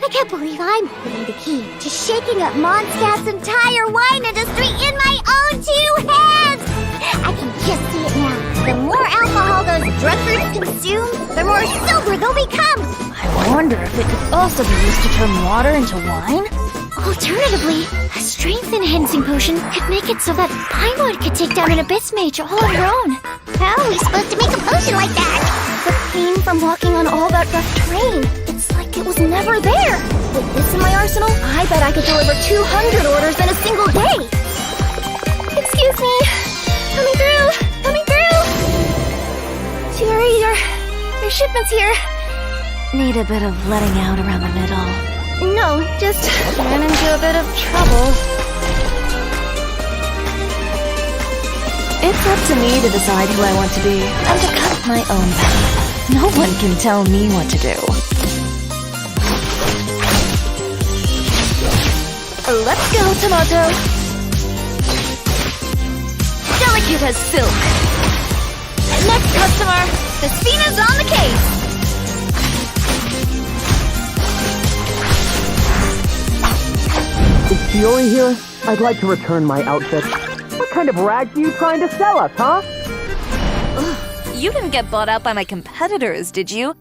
I can't believe I'm holding the key to shaking up Mondstaff's entire wine industry in my own two hands! I can just see it now. The more alcohol those drug fruits consume, the more sober they'll become! I wonder if it could also be used to turn water into wine? Alternatively, a strength-enhancing potion could make it so that Paimon could take down an Abyss Mage all on her own. How are we supposed to make a potion like that? The pain from walking on all that rough terrain. It's like it was never there. With this in my arsenal, I bet I could deliver 200 orders in a single day. Excuse me. Coming through. Coming through. Your shipment's here. Need a bit of letting out around the middle. No, just ran into a bit of trouble. It's up to me to decide who I want to be, and to cut my own path. No one can tell me what to do. Let's go, Tomato! Delicate as silk. Next customer, the Spina's on the case! Is Fiori here? I'd like to return my outfit. What kind of rags are you trying to sell us, huh? Ugh, you didn't get bought out by my competitors, did you?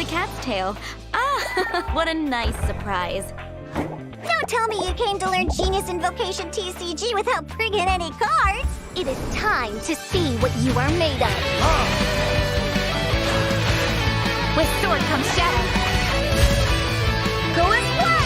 Cat's tail. Ah, what a nice surprise. Don't tell me you came to learn Genius Invocation TCG without bringing any cards. It is time to see what you are made of. With sword comes shadow. Go as one!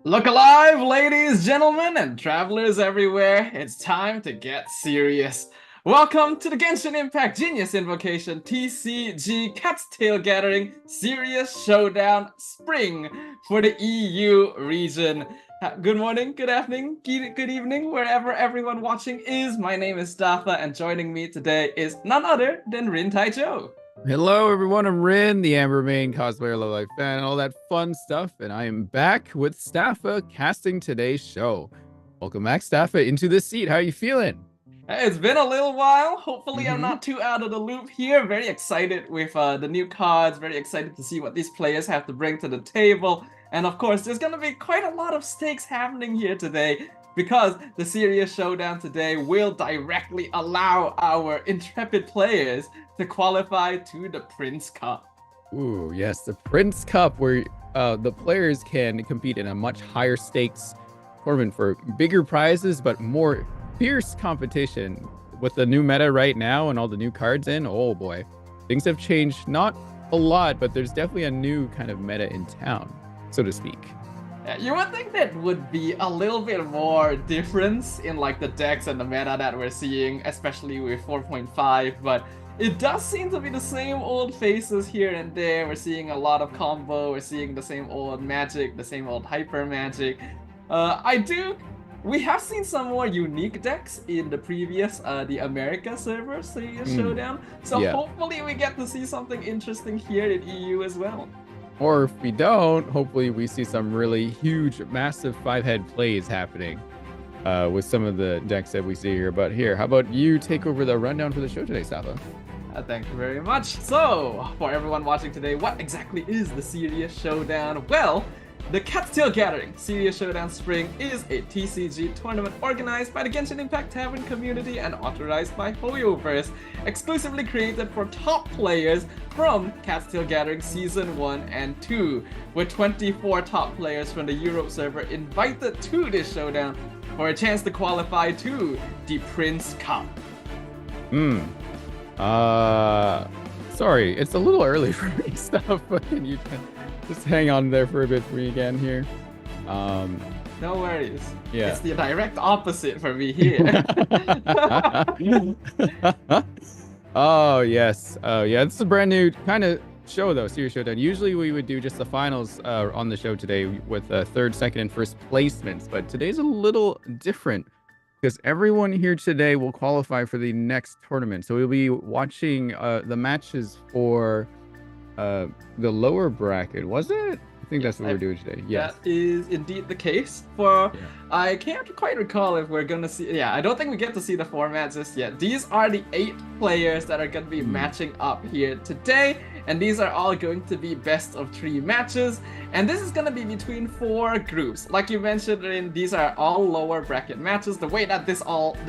Look alive, ladies, gentlemen, and travelers everywhere. It's time to get serious. Welcome to the Genshin Impact Genius Invocation TCG Cat's Tail Gathering Serious Showdown Spring for the EU region. Good morning, good afternoon, good evening, wherever everyone watching is. My name is Staffa, and joining me today is none other than Rin Taijo. Hello everyone, I'm Rin, the Amber Main cosplayer, low life fan, and all that fun stuff, and I am back with Staffa casting today's show. Welcome back, Staffa, into the seat. How are you feeling? It's been a little while. Hopefully I'm not too out of the loop here. Very excited with the new cards, very excited to see what these players have to bring to the table. And of course, there's gonna be quite a lot of stakes happening here today, because the Serious Showdown today will directly allow our intrepid players to qualify to the Prince Cup. Ooh, yes, the Prince Cup, where the players can compete in a much higher stakes tournament for bigger prizes, but more fierce competition. With the new meta right now and all the new cards in, oh boy, things have changed. Not a lot, but there's definitely a new kind of meta in town, so to speak. You would think that would be a little bit more difference in like the decks and the meta that we're seeing, especially with 4.5, but it does seem to be the same old faces here and there. We're seeing a lot of combo, we're seeing the same old magic, the same old hyper magic. We have seen some more unique decks in the previous, the America server Serious Showdown, so hopefully we get to see something interesting here in EU as well. Or if we don't, hopefully we see some really huge, massive 5-head plays happening with some of the decks that we see here. But here, how about you take over the rundown for the show today, Staffa? Thank you very much. So, for everyone watching today, what exactly is the Serious Showdown? Well, the Cat's Tail Gathering Serious Showdown Spring is a TCG tournament organized by the Genshin Impact Tavern community and authorized by Hoyoverse, exclusively created for top players from Cat's Tail Gathering Season 1 and 2, with 24 top players from the Europe server invited to this showdown for a chance to qualify to the Prince Cup. Sorry, it's a little early for me, Staffa. Can you just hang on there for a bit for me again here? No worries. Yeah. It's the direct opposite for me here. Oh, yes. Yeah, it's a brand new kind of show, though, Serious Showdown. Usually we would do just the finals on the show today with third, second, and first placements, but today's a little different because everyone here today will qualify for the next tournament. So we'll be watching the matches for the lower bracket. Was it? I think that's what we're doing today. Yes. That is indeed the case. I can't quite recall if we're gonna see. Yeah, I don't think we get to see the formats just yet. These are the 8 players that are gonna be matching up here today, and these are all going to be best of 3 matches. And this is gonna be between 4 groups. Like you mentioned, these are all lower bracket matches. The way that the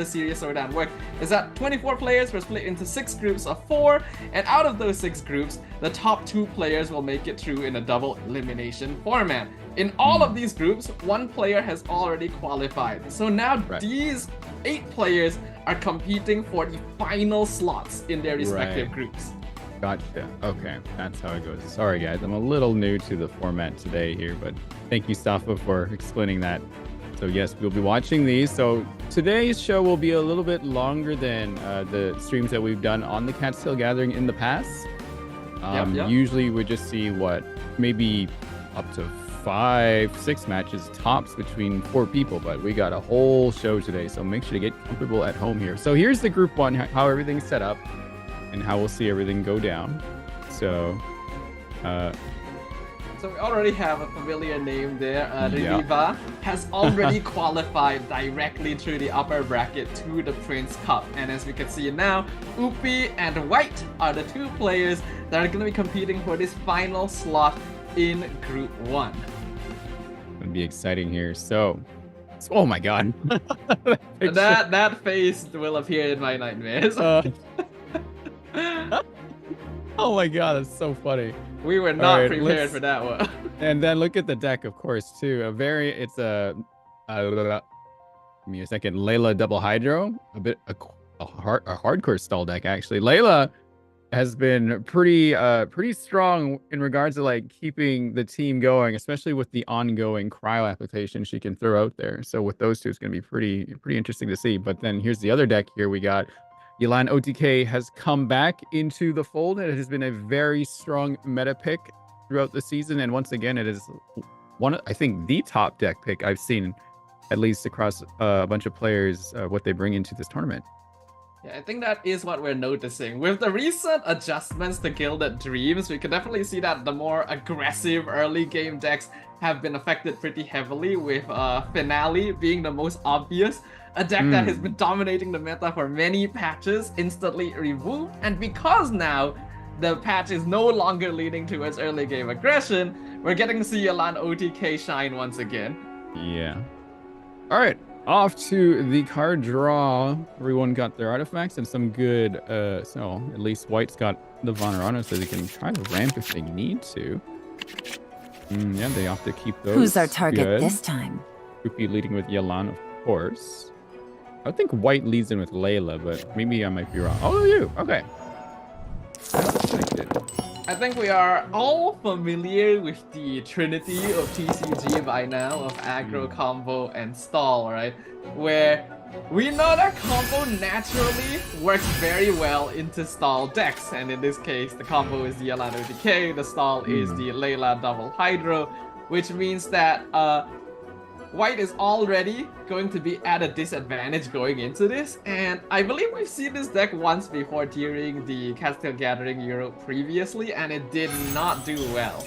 Serious Showdown work is that 24 players were split into 6 groups of 4, and out of those 6 groups, the top 2 players will make it through in a double elimination format. In all of these groups, 1 player has already qualified. So now these 8 players are competing for the final slots in their respective groups. Gotcha. Okay, that's how it goes. Sorry, guys. I'm a little new to the format today here, but thank you, Staffa, for explaining that. So yes, we'll be watching these. So today's show will be a little bit longer than the streams that we've done on the Cat's Tail Gathering in the past. Usually we just see maybe up to 5-6 matches tops between 4 people, but we got a whole show today, so make sure to get comfortable at home here. So here's the group 1, how everything's set up and how we'll see everything go down. So we already have a familiar name there. Riva has already qualified directly through the upper bracket to the Prince Cup. And as we can see now, Upi and White are the 2 players that are going to be competing for this final slot in Group 1. It'll be exciting here. So oh my god. that face will appear in my nightmares. Oh my god, that's so funny. We were not prepared for that one. And then look at the deck, of course, too. Give me a second. Layla double hydro, a hardcore stall deck actually. Layla has been pretty strong in regards to like keeping the team going, especially with the ongoing cryo application she can throw out there. So with those two, it's going to be pretty interesting to see. But then here's the other deck here. We got Yelan OTK has come back into the fold. It has been a very strong meta pick throughout the season, and once again, it is I think the top deck pick I've seen, at least across a bunch of players, what they bring into this tournament. Yeah, I think that is what we're noticing. With the recent adjustments to Gilded Dreams, we can definitely see that the more aggressive early game decks have been affected pretty heavily, with Finale being the most obvious. A deck that has been dominating the meta for many patches, instantly removed. And because now the patch is no longer leading towards early game aggression, we're getting to see Yelan OTK shine once again. Yeah. All right. Off to the card draw. Everyone got their artifacts and some good, so at least White's got the Vonarano so they can try to ramp if they need to. Yeah, they opt to keep those. Who's our target good. this time? Rupi leading with Yelan, of course. I think White leads in with Layla, but maybe I might be wrong. Oh, you. Okay. I think we are all familiar with the trinity of TCG by now, of aggro, combo, and stall, right? Where we know that combo naturally works very well into stall decks, and in this case, the combo is the Yelan OTK, the stall is the Layla double Hydro, which means that White is already going to be at a disadvantage going into this, and I believe we've seen this deck once before during the Castile Gathering Europe previously, and it did not do well.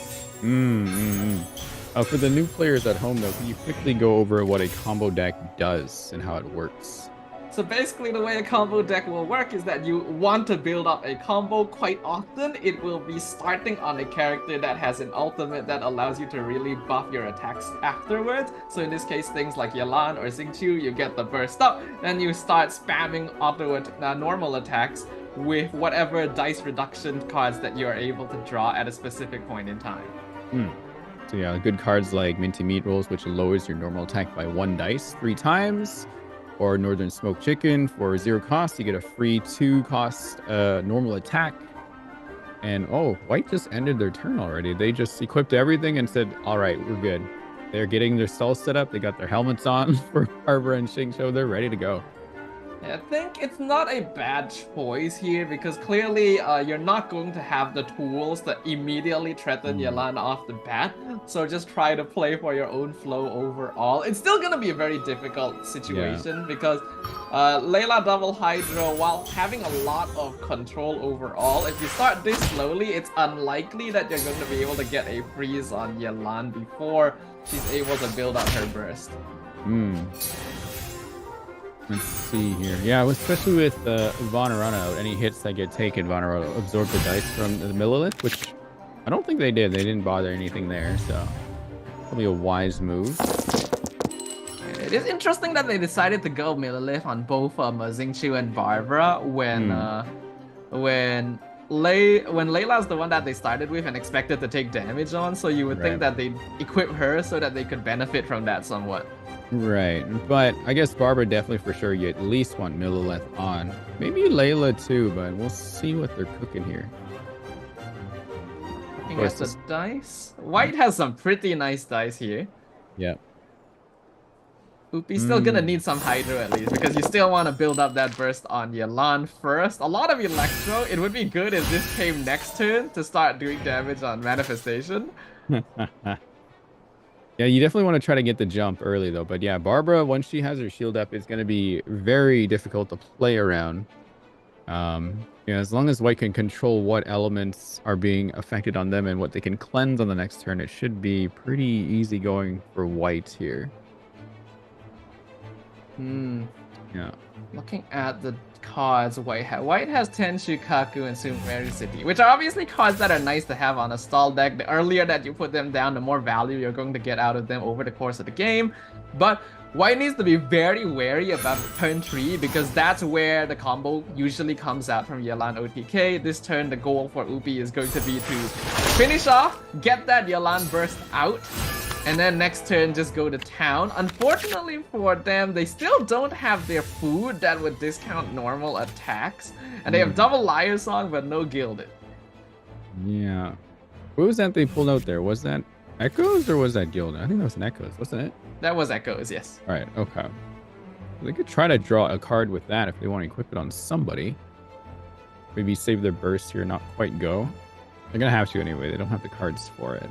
For the new players at home, though, can you quickly go over what a combo deck does and how it works? So basically the way a combo deck will work is that you want to build up a combo. Quite often it will be starting on a character that has an ultimate that allows you to really buff your attacks afterwards. So in this case, things like Yelan or Xingqiu, you get the burst up, then you start spamming normal attacks with whatever dice reduction cards that you are able to draw at a specific point in time. So yeah, good cards like Minty Meat Rolls, which lowers your normal attack by 1 dice 3 times. Or Northern Smoked Chicken for 0 cost. You get a free 2 cost normal attack. And oh, White just ended their turn already. They just equipped everything and said, all right, we're good. They're getting their stalls set up. They got their helmets on for Barbara and Xingqiu. They're ready to go. I think it's not a bad choice here, because clearly you're not going to have the tools that immediately threaten Yelan off the bat. So just try to play for your own flow overall. It's still going to be a very difficult situation because Layla double Hydro, while having a lot of control overall, if you start this slowly, it's unlikely that you're going to be able to get a freeze on Yelan before she's able to build up her burst. Let's see here. Yeah, especially with Vonarano, any hits that get taken, Vonarano absorb the dice from the Millilith, which I don't think they did. They didn't bother anything there, so probably a wise move. It is interesting that they decided to go Millilith on both Xingqiu and Barbara when Layla's the one that they started with and expected to take damage on, so you would think that they'd equip her so that they could benefit from that somewhat. Right, but I guess Barbara definitely for sure you at least want Millilith on. Maybe Layla too, but we'll see what they're cooking here. Looking at the dice. White has some pretty nice dice here. Yep. Upi's still gonna need some Hydro at least, because you still want to build up that burst on Yelan first. A lot of Electro. It would be good if this came next turn to start doing damage on Manifestation. Yeah, you definitely want to try to get the jump early though. But yeah, Barbara, once she has her shield up, it's going to be very difficult to play around. As long as White can control what elements are being affected on them and what they can cleanse on the next turn, it should be pretty easy going for White here. Yeah. Looking at the cards White has Tenshu, Kaku, and Sumeri City, which are obviously cards that are nice to have on a stall deck. The earlier that you put them down, the more value you're going to get out of them over the course of the game. But White needs to be very wary about turn 3, because that's where the combo usually comes out from Yelan OTK. This turn, the goal for Upi is going to be to finish off, get that Yelan burst out, And then next turn, just go to town. Unfortunately for them, they still don't have their food that would discount normal attacks. And they have double Liar Song, but no Gilded. Yeah. What was that they pulled out there? Was that Echoes or was that Gilded? I think that was an Echoes, wasn't it? That was Echoes, yes. All right, okay. They could try to draw a card with that if they want to equip it on somebody. Maybe save their burst here, not quite go. They're going to have to anyway. They don't have the cards for it.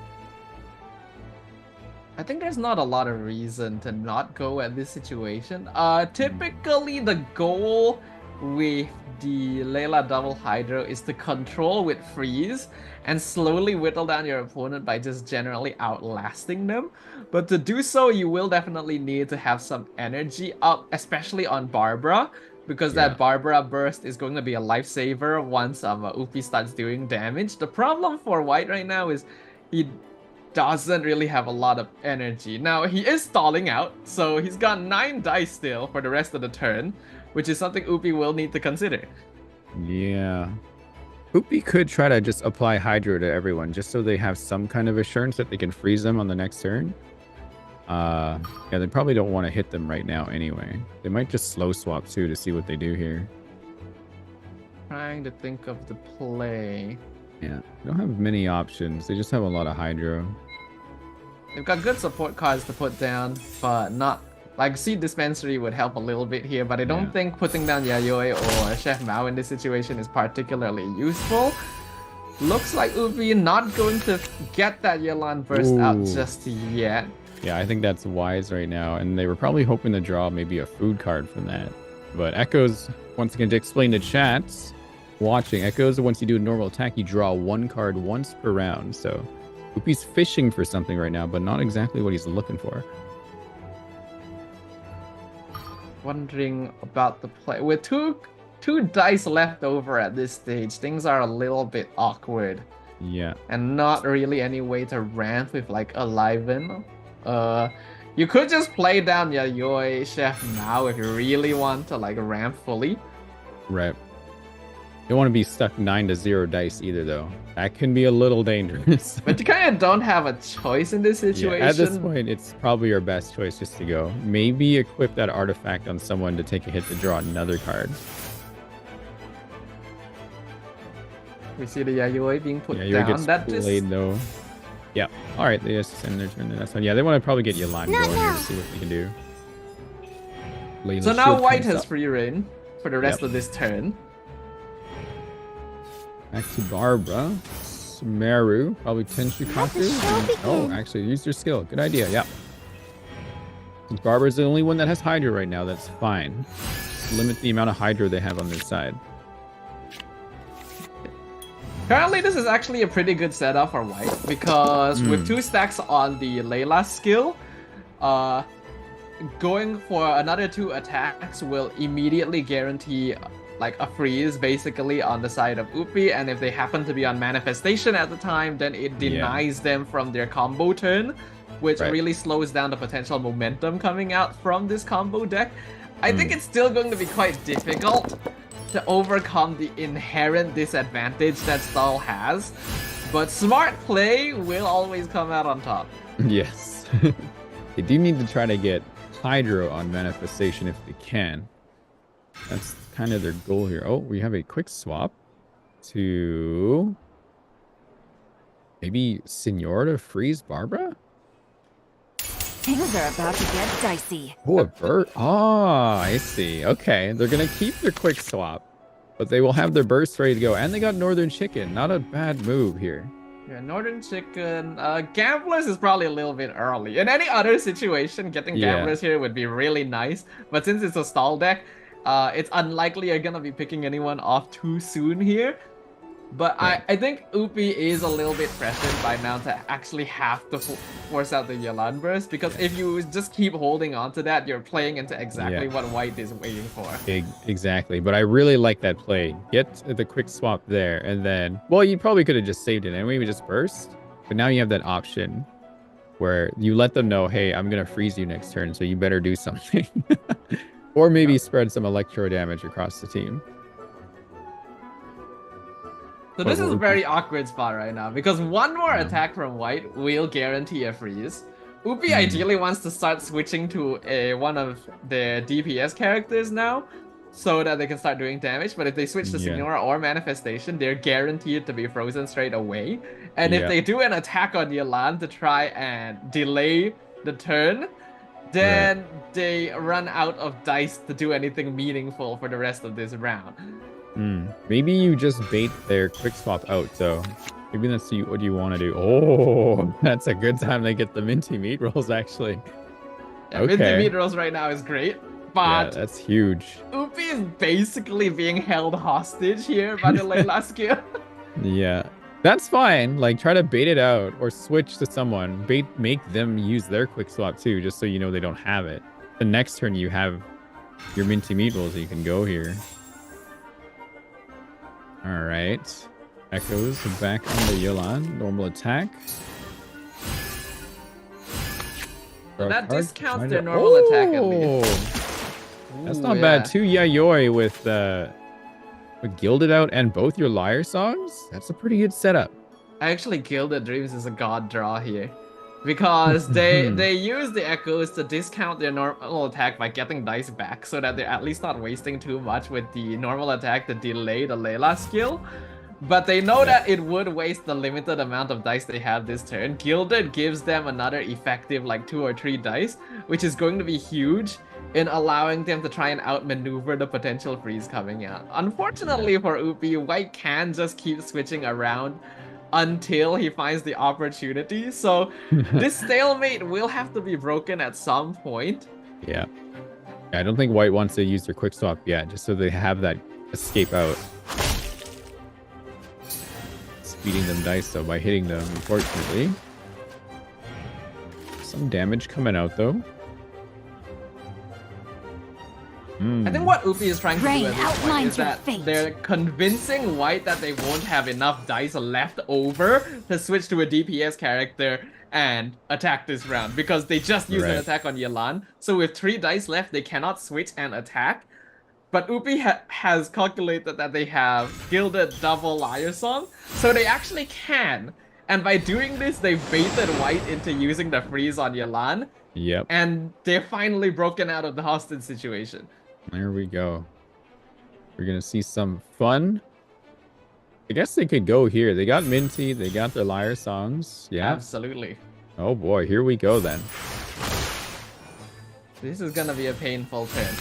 I think there's not a lot of reason to not go at this situation. Typically the goal with the Layla Double Hydro is to control with freeze and slowly whittle down your opponent by just generally outlasting them. But to do so, you will definitely need to have some energy up, especially on Barbara, because that Barbara burst is going to be a lifesaver once Upi starts doing damage. The problem for White right now is he doesn't really have a lot of energy. Now, he is stalling out, so he's got 9 dice still for the rest of the turn, which is something Upi will need to consider. Yeah. Upi could try to just apply Hydro to everyone, just so they have some kind of assurance that they can freeze them on the next turn. Yeah, they probably don't want to hit them right now anyway. They might just slow swap too to see what they do here. Trying to think of the play. Yeah, they don't have many options. They just have a lot of Hydro. They've got good support cards to put down, but not... Like, Seed Dispensary would help a little bit here, but I don't think putting down Yayoi or Chef Mao in this situation is particularly useful. Looks like Ubi not going to get that Yelan burst out just yet. Yeah, I think that's wise right now, and they were probably hoping to draw maybe a food card from that. But Echoes, once again, to explain to chats, watching, Echoes, once you do a normal attack, you draw 1 card once per round, so Upi's fishing for something right now, but not exactly what he's looking for. Wondering about the play. With two dice left over at this stage, things are a little bit awkward. Yeah. And not really any way to ramp with like a Liven. You could just play down Yayoi, Chef Mao if you really want to like ramp fully. Right. You don't want to be stuck 9-0 dice either, though. That can be a little dangerous. But you kind of don't have a choice in this situation. Yeah, at this point, it's probably your best choice just to go. Maybe equip that artifact on someone to take a hit to draw another card. We see the Yayoi being put Yayoi down. Gets That just... played, though. Yeah. All right, they just end their turn. That's fine. Yeah, they want to probably get Yelan going here to see what they can do. So now White has free reign for the rest of this turn. Back to Barbara. Sumeru. Probably Tenshukaku. Oh, actually, use your skill. Good idea. Yeah. Since Barbara's the only one that has Hydra right now, that's fine. Just limit the amount of Hydra they have on their side. Currently, this is actually a pretty good setup for White because with 2 stacks on the Layla skill, going for another 2 attacks will immediately guarantee like a freeze basically on the side of Upi, and if they happen to be on manifestation at the time, then it denies them from their combo turn, which really slows down the potential momentum coming out from this combo deck. I think it's still going to be quite difficult to overcome the inherent disadvantage that Stall has, but smart play will always come out on top. Yes. They do need to try to get Hydro on manifestation if they can. That's kind of their goal here. Oh, we have a quick swap to maybe Senor to freeze Barbara? Things are about to get dicey. Oh, a burst. Ah, I see. Okay, they're going to keep their quick swap, but they will have their burst ready to go. And they got Northern Chicken. Not a bad move here. Yeah, Northern Chicken. Gamblers is probably a little bit early. In any other situation, getting Gamblers here would be really nice. But since it's a stall deck, it's unlikely you're gonna be picking anyone off too soon here. But I think Upi is a little bit pressured by now to actually have to force out the Yelan burst, because if you just keep holding on to that, you're playing into exactly what White is waiting for. Exactly, but I really like that play. Get the quick swap there, and then, well, you probably could have just saved it anyway, we just burst. But now you have that option where you let them know, hey, I'm going to freeze you next turn, so you better do something. Or maybe spread some electro damage across the team. So this is a very awkward spot right now, because one more attack from White will guarantee a freeze. Upi ideally wants to start switching to one of their DPS characters now, so that they can start doing damage. But if they switch to Signora or Manifestation, they're guaranteed to be frozen straight away. And if they do an attack on Yelan to try and delay the turn, then they run out of dice to do anything meaningful for the rest of this round. Maybe you just bait their quick swap out, though. Maybe that's what you want to do. Oh, that's a good time to get the minty meat rolls, actually. Yeah, minty meat rolls right now is great, but that's huge. Upi is basically being held hostage here by the Layla skill. Yeah, that's fine. Like, try to bait it out or switch to someone. Make them use their quick swap too, just so you know they don't have it. The next turn you have your minty meat rolls, you can go here. All right. Echoes back on the Yelan. Normal attack. That discounts their normal attack at least. That's not bad. 2 Yayoi with Gilded out and both your Liar songs. That's a pretty good setup. Actually, Gilded Dreams is a god draw here. Because they use the echoes to discount their normal attack by getting dice back, so that they're at least not wasting too much with the normal attack to delay the Layla skill. But they know that it would waste the limited amount of dice they have this turn. Gilded gives them another effective like 2 or 3 dice, which is going to be huge in allowing them to try and outmaneuver the potential freeze coming out. Unfortunately for Upi, White can just keep switching around until he finds the opportunity. So this stalemate will have to be broken at some point. Yeah. I don't think White wants to use their quick swap yet, just so they have that escape out. Beating them dice though by hitting them, unfortunately. Some damage coming out though. I think what Upi is trying to do at this point is that they're convincing White that they won't have enough dice left over to switch to a DPS character and attack this round, because they just used an attack on Yelan. So with 3 dice left, they cannot switch and attack. But Upi has calculated that they have Gilded double Liar Song, so they actually can. And by doing this, they baited White into using the freeze on Yelan. Yep. And they're finally broken out of the hostage situation. There we go. We're gonna see some fun. I guess they could go here. They got Minty, they got their Liar Songs. Yeah. Absolutely. Oh boy, here we go then. This is gonna be a painful turn.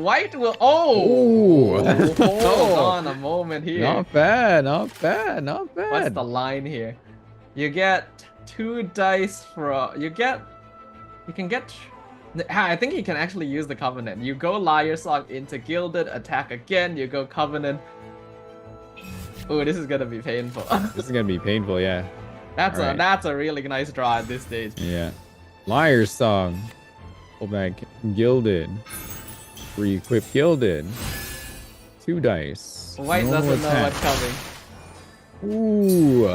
White will. Hold on a moment here. Not bad, not bad, not bad. What's the line here? You get 2 dice for. You can get. I think he can actually use the Covenant. You go Liar Song into Gilded, attack again. You go Covenant. Oh, this is gonna be painful. This is gonna be painful, yeah. That's a really nice draw at this stage. Yeah. Liar Song. Pull back Gilded. Re-equip Gilded. 2 dice. White doesn't know what's coming. Ooh.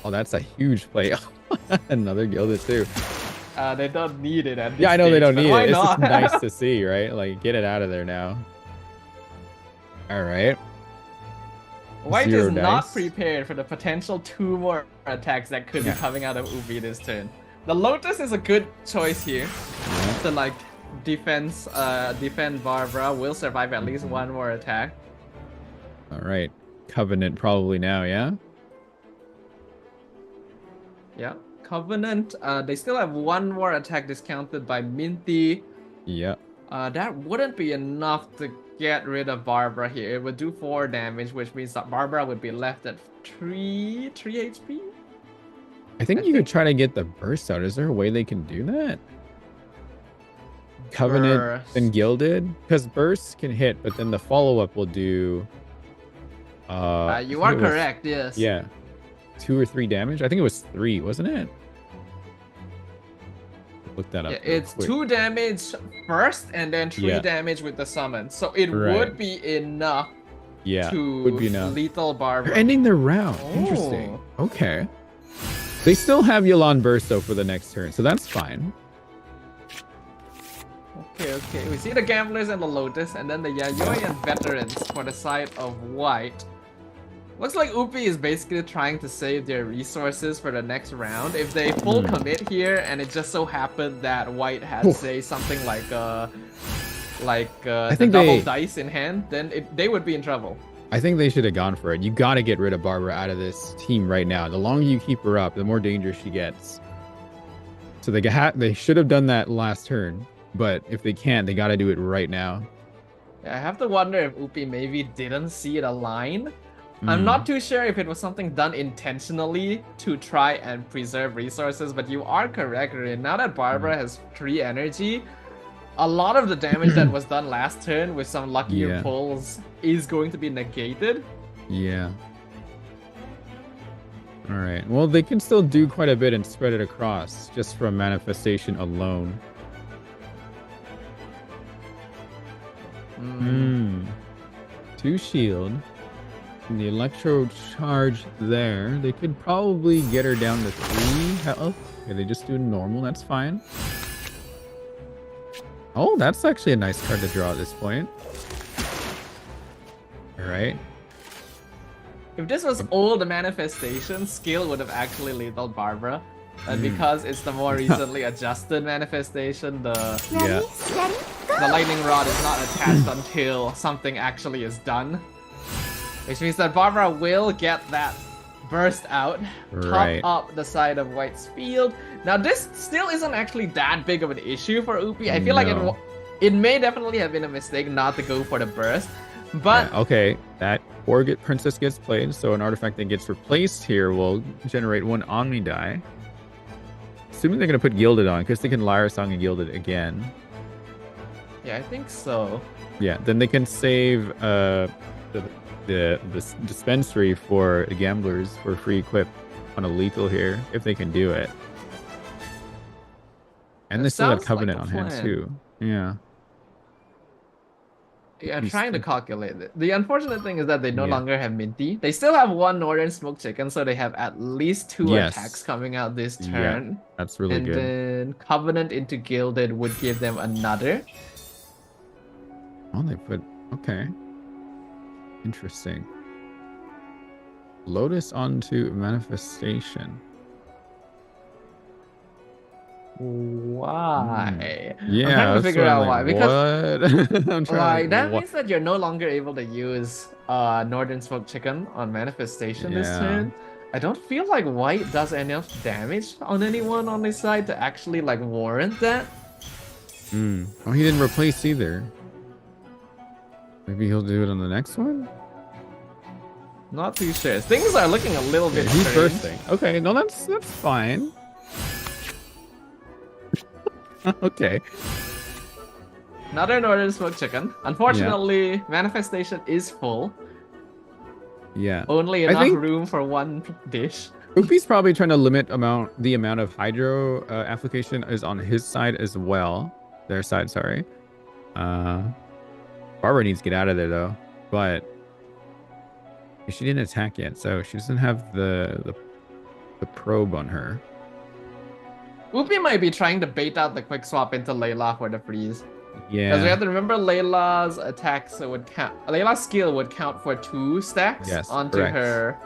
Oh, that's a huge play. Another Gilded too. They don't need it at this I know stage, they don't need it. It's not? just nice to see, right? Like, get it out of there now. All right. White 0 is not dice. prepared for the potential 2 more attacks that could be coming out of Ubi this turn. The Lotus is a good choice here to like defend Barbara. Will survive at least 1 more attack. All right. Covenant probably now, yeah? Yeah. Covenant, they still have 1 more attack discounted by Minty. Yeah. That wouldn't be enough to get rid of Barbara here. It would do 4 damage, which means that Barbara would be left at 3 HP? I think you could try to get the burst out. Is there a way they can do that? Covenant Burst. and Gilded? Because burst can hit, but then the follow-up will do... You are correct, yes. Yeah. 2 or 3 damage? I think it was 3, wasn't it? Look that up. Yeah, it's 2 damage first and then 3 damage with the summon. So it would be enough to would be enough. lethal Barbara. They're ending their round. Interesting. Okay. They still have Yelan burst though for the next turn, so that's fine. Okay. We see the Gamblers and the Lotus, and then the Yayoi and Veterans for the side of White. Looks like Upi is basically trying to save their resources for the next round. If they full commit here, and it just so happened that White had, say, something like the double dice in hand, then they would be in trouble. I think they should have gone for it. You got to get rid of Barbara out of this team right now. The longer you keep her up, the more dangerous she gets. So they should have done that last turn, but if they can't, they got to do it right now. Yeah, I have to wonder if Upi maybe didn't see it align. I'm not too sure if it was something done intentionally to try and preserve resources, but you are correct, Rin. Now that Barbara has 3 energy, a lot of the damage that was done last turn with some luckier pulls is going to be negated. Yeah. All right. Well, they can still do quite a bit and spread it across just from manifestation alone. 2 shield. And the electro charge there. They could probably get her down to 3 health. Okay, they just do normal. That's fine. Oh, that's actually a nice card to draw at this point. All right. If this was old manifestation, skill would have actually lethaled Barbara. And because it's the more recently adjusted manifestation, the lightning rod is not attached until something actually is done. Which means that Barbara will get that burst out, top up the side of White's field. Now this still isn't actually that big of an issue for Upi. I feel like it may definitely have been a mistake not to go for the burst. But okay, that Princess gets played, so an artifact that gets replaced here will generate 1 Omni die. Assuming they're gonna put Gilded on, because they can Lyra Song and Gilded again. Yeah, I think so. Yeah, then they can save the dispensary for the gamblers for free equip on a lethal here, if they can do it. And they still have Covenant on hand too. Yeah. Yeah, I'm trying to calculate it. The unfortunate thing is that they no longer have Minty. They still have 1 Northern Smoked Chicken, so they have at least 2 attacks coming out this turn. Yeah, that's really good. And then Covenant into Gilded would give them another. Oh, they put... Okay. Interesting. Lotus onto Manifestation. Why? Yeah, I'm trying to figure out why. Because like, that means that you're no longer able to use Northern Smoked Chicken on Manifestation this turn. I don't feel like White does enough damage on anyone on his side to actually like warrant that. Oh, he didn't replace either. Maybe he'll do it on the next one? Not too sure. Things are looking a little bit He's strange. bursting. Okay, no, that's fine. Okay. Another Northern Smoked Chicken. Unfortunately, Manifestation is full. Yeah. Only enough room for 1 dish. Upi's probably trying to limit the amount of hydro application is on his side as well. Their side, sorry. Barbara needs to get out of there though. But she didn't attack yet, so she doesn't have the probe on her. Upi might be trying to bait out the quick swap into Layla for the freeze. Yeah. Because we have to remember Layla's attacks would count. Layla's skill would count for 2 stacks onto her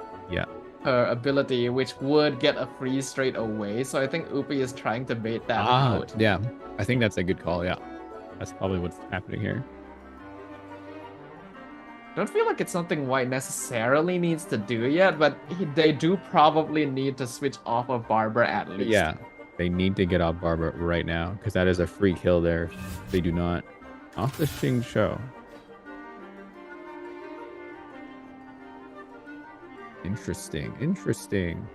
ability, which would get a freeze straight away. So I think Upi is trying to bait that out. Yeah. I think that's a good call, yeah. That's probably what's happening here. Don't feel like it's something White necessarily needs to do yet, but they do probably need to switch off of Barbara at least. Yeah. They need to get off Barbara right now, because that is a free kill there. If they do not. Off the Xing Show. Interesting. Interesting.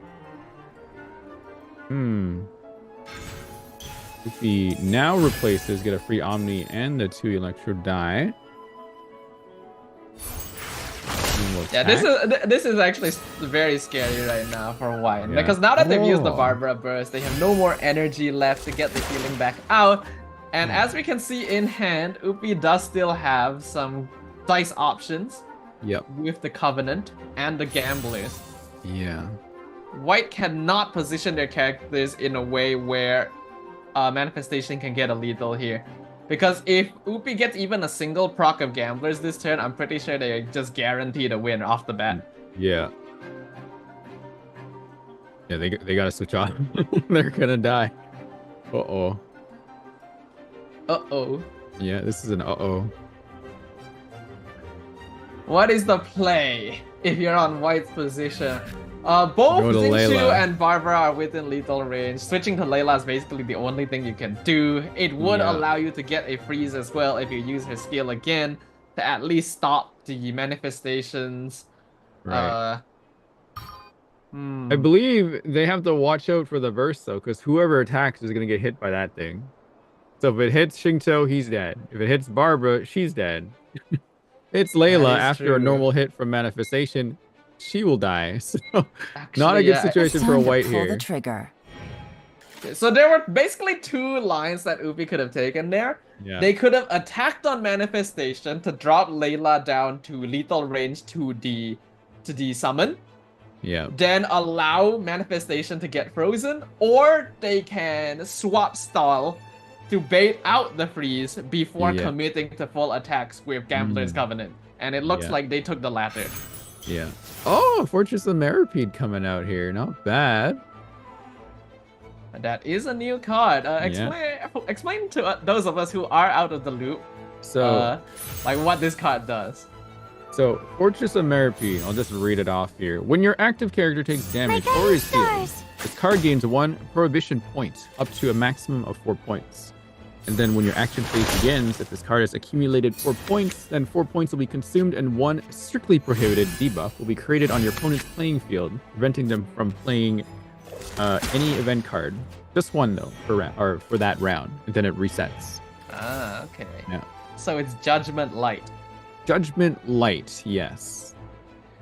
If he now replaces, get a free Omni and the 2 Electro die. Yeah, this is actually very scary right now for White. Because now that they've used the Barbara Burst, they have no more energy left to get the healing back out. And as we can see in hand, Upi does still have some dice options. With the Covenant and the Gamblers. Yeah. White cannot position their characters in a way where Manifestation can get a lethal here. Because if Upi gets even a single proc of Gamblers this turn, I'm pretty sure they're just guaranteed a win off the bat. Yeah. Yeah, they gotta switch off. They're gonna die. Uh-oh. Uh-oh. Yeah, this is an uh-oh. What is the play if you're on White's position? Both Go to Xingqiu Layla. and Barbara are within lethal range. Switching to Layla is basically the only thing you can do. It would Yeah. allow you to get a freeze as well if you use her skill again to at least stop the manifestations. Right. I believe they have to watch out for the burst though, because whoever attacks is gonna get hit by that thing. So if it hits Xingqiu, he's dead. If it hits Barbara, she's dead. It's Layla is after true. a normal hit from manifestation, she will die. So Actually, not a good yeah. situation for a White pull here. the trigger. So there were basically two lines that Upi could have taken there. Yeah. They could have attacked on manifestation to drop Layla down to lethal range to the summon, Yeah. then allow manifestation to get frozen, or they can swap stall to bait out the freeze before Yeah. committing to full attacks with Gambler's Covenant. And it looks Yeah. like they took the latter. Yeah. Oh, Fortress of Meripede coming out here. Not bad. That is a new card. Explain to those of us who are out of the loop, So like what this card does. So, Fortress of Meripede, I'll just read it off here. When your active character takes damage My or is healed, stars. this card gains 1 prohibition point, up to a maximum of 4 points. And then when your action phase begins, if this card has accumulated 4 points, then 4 points will be consumed and 1 strictly prohibited debuff will be created on your opponent's playing field, preventing them from playing any event card. Just 1 though, for that round, and then it resets. Ah, okay. Yeah. So it's Judgment Light. Judgment Light, yes.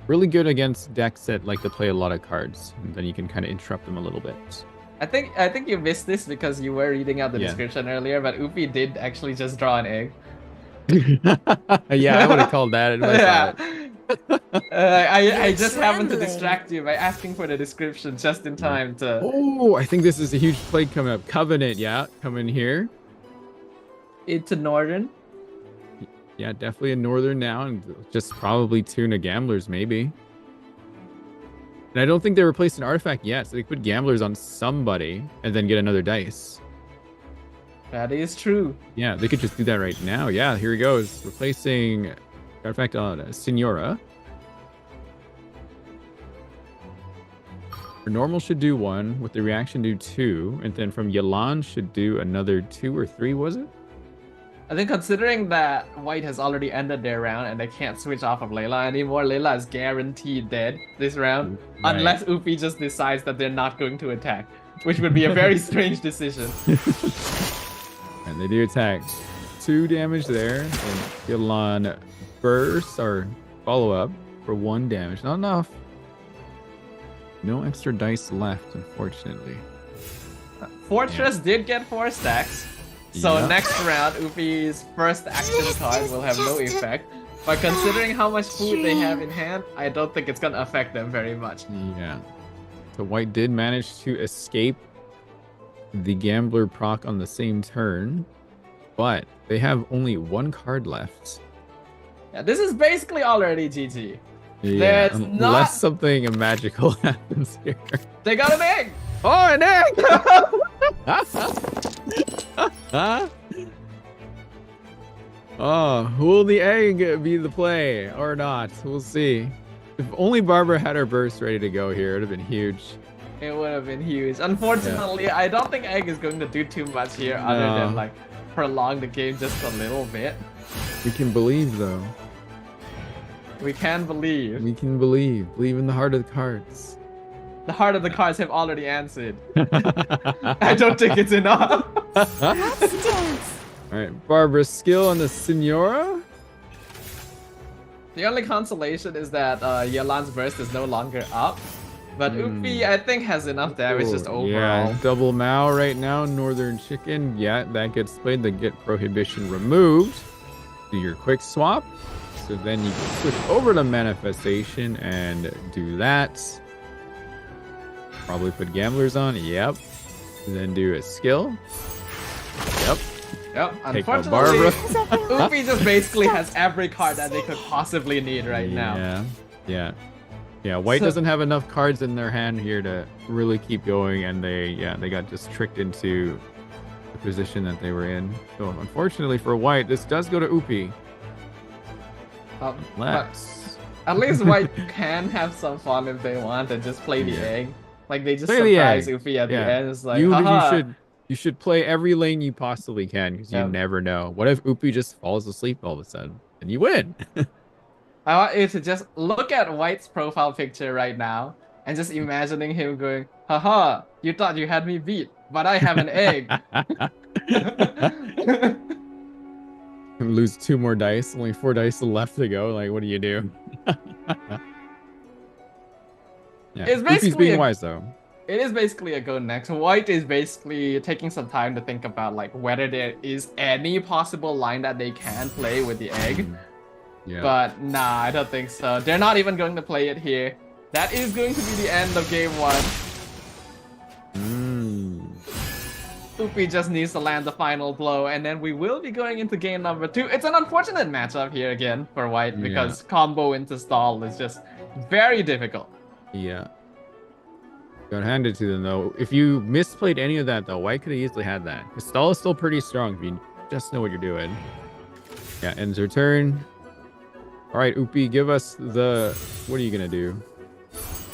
Really good against decks that like to play a lot of cards, and then you can kind of interrupt them a little bit. I think you missed this because you were reading out the Yeah. description earlier, but Upi did actually just draw an egg. Yeah, I would have called that. If I saw it. I just happened to trembling. distract you by asking for the description just in time to. Oh, I think this is a huge play coming up. Covenant, yeah, coming here. Into Northern. Yeah, definitely a Northern now, and just probably tune a Gamblers, maybe. And I don't think they replaced an artifact yet, so they put Gamblers on somebody and then get another dice. That is true. Yeah, they could just do that right now. Yeah, here he goes. Replacing artifact on Senora. For normal should do 1, with the reaction do 2, and then from Yalan should do another 2 or 3, was it? I think considering that White has already ended their round and they can't switch off of Layla anymore, Layla is guaranteed dead this round, Right. unless Upi just decides that they're not going to attack, which would be a very strange decision. And they do attack. 2 damage there, and Yalan burst or follow up for 1 damage. Not enough. No extra dice left, unfortunately. Fortress did get 4 stacks, so Yeah. next round Upi's first action card will have no effect. But considering how much food they have in hand, I don't think it's gonna affect them very much. Yeah. So White did manage to escape the Gambler proc on the same turn, but they have only 1 card left. Yeah, this is basically already GG. Yeah, There's unless not- something magical happens here. They got an egg! Oh, an egg! Oh, will the egg be the play or not? We'll see. If only Barbara had her burst ready to go here, it would have been huge. It would have been huge. Unfortunately, I don't think Egg is going to do too much here other No. than like prolong the game just a little bit. We can believe, though. We can believe. We can believe. Believe in the heart of the cards. The heart of the cards have already answered. I don't think it's enough. Let's dance. All right, Barbara's skill on the Senora. The only consolation is that Yalan's burst is no longer up. But Upi, I think, has enough damage just overall. Yeah, double Mao right now. Northern Chicken. Yeah, that gets played. They get Prohibition removed. Do your quick swap. So then you can switch over to Manifestation and do that. Probably put Gamblers on. Yep. And then do a skill. Yep. Yep, Take out unfortunately, Barbara. Upi just basically has every card that they could possibly need right now. Yeah. Yeah, white So- doesn't have enough cards in their hand here to really keep going, and they got just tricked into the position that they were in. So unfortunately for white, this does go to Upi. But Let's at least white can have some fun if they want and just play the Yeah. egg. Like they just Play the surprise egg. Ufi at the end. It's like, you haha. should play every lane you possibly can because you Yeah. never know. What if Upi just falls asleep all of a sudden and you win? I want you to just look at White's profile picture right now and just imagining him going, haha, you thought you had me beat, but I have an egg. Lose 2 more dice, only 4 dice left to go. Like, what do you do? Yeah, It's Upi's basically being a- wise though. It is basically a go next. White is basically taking some time to think about like whether there is any possible line that they can play with the egg. Yeah. But nah, I don't think so. They're not even going to play it here. That is going to be the end of game 1. Upi just needs to land the final blow, and then we will be going into game number 2. It's an unfortunate matchup here again for White because combo into stall is just very difficult. Yeah. Gotta hand it to them though. If you misplayed any of that though, White could have easily had that. The stall is still pretty strong if you just know what you're doing. Yeah, ends your turn. Alright, Upi, give us the... What are you gonna do?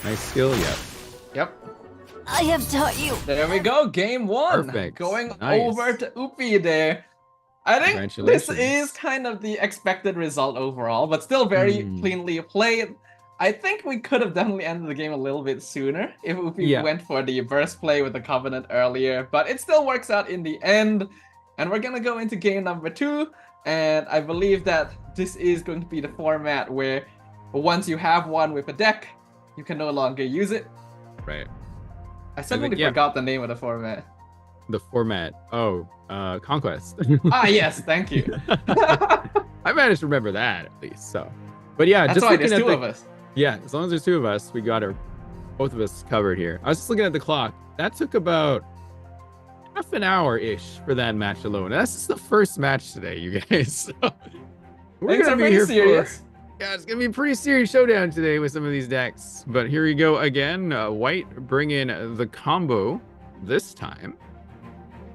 Nice skill? Yep. Yep. I have taught you. There we go, game 1. Perfect. Going Nice. over to Upi there. I think this Congratulations. is kind of the expected result overall, but still very Hmm. cleanly played. I think we could have definitely ended the game a little bit sooner if Upi Yeah. went for the burst play with the Covenant earlier, but it still works out in the end. And we're gonna go into game number 2, and I believe that this is going to be the format where once you have one with a deck, you can no longer use it. Right. I suddenly yeah. forgot the name of the format. The format. Oh, Conquest. Ah, yes, thank you. I managed to remember that at least, so. But yeah, That's just why looking there's at 2 the... of us. Yeah, as long as there's 2 of us, we got both of us covered here. I was just looking at the clock. That took about half an hour-ish for that match alone. That's just the first match today, you guys. So we're Things gonna are be pretty here serious. yeah, it's gonna be a pretty serious showdown today with some of these decks. But here we go again. White bring in the combo this time.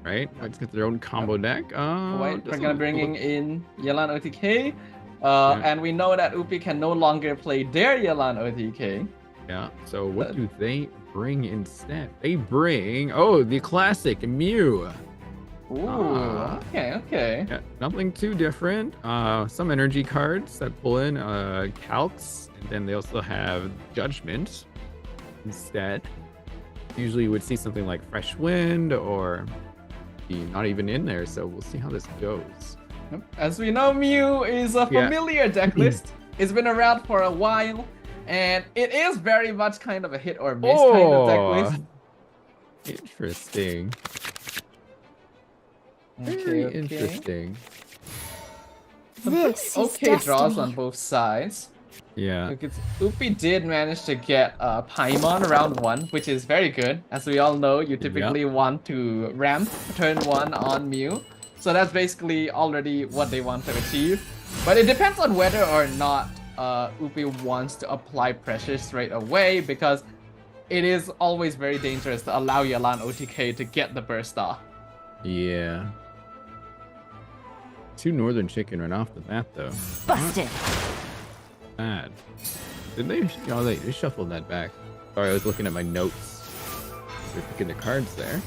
Right? White's got their own combo deck. White, we're doesn't gonna look- bringing in Yelan OTK. And we know that Upi can no longer play their Yelan OTK. Yeah. So what do they bring instead? They bring the classic Mew. Ooh, Ah. okay. Yeah, nothing too different. Some energy cards that pull in calcs, and then they also have Judgment instead. Usually you would see something like Fresh Wind or not even in there, so we'll see how this goes. Yep. As we know, Mew is a Yeah. familiar deck list. It's been around for a while, and it is very much kind of a hit or miss kind of deck list. Interesting. Okay, Very okay. interesting. This is Okay, draws destiny. on both sides. Yeah. Because Upi did manage to get Paimon round 1, which is very good. As we all know, you typically want to ramp turn 1 on Mew. So that's basically already what they want to achieve. But it depends on whether or not Upi wants to apply pressure straight away, because it is always very dangerous to allow Yelan OTK to get the burst off. Yeah. 2 Northern Chicken right off the bat, though. Busted. Bad. Did they? Oh, they shuffled that back. Sorry, I was looking at my notes. They're picking the cards there.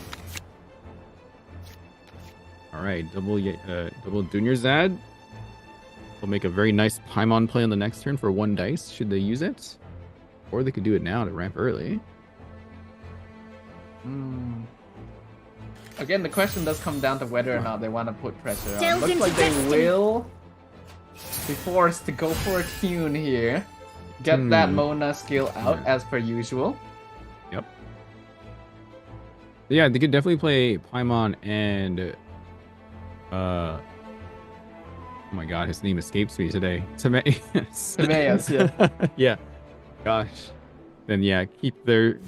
All right, double Junior Zad. Will make a very nice Paimon play on the next turn for 1 dice, should they use it. Or they could do it now to ramp early. Again, the question does come down to whether or not they want to put pressure on. Delve Looks into like they destiny. will be forced to go for a tune here. Get that Mona skill out as per usual. Yep. Yeah, they could definitely play Paimon and oh my god, his name escapes me today. Timaeus. Timaeus, yeah. Yeah. Gosh. Then yeah, keep their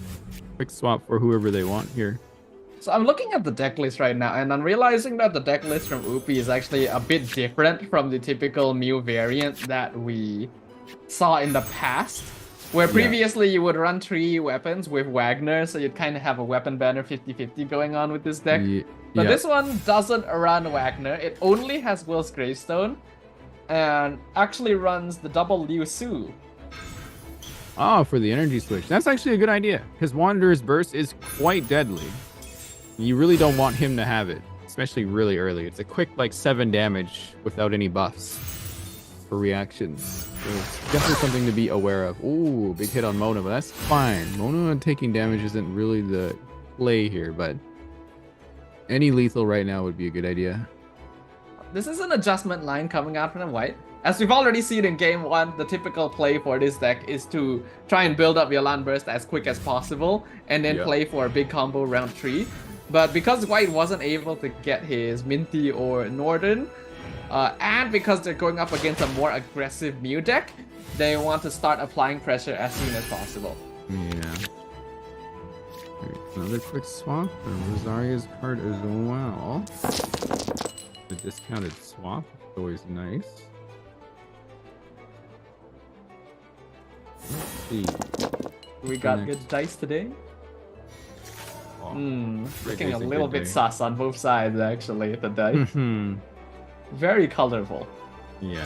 quick swap for whoever they want here. So I'm looking at the deck list right now, and I'm realizing that the deck list from Upi is actually a bit different from the typical Mew variant that we saw in the past. Where previously you would run 3 weapons with Wagner, so you'd kind of have a weapon banner 50-50 going on with this deck. But this one doesn't run Wagner. It only has Will's Gravestone, and actually runs the double Liu Su. Oh, for the energy switch. That's actually a good idea, because Wanderer's Burst is quite deadly. You really don't want him to have it, especially really early. It's a quick, like, 7 damage without any buffs for reactions. So it's definitely something to be aware of. Ooh, big hit on Mona, but that's fine. Mona taking damage isn't really the play here, but any lethal right now would be a good idea. This is an adjustment line coming out from white. As we've already seen in game 1, the typical play for this deck is to try and build up your land burst as quick as possible, and then play for a big combo round 3. But because white wasn't able to get his Minty or Northern, and because they're going up against a more aggressive Mew deck, they want to start applying pressure as soon as possible. Yeah. Another quick swap for Rosaria's card as well. The discounted swap, always nice. Let's see. We got good dice today. Looking a little bit sus on both sides, actually, the dice. Very colorful. Yeah.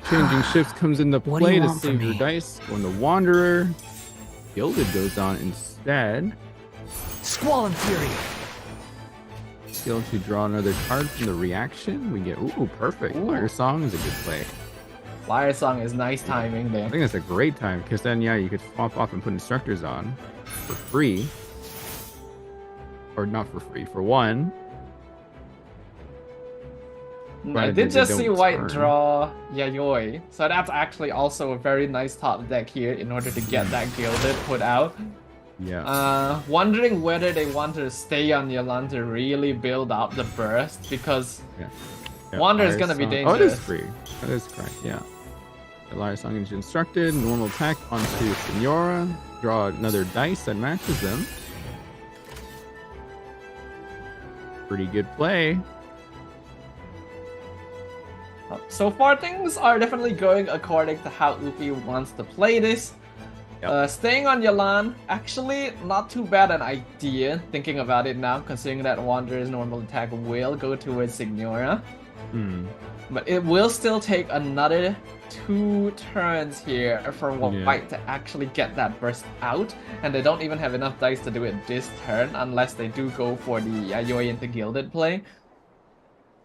Changing shifts comes into play to save your dice. Going to Wanderer. Gilded goes on instead. Squall and Fury. Skill to draw another card from the reaction. We get, ooh, perfect. Fire Song is a good play. Fire Song is nice timing there. I think that's a great time, because then, yeah, you could swap off and put Instructors on for free. Or not for free, for 1. I did just see white draw Yayoi, so that's actually also a very nice top deck here in order to get that Gilded put out. Yeah. Wondering whether they want to stay on Yalan to really build up the burst, because Wander is gonna be dangerous. Oh, it is free. That is correct, yeah. The Liar Song is instructed, normal attack onto Senora, draw another dice that matches them. Pretty good play. So far, things are definitely going according to how Upi wants to play this. Staying on Yalan, actually not too bad an idea, thinking about it now, considering that Wanderer's normal attack will go towards Signora. But it will still take another 2 turns here for white to actually get that burst out, and they don't even have enough dice to do it this turn, unless they do go for the Yayoi into Gilded play.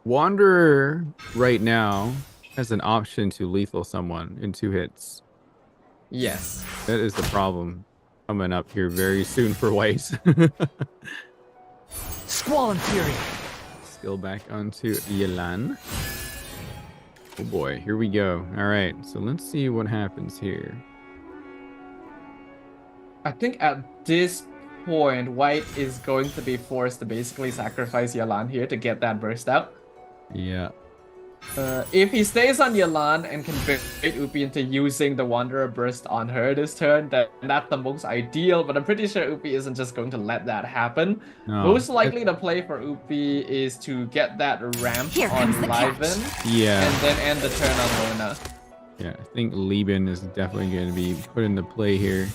Wanderer right now has an option to lethal someone in 2 hits. Yes. That is the problem coming up here very soon for white. Squall and Fury. Skill back onto Yelan. Oh boy, here we go. All right, so let's see what happens here. I think at this point, white is going to be forced to basically sacrifice Yalan here to get that burst out. Yeah. If he stays on Yalan and can bait Upi into using the Wanderer Burst on her this turn, then that's the most ideal, but I'm pretty sure Upi isn't just going to let that happen. No. Most likely the play for Upi is to get that ramp on Liven, and then end the turn on Mona. Yeah, I think Lieben is definitely going to be put into play here.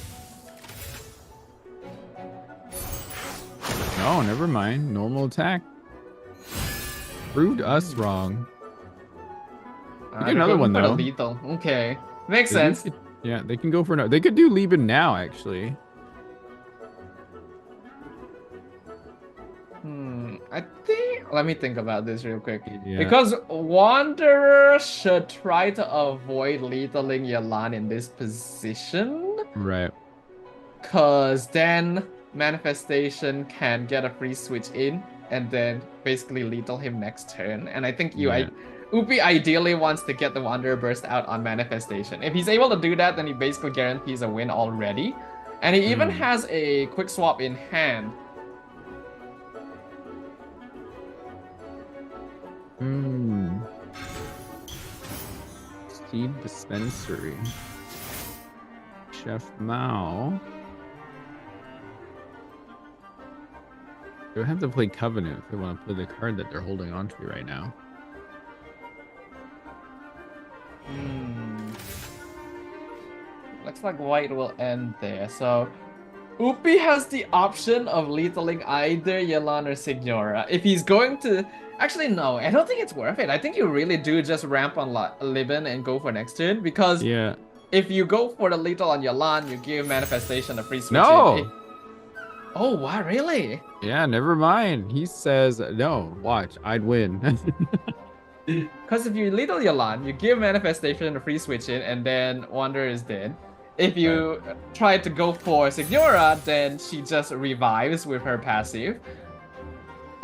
No, never mind. Normal attack. Proved us wrong. We get another one though. Lethal. Okay, makes sense. Yeah, they can go for another. They could do Lieben now, actually. I think. Let me think about this real quick. Yeah. Because Wanderer should try to avoid lethaling Yalan in this position. Right. Cause then Manifestation can get a free switch in, and then basically lethal him next turn. And I think Upi ideally wants to get the Wanderer Burst out on Manifestation. If he's able to do that, then he basically guarantees a win already. And he even has a quick swap in hand. Seed Dispensary. Chef Mao. They have to play Covenant if they want to play the card that they're holding on to right now. looks like white will end there. So Upi has the option of lethaling either Yelan or Signora. If he's going to... Actually, no, I don't think it's worth it. I think you really do just ramp on Libin and go for next turn. Because if you go for the lethal on Yelan, you give Manifestation a free switch. No! Oh, wow, really? Yeah, never mind. He says, no, watch, I'd win. Because if you lethal Yelan, you give Manifestation a free switch in, and then Wanderer is dead. If you try to go for Signora, then she just revives with her passive.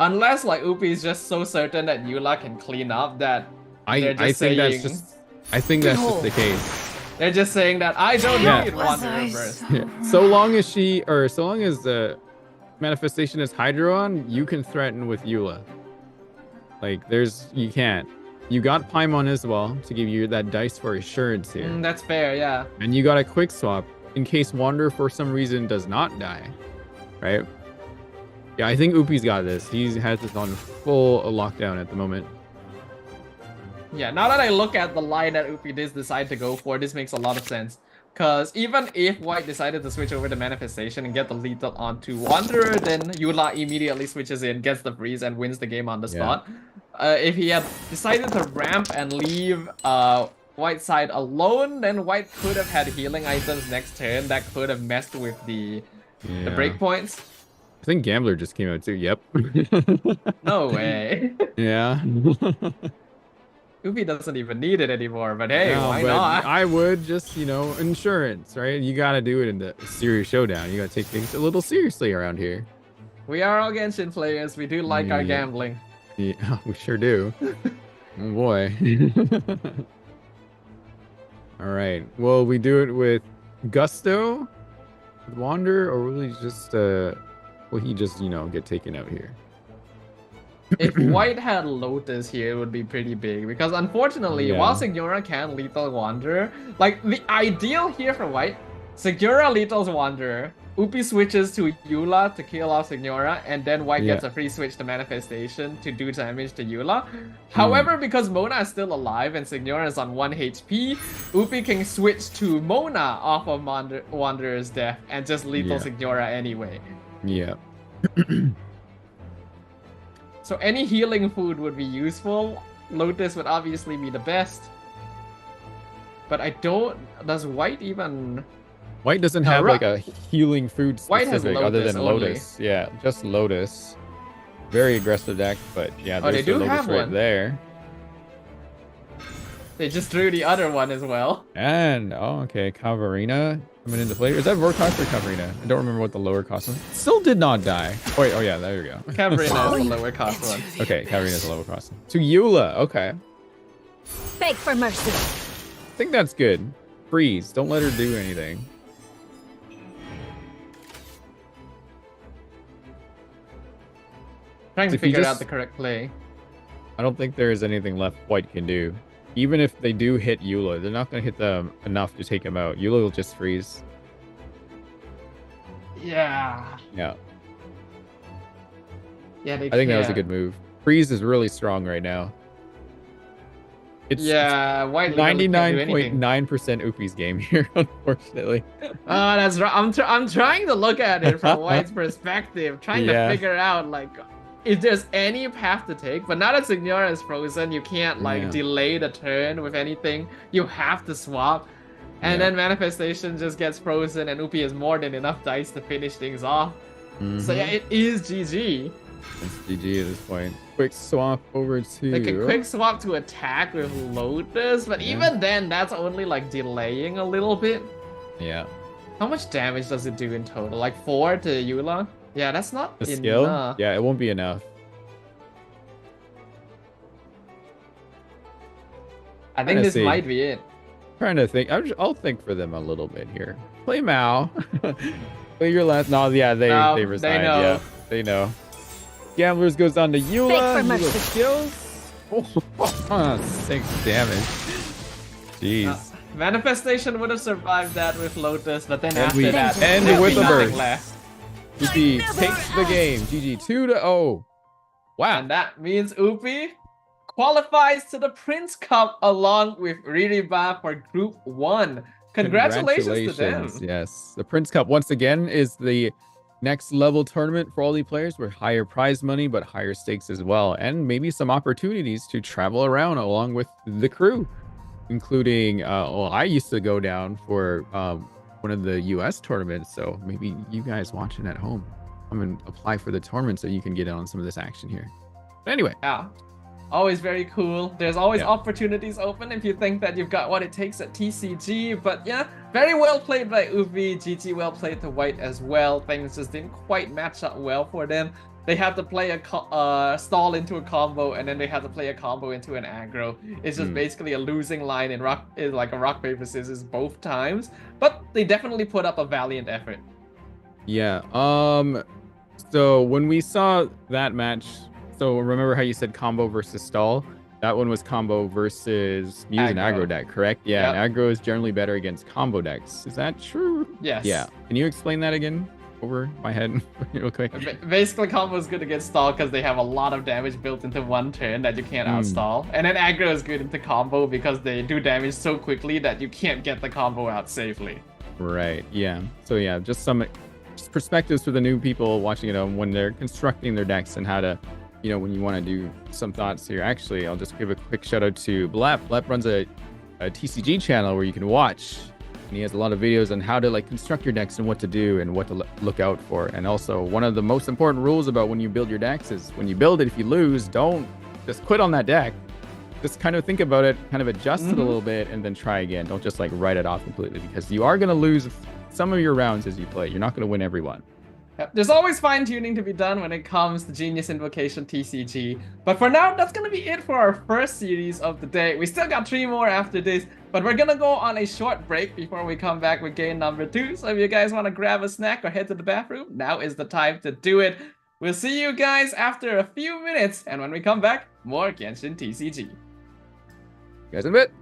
Unless like Upi is just so certain that Eula can clean up that I think that's just the case. They're just saying that I don't need Wanderer reverse. So long as the Manifestation is Hydron, you can threaten with Eula. Like you can't. You got Paimon as well to give you that dice for assurance here. That's fair, yeah. And you got a quick swap in case Wanderer for some reason does not die, right? Yeah, I think Upi's got this. He has this on full lockdown at the moment. Yeah, now that I look at the line that Upi did decide to go for, this makes a lot of sense. Because even if White decided to switch over to Manifestation and get the lethal onto Wanderer, then Eula immediately switches in, gets the freeze, and wins the game on the spot. If he had decided to ramp and leave White side alone, then White could have had healing items next turn that could have messed with the breakpoints. I think Gambler just came out too. Yep. No way. Yeah. Upi doesn't even need it anymore, but hey, why not? I would just, insurance, right? You gotta do it in the serious showdown. You gotta take things a little seriously around here. We are all Genshin players. We do like our gambling. Yeah, we sure do. Oh boy. All right. Will we do it with Gusto, Wander, or will he just get taken out here? If White had Lotus here, it would be pretty big. Because unfortunately, while Signora can lethal Wanderer, like the ideal here for White, Signora lethals Wanderer, Upi switches to Eula to kill off Signora, and then White gets a free switch to Manifestation to do damage to Eula. However, because Mona is still alive and Signora is on 1 HP, Upi can switch to Mona off of Wanderer's death and just lethal Signora anyway. Yeah. So any healing food would be useful. Lotus would obviously be the best. But does White even... White doesn't have like a healing food specific other than only. Lotus. Yeah, just Lotus. Very aggressive deck, but yeah, there's they do Lotus have right one there. They just drew the other one as well. And, okay, Cavarina coming into play. Is that Vortex or Cavarina? I don't remember what the lower cost was. Still did not die. Wait, oh yeah, there we go. Cavarina is the lower cost one. Okay, Cavarina is the lower cost. To Eula, okay. Beg for mercy. I think that's good. Freeze, don't let her do anything. Trying to figure out the correct play. I don't think there is anything left White can do. Even if they do hit Eula, they're not going to hit them enough to take him out. Eula will just freeze. Yeah. Yeah. Yeah, I think that was a good move. Freeze is really strong right now. It's White 99.9% Upi's game here, unfortunately. That's right. I'm trying to look at it from White's perspective, trying to figure out like if there's any path to take. But now that Signora is frozen, you can't like delay the turn with anything. You have to swap. And then Manifestation just gets frozen and Upi has more than enough dice to finish things off. So yeah, it is GG. It's GG at this point. Quick swap over to... Like a quick swap to attack with Lotus, but even then, that's only like delaying a little bit. Yeah. How much damage does it do in total? Like 4 to Eula? Yeah, that's not the enough. Skill? Yeah, it won't be enough. I think this might be it. Trying to think. I'll think for them a little bit here. Play Mao. Play your last. No, yeah, they resigned. They know. Yeah, they know. Gamblers goes on to Eula. Eula skills. 6 damage. Jeez. Manifestation would have survived that with Lotus, but then after that, end with a burst. Left. Upi takes the game. GG 2-0. Wow. And that means Upi qualifies to the Prince Cup along with Ririba for Group 1. Congratulations to them. Yes. The Prince Cup, once again, is the next level tournament for all the players with higher prize money, but higher stakes as well. And maybe some opportunities to travel around along with the crew, including, well, I used to go down for one of the US tournaments. So maybe you guys watching at home, come and apply for the tournament so you can get in on some of this action here. But anyway. Yeah. Always very cool. There's always opportunities open if you think that you've got what it takes at TCG. But yeah, very well played by Uvi. GG well played to White as well. Things just didn't quite match up well for them. They had to play a stall into a combo, and then they had to play a combo into an aggro. It's just basically a losing line in like a rock, paper, scissors both times. But they definitely put up a valiant effort. Yeah. So when we saw that match, so remember how you said combo versus stall? That one was combo versus use an aggro deck, correct? Yeah, and aggro is generally better against combo decks. Is that true? Yes. Yeah. Can you explain that again over my head real quick? Basically, combo is good against stall because they have a lot of damage built into one turn that you can't outstall. And then aggro is good into combo because they do damage so quickly that you can't get the combo out safely. Right, yeah. So yeah, just some perspectives for the new people watching it when they're constructing their decks and how to, you know, when you want to do some thoughts here. Actually, I'll just give a quick shout out to Blep. Blep runs a TCG channel where you can watch, and he has a lot of videos on how to like construct your decks and what to do and what to look out for. And also, one of the most important rules about when you build your decks is when you build it, if you lose, don't just quit on that deck. Just kind of think about it, kind of adjust it a little bit, and then try again. Don't just like write it off completely, because you are going to lose some of your rounds as you play. You're not going to win every one. There's always fine-tuning to be done when it comes to Genius Invocation TCG. But for now, that's going to be it for our first series of the day. We still got 3 more after this, but we're going to go on a short break before we come back with game number 2. So if you guys want to grab a snack or head to the bathroom, now is the time to do it. We'll see you guys after a few minutes, and when we come back, more Genshin TCG. Guys in a bit.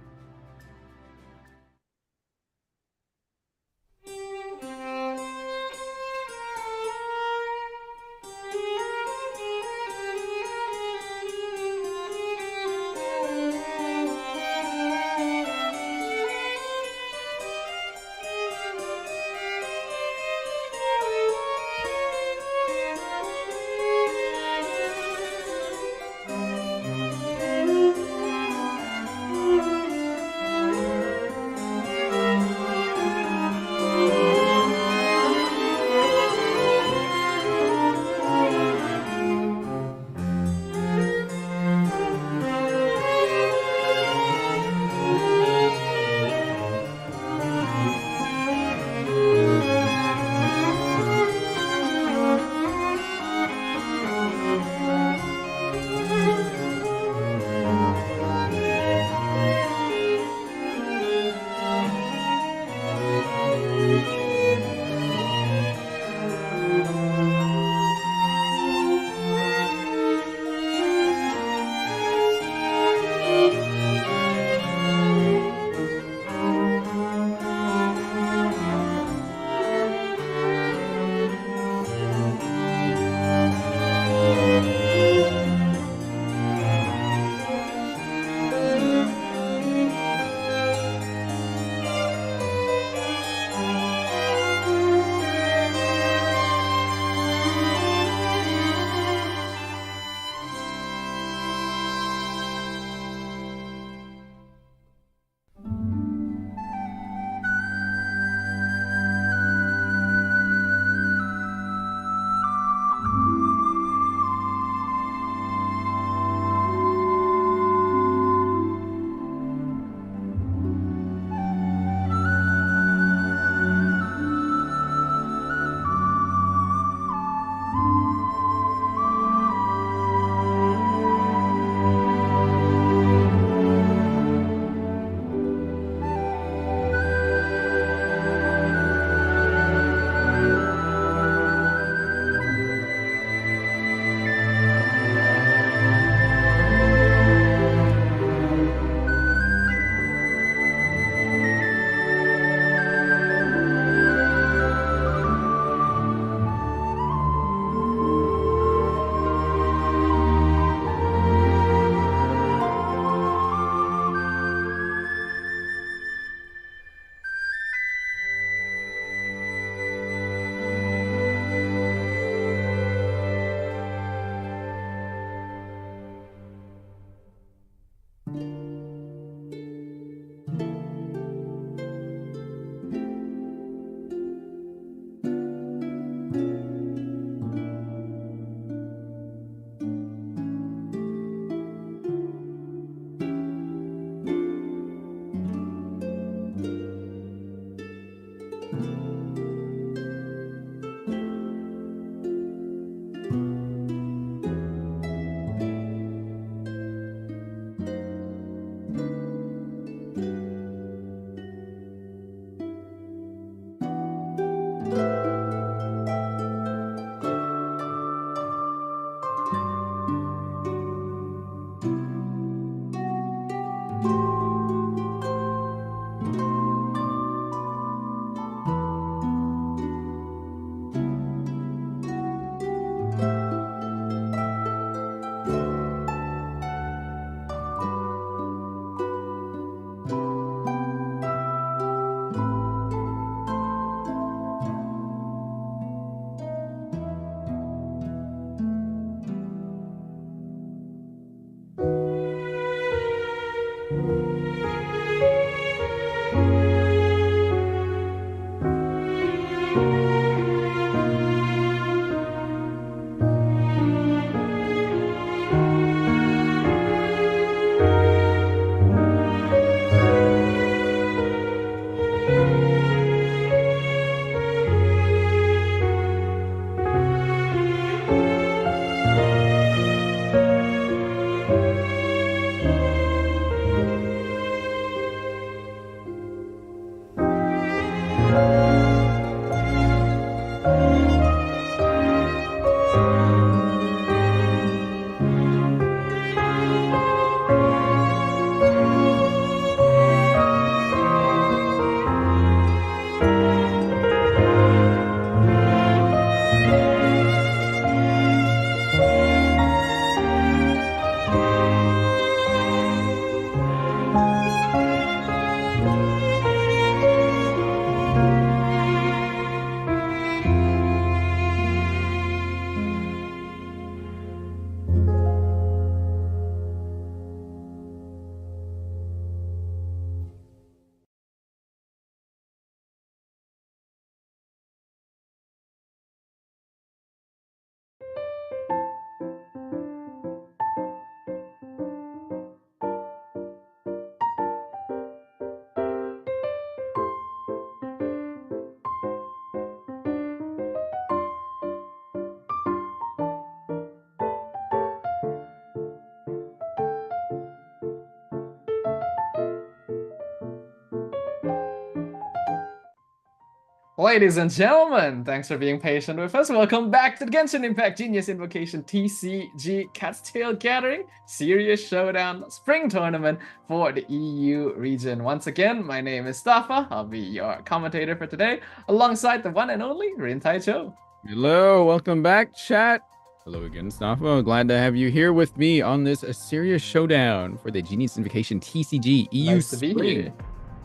Ladies and gentlemen, thanks for being patient with us. Welcome back to the Genshin Impact Genius Invocation TCG Cat's Tail Gathering Serious Showdown Spring Tournament for the EU region. Once again, my name is Staffa. I'll be your commentator for today, alongside the one and only Rintai Cho. Hello, welcome back, chat. Hello again, Staffa. Glad to have you here with me on this Serious Showdown for the Genius Invocation TCG EU Nice to be Spring. here.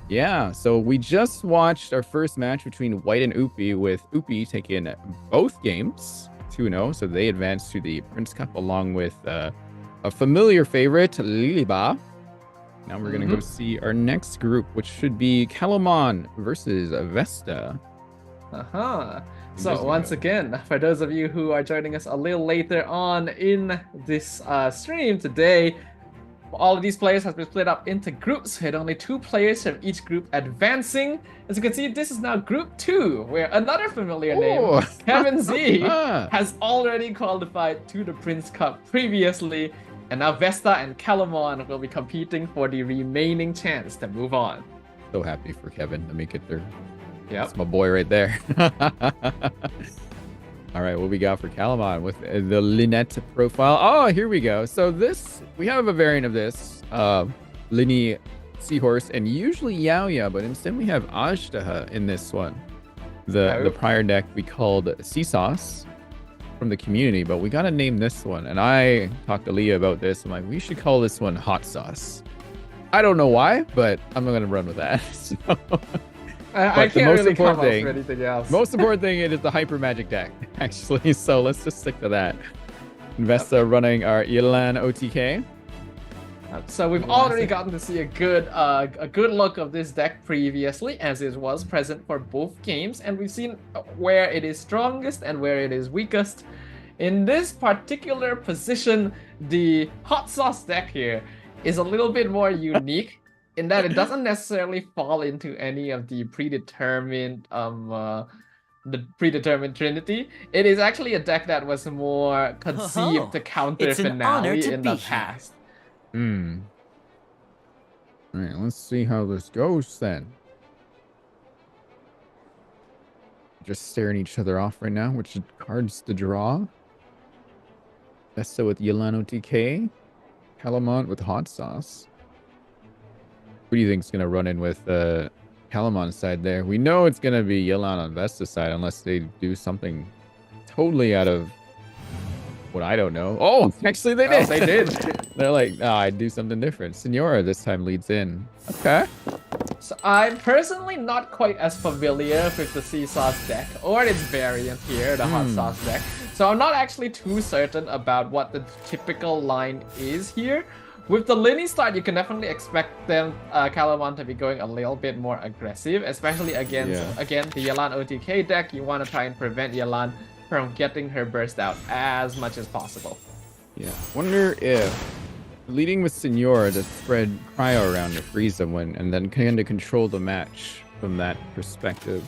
Yeah, so we just watched our first match between White and Upi, with Upi taking both games 2-0, so they advanced to the Prince Cup along with a familiar favorite, Liliba. Now we're going to go see our next group, which should be Kalomon versus Vesta. So once again, for those of you who are joining us a little later on in this stream today, all of these players have been split up into groups with only 2 players from each group advancing. As you can see, this is now Group 2, where another familiar name, Kevin Z, has already qualified to the Prince Cup previously, and now Vesta and Kalomon will be competing for the remaining chance to move on. So happy for Kevin to make it through. Yep. That's my boy right there. All right, what we got for Kalomon with the Lynette profile? Oh, here we go. So this, we have a variant of this, Linny Seahorse, and usually Yaoya, but instead we have Ashtaha in this one. The prior deck we called Sea Sauce from the community, but we got to name this one. And I talked to Leah about this. I'm like, we should call this one Hot Sauce. I don't know why, but I'm going to run with that. So... I can't really come up with anything else. Most important thing, it is the Hyper Magic deck, actually. So let's just stick to that. Vesta running our Yelan OTK. So we've already gotten to see a good look of this deck previously, as it was present for both games, and we've seen where it is strongest and where it is weakest. In this particular position, the Hot Sauce deck here is a little bit more unique, in that it doesn't necessarily fall into any of the predetermined trinity. It is actually a deck that was more conceived to counter Finale in the past. All right, let's see how this goes then. Just staring each other off right now. Which cards to draw? Vesta with Yelano TK. Kalomon with Hot Sauce. Who do you think is going to run in with Kalomon's side there? We know it's going to be Yelan on Vesta's side, unless they do something totally out of what I don't know. Oh, actually they did. They did. They're like, oh, I'd do something different. Senora this time leads in. Okay. So I'm personally not quite as familiar with the Sea Sauce deck, or its variant here, the Hot Sauce deck. So I'm not actually too certain about what the typical line is here. With the Linny start, you can definitely expect them, Kalomon, to be going a little bit more aggressive, especially against, again, the Yelan OTK deck. You want to try and prevent Yelan from getting her burst out as much as possible. Yeah. Wonder if leading with Senora to spread cryo around to freeze someone and then kind of control the match from that perspective.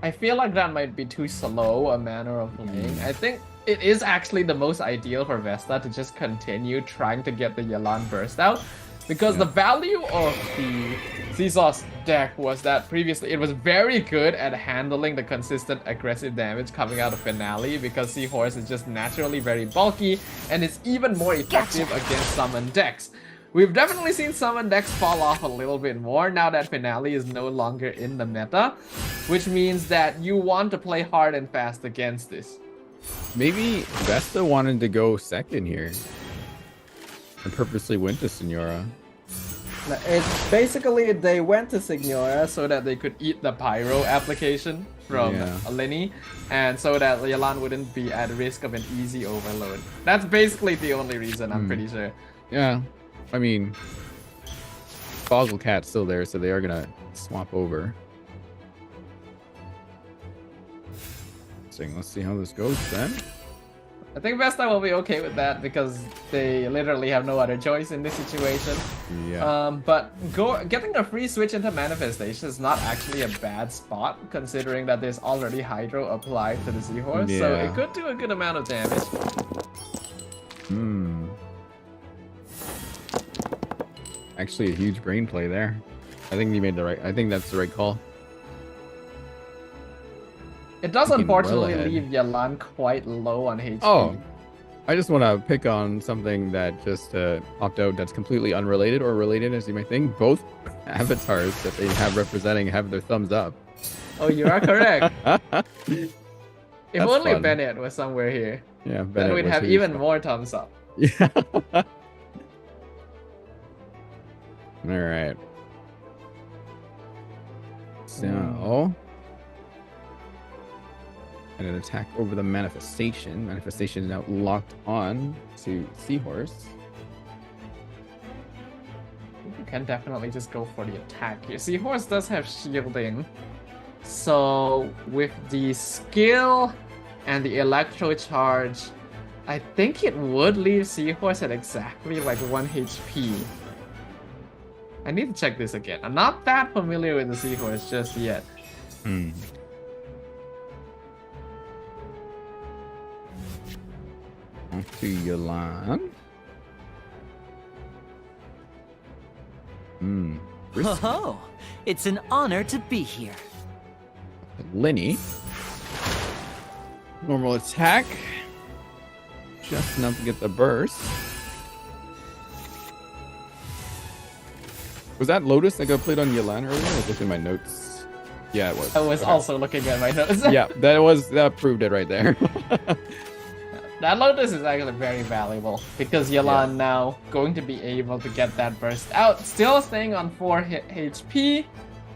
I feel like that might be too slow a manner of playing. I think it is actually the most ideal for Vesta to just continue trying to get the Yelan burst out, because the value of the Sea Sauce deck was that previously it was very good at handling the consistent aggressive damage coming out of Finale, because Seahorse is just naturally very bulky and it's even more effective against summon decks. We've definitely seen summon decks fall off a little bit more now that Finale is no longer in the meta, which means that you want to play hard and fast against this. Maybe Vesta wanted to go second here and purposely went to Senora. It's basically they went to Signora so that they could eat the Pyro application from Linny, and so that Yelan wouldn't be at risk of an easy overload. That's basically the only reason, I'm pretty sure. Yeah, I mean, Bogglecat's still there, so they are gonna swap over. Let's see how this goes then. I think Vesta will be okay with that because they literally have no other choice in this situation. Yeah. But getting a free switch into Manifestation is not actually a bad spot, considering that there's already Hydro applied to the Seahorse, so it could do a good amount of damage. Actually, a huge brain play there. I think he made the right. I think that's the right call. It does Thinking well unfortunately ahead. leave Yalan quite low on HP. Oh, I just want to pick on something that just popped out that's completely unrelated or related, as you may think. Both avatars that they have representing have their thumbs up. Oh, you are correct. If That's only fun. Bennett was somewhere here, Yeah, then Bennett we'd was have who even you more thumbs up. Yeah. All right. So, and an attack over the manifestation. Manifestation is now locked on to Seahorse. You can definitely just go for the attack here. Seahorse does have shielding. So with the skill and the electro charge, I think it would leave Seahorse at exactly like 1 HP. I need to check this again. I'm not that familiar with the Seahorse just yet. Hmm. To Yolan. Hmm. Oh, it's an honor to be here. Lenny. Normal attack. Just enough to get the burst. Was that Lotus that got played on Yolan earlier? I was looking at my notes. Yeah, it was. I was Okay. also looking at my notes. Yeah, that proved it right there. That Lotus is actually very valuable because Yalan now going to be able to get that burst out. Still staying on 4 HP.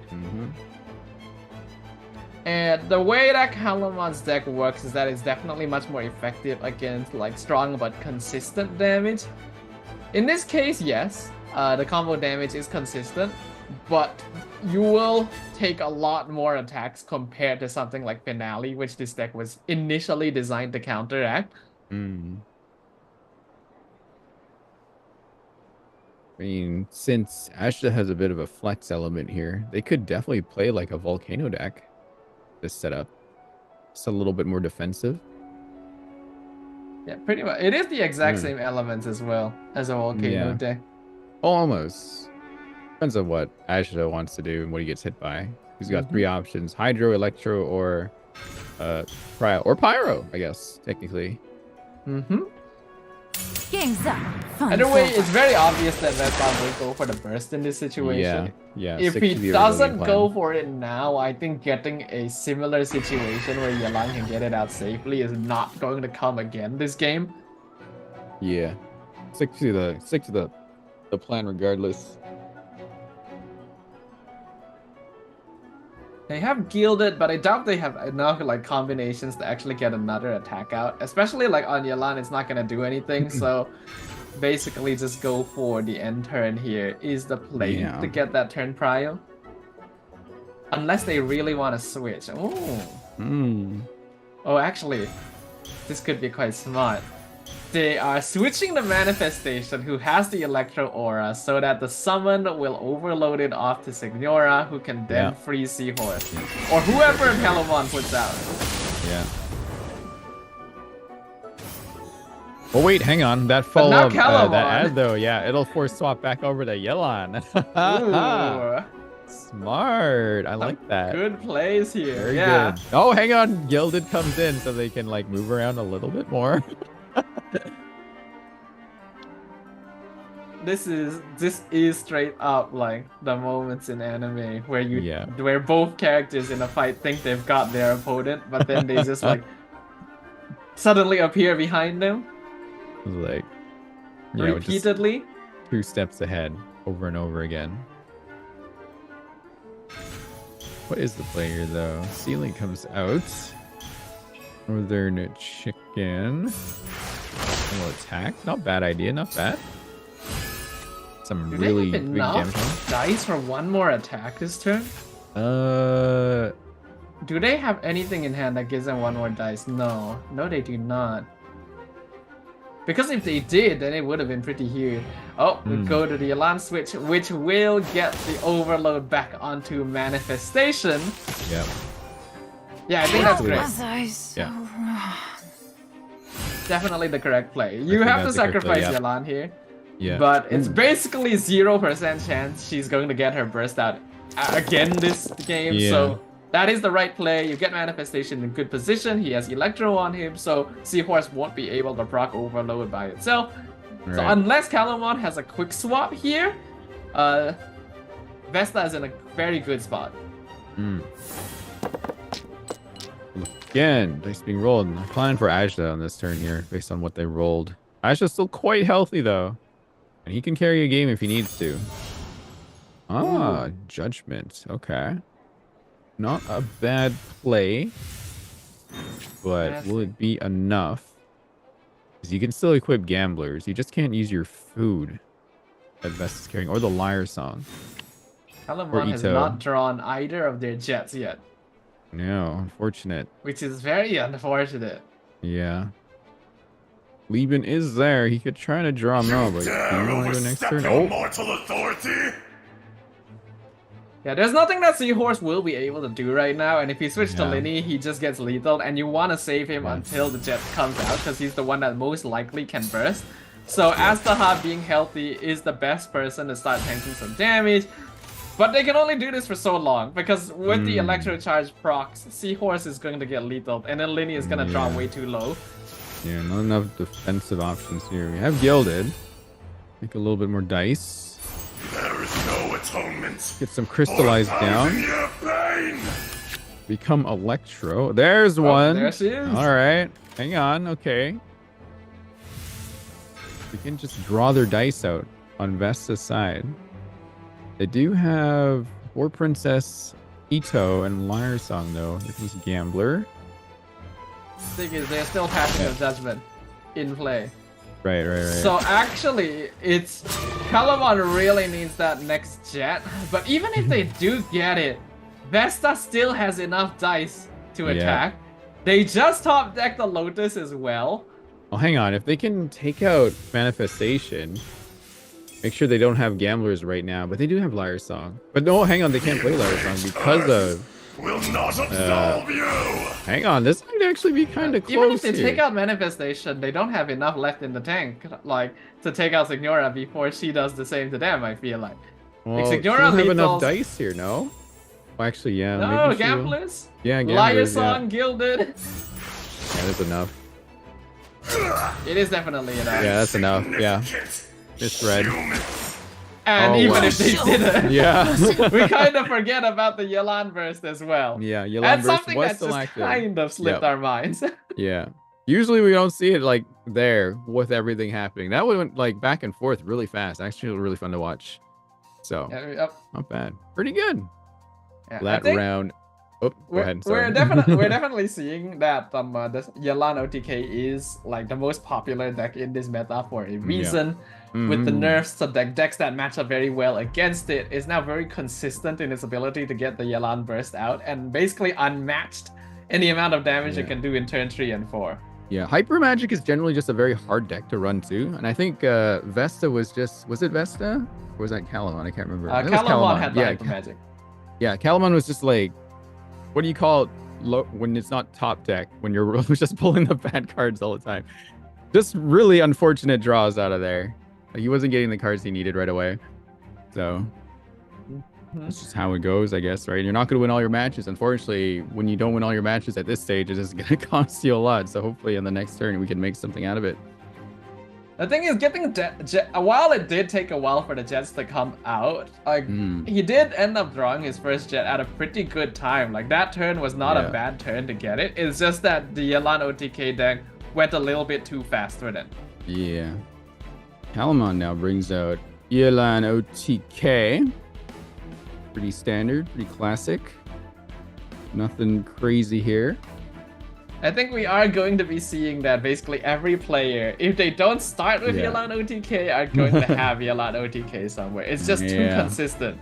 Mm-hmm. And the way that Kalamon's deck works is that it's definitely much more effective against like strong but consistent damage. In this case, yes, the combo damage is consistent, but you will take a lot more attacks compared to something like Finale, which this deck was initially designed to counteract. Mm. I mean, since Ashta has a bit of a flex element here, they could definitely play like a Volcano deck. This setup, it's a little bit more defensive. Yeah, pretty much. It is the exact same elements as well as a Volcano deck. Almost. Depends on what Ashta wants to do and what he gets hit by. He's got 3 options: Hydro, Electro, or Pyro, I guess, technically. Game's up. Fun Either way, over. it's very obvious that Redbomb will go for the burst in this situation. Yeah. If stick he to the doesn't original go plan. for it now, I think getting a similar situation where Yalan can get it out safely is not going to come again this game. Yeah, stick to the plan regardless. They have gilded, but I doubt they have enough like combinations to actually get another attack out. Especially like on Yalan, it's not gonna do anything. So basically, just go for the end turn here is the play to get that turn prio. Unless they really want to switch. Oh, actually, this could be quite smart. They are switching the manifestation who has the Electro Aura so that the summon will overload it off to Signora, who can then free Seahorse. Or whoever Kelomon puts out. Yeah. Oh wait, hang on. That But now follow that Kelomon. ad though, yeah, it'll force swap back over to Yelan. Ooh, Smart. I like that. good plays here. Very yeah. good. Oh, hang on. Gilded comes in so they can like move around a little bit more. This is straight up like the moments in anime where where both characters in a fight think they've got their opponent, but then they just like suddenly appear behind them Like repeatedly. just 2 steps ahead over and over again. What is the player though? Ceiling comes out. Northern Chicken. Little attack. Not bad idea, not bad. Some Do really they have big damage. enough dice for one more attack this turn? On. Do they have anything in hand that gives them one more dice? No, they do not. Because if they did, then it would have been pretty huge. Oh, we go to the alarm switch, which will get the overload back onto manifestation. Yep. Yeah, I think that's great. Was I so wrong? Definitely the correct play. You think have to that's the correct play, sacrifice yeah. Yalan here. Yeah. But it's basically 0% chance she's going to get her burst out again this game. Yeah. So that is the right play. You get Manifestation in good position. He has Electro on him, so Seahorse won't be able to proc Overload by itself. Right. So unless Calamon has a quick swap here, Vesta is in a very good spot. Again, dice being rolled. I'm planning for Ajda on this turn here, based on what they rolled. Ajda's still quite healthy, though. And he can carry a game if he needs to. Ah, Judgment. Okay. Not a bad play. But will it be enough? Because you can still equip Gamblers. You just can't use your food that Vesta's carrying. Or the Liar Song. Calamon has not drawn either of their jets yet. No, unfortunate. Which is very unfortunate. Yeah. Lieben is there. He could try to draw him out, but do you want to go next turn? Oh. Mortal authority? Yeah, there's nothing that Seahorse will be able to do right now, and if he switches to Linny, he just gets lethal, and you want to save him until the jet comes out, because he's the one that most likely can burst. So Astaha being healthy is the best person to start tanking some damage. But they can only do this for so long, because with the Electro Charge procs, Seahorse is going to get lethal, and then Linny is going to drop way too low. Yeah, not enough defensive options here. We have Gilded. Make a little bit more dice. There is no atonement. Get some crystallized down. Your pain. Become Electro. There's one. There she is. All right. Hang on. Okay. We can just draw their dice out on Vesta's side. They do have War Princess, Ito, and Liar Song, though. Here comes Gambler. The thing is, they're still passing the Judgment in play. Right. So actually, it's Calamon really needs that next jet. But even if they do get it, Vesta still has enough dice to attack. They just top deck the Lotus as well. Oh, hang on. If they can take out Manifestation, make sure they don't have Gamblers right now. But they do have Liar Song. But no, hang on. They can't play Liar Song because of... Will not absolve you. Hang on. This might actually be kind of close Even if they here. take out Manifestation, they don't have enough left in the tank, like, to take out Signora before she does the same to them, I feel like. Well, Signora she doesn't have enough lethals- dice here, no? Well, actually, yeah. No, maybe she will. Gamblers? Yeah, Gamblers, Liar Song, Gilded. Yeah, that's enough. It is definitely enough. Yeah, that's enough. Yeah. Misread. And Oh, even wow. if they didn't, Yeah. we kind of forget about the Yelan burst as well. Yeah, Yelan That's burst something was that still just active. kind of slipped Yep. our minds. Yeah. Usually we don't see it like there with everything happening. That went like back and forth really fast. Actually, really fun to watch. So, not bad. Pretty good. Yeah, I That think round. Oh, go we're, ahead. we're Sorry. definitely seeing that the Yelan OTK is like the most popular deck in this meta for a reason. With the nerfs to decks that match up very well against it, is now very consistent in its ability to get the Yelan burst out and basically unmatched in the amount of damage it can do in turn 3 and 4. Yeah, Hyper Magic is generally just a very hard deck to run too. And I think Vesta was it Vesta? Or was that Calamon? I can't remember. I think it was Calamon had the yeah, Hyper Magic. Yeah, Calamon was just like, what do you call it when it's not top deck, when you're just pulling the bad cards all the time. Just really unfortunate draws out of there. Like, he wasn't getting the cards he needed right away. So that's just how it goes, I guess, right? You're not going to win all your matches. Unfortunately, when you don't win all your matches at this stage, it is going to cost you a lot. So hopefully in the next turn, we can make something out of it. The thing is, getting while it did take a while for the Jets to come out, like he did end up drawing his first Jet at a pretty good time. Like, that turn was not a bad turn to get it. It's just that the Yelan OTK deck went a little bit too fast for them. Yeah. Calamon now brings out Yelan OTK. Pretty standard, pretty classic. Nothing crazy here. I think we are going to be seeing that basically every player, if they don't start with Yelan OTK, are going to have Yelan OTK somewhere. It's just too consistent.